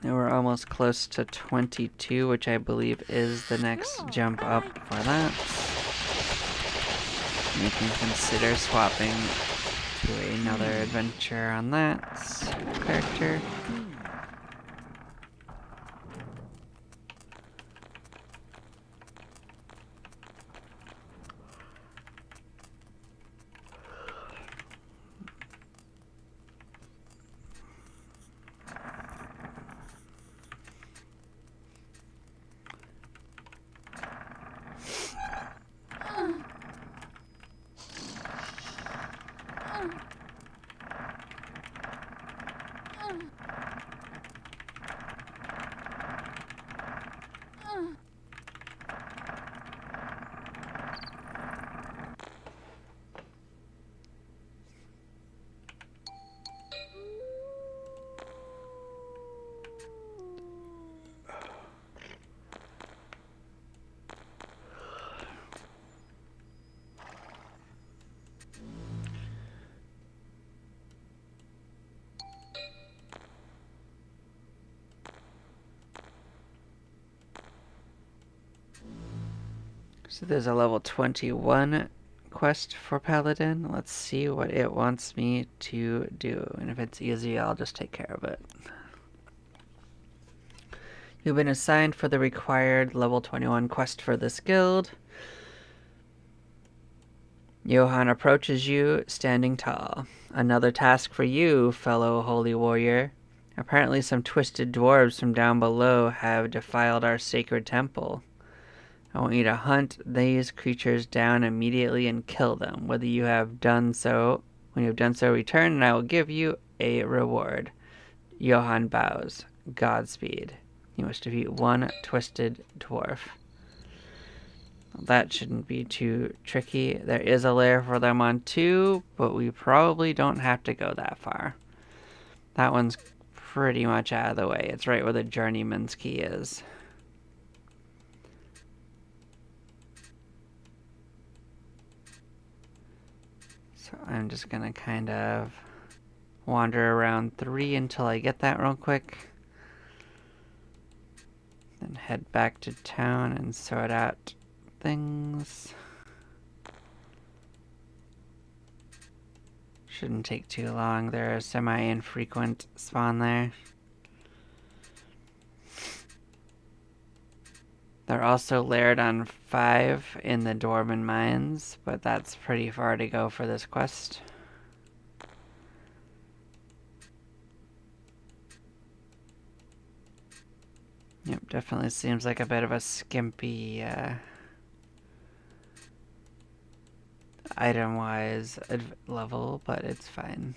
Now we're almost close to 22, which I believe is the next jump up for that. You can consider swapping to another adventure on that character. So there's a level 21 quest for Paladin. Let's see what it wants me to do. And if it's easy, I'll just take care of it. You've been assigned for the required level 21 quest for this guild. Johann approaches you, standing tall. Another task for you, fellow holy warrior. Apparently some twisted dwarves from down below have defiled our sacred temple. I want you to hunt these creatures down immediately and kill them. When you have done so, return and I will give you a reward. Johann bows. Godspeed. You must defeat one twisted dwarf. That shouldn't be too tricky. There is a lair for them on 2, but we probably don't have to go that far. That one's pretty much out of the way. It's right where the journeyman's key is. So I'm just gonna kind of wander around 3 until I get that real quick. Then head back to town and sort out things. Shouldn't take too long. They're a semi-infrequent spawn there. They're also laired on 5 in the Dwarven Mines, but that's pretty far to go for this quest. Yep, definitely seems like a bit of a skimpy item-wise level, but it's fine.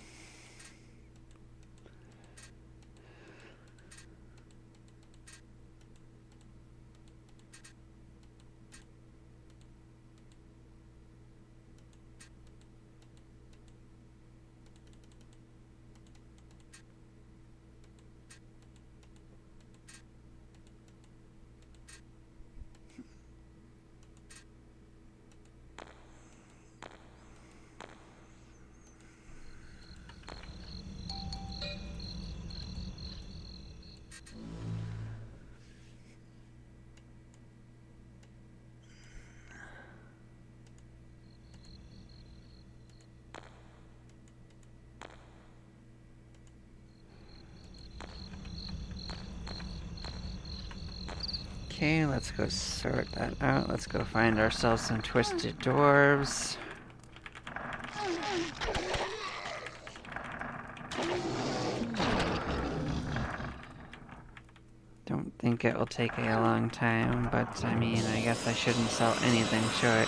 Okay, let's go sort that out. Let's go find ourselves some twisted dwarves. Don't think it will take a long time, but I mean, I guess I shouldn't sell anything short.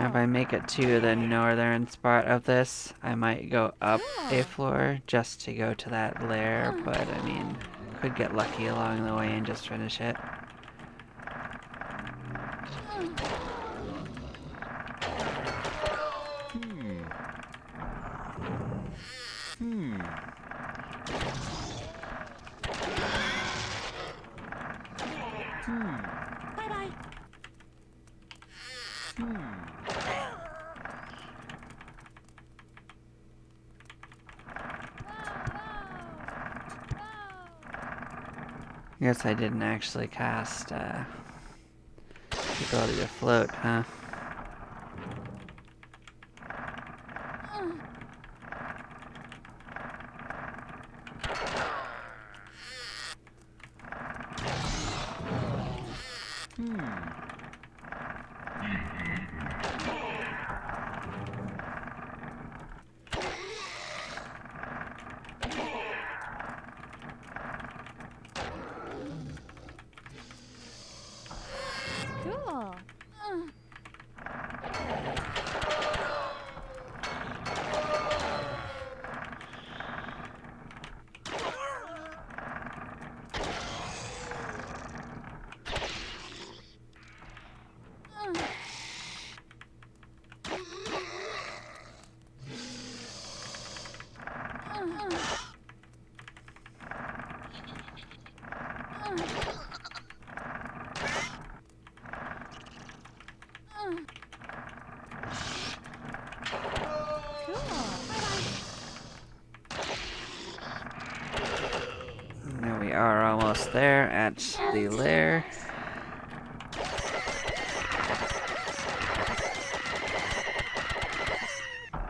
If I make it to the northern spot of this, I might go up a floor just to go to that lair, but I mean, could get lucky along the way and just finish it. Bye-bye. Guess I didn't actually cast the ability to float, huh? Cool. there at the lair.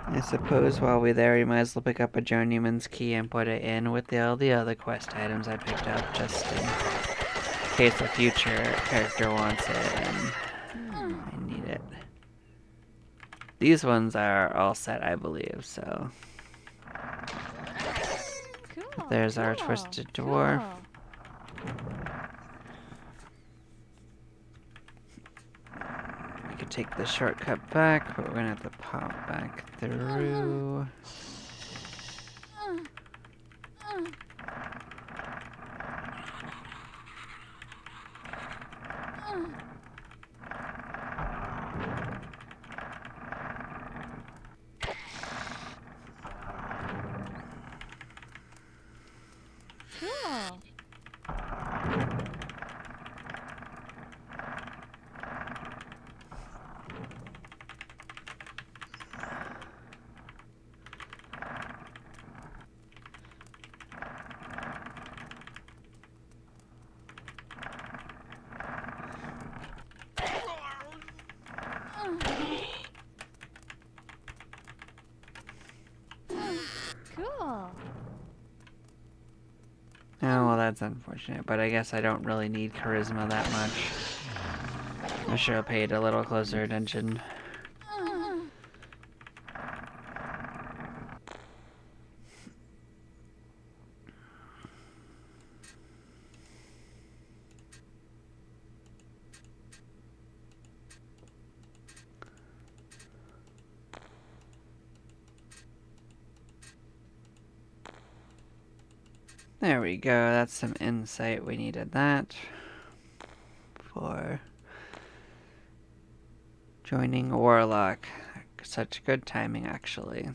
I suppose while we're there, we might as well pick up a journeyman's key and put it in with all the other quest items I picked up, just in case a future character wants it and I need it. These ones are all set, I believe, so. Cool. There's our twisted dwarf. We could take the shortcut back, but we're gonna have to pop back through. Cool. Cool. Oh, well, that's unfortunate, but I guess I don't really need charisma that much. I should have paid a little closer attention. There we go, that's some insight. We needed that for joining Warlock. Such good timing, actually.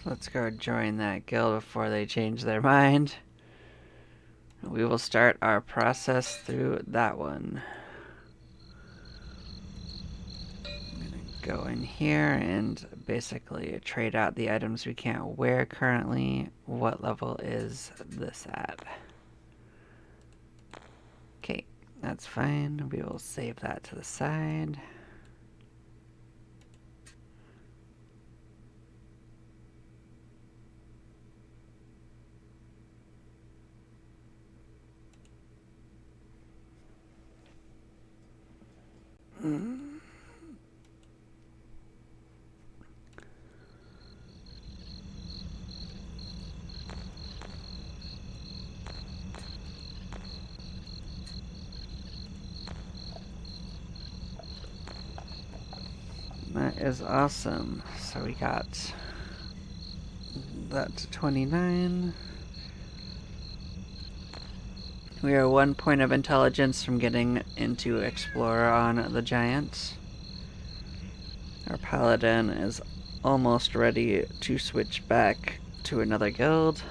Let's go join that guild before they change their mind. We will start our process through that one. I'm gonna go in here and basically trade out the items we can't wear currently. What level is this at? Okay, that's fine. We will save that to the side. That is awesome. So we got that to 29. We are 1 point of intelligence from getting into Explorer on the Giant. Our Paladin is almost ready to switch back to another guild.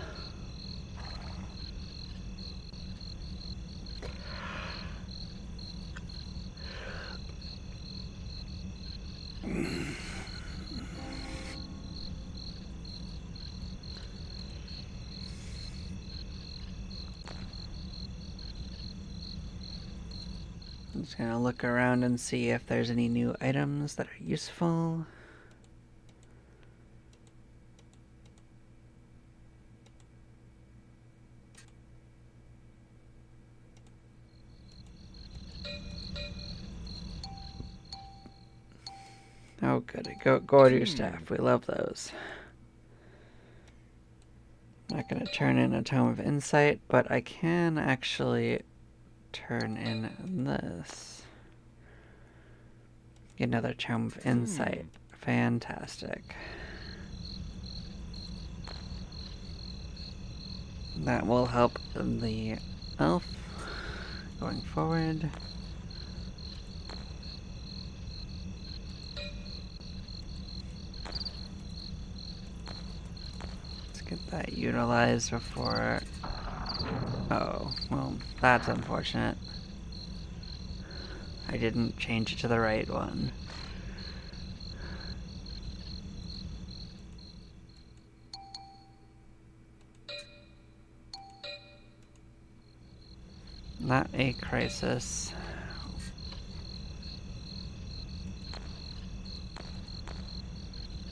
I'm just gonna look around and see if there's any new items that are useful. Oh, good. Go order your staff. We love those. I'm not going to turn in a Tome of Insight, but I can actually turn in this. Get another Tome of Insight. Fantastic. That will help the elf going forward. Let's get that utilized before... Oh, well, that's unfortunate. I didn't change it to the right one. Not a crisis.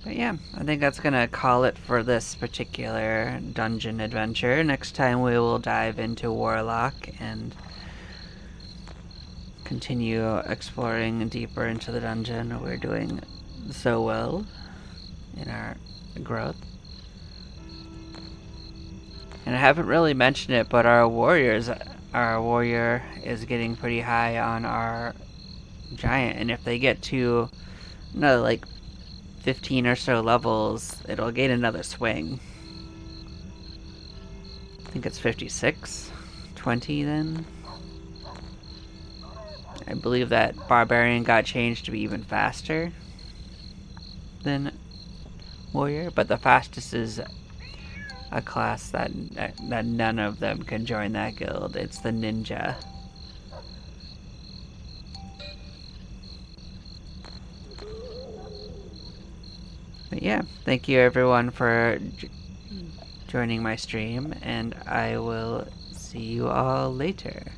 But yeah, I think that's gonna call it for this particular dungeon adventure. Next time we will dive into Warlock and continue exploring deeper into the dungeon. We're doing so well in our growth. And I haven't really mentioned it, but our warrior is getting pretty high on our giant, and if they get to another like 15 or so levels, it'll gain another swing. I think it's 56, 20 then. I believe that Barbarian got changed to be even faster than Warrior, but the fastest is a class that none of them can join that guild. It's the Ninja. But yeah, thank you everyone for joining my stream, and I will see you all later.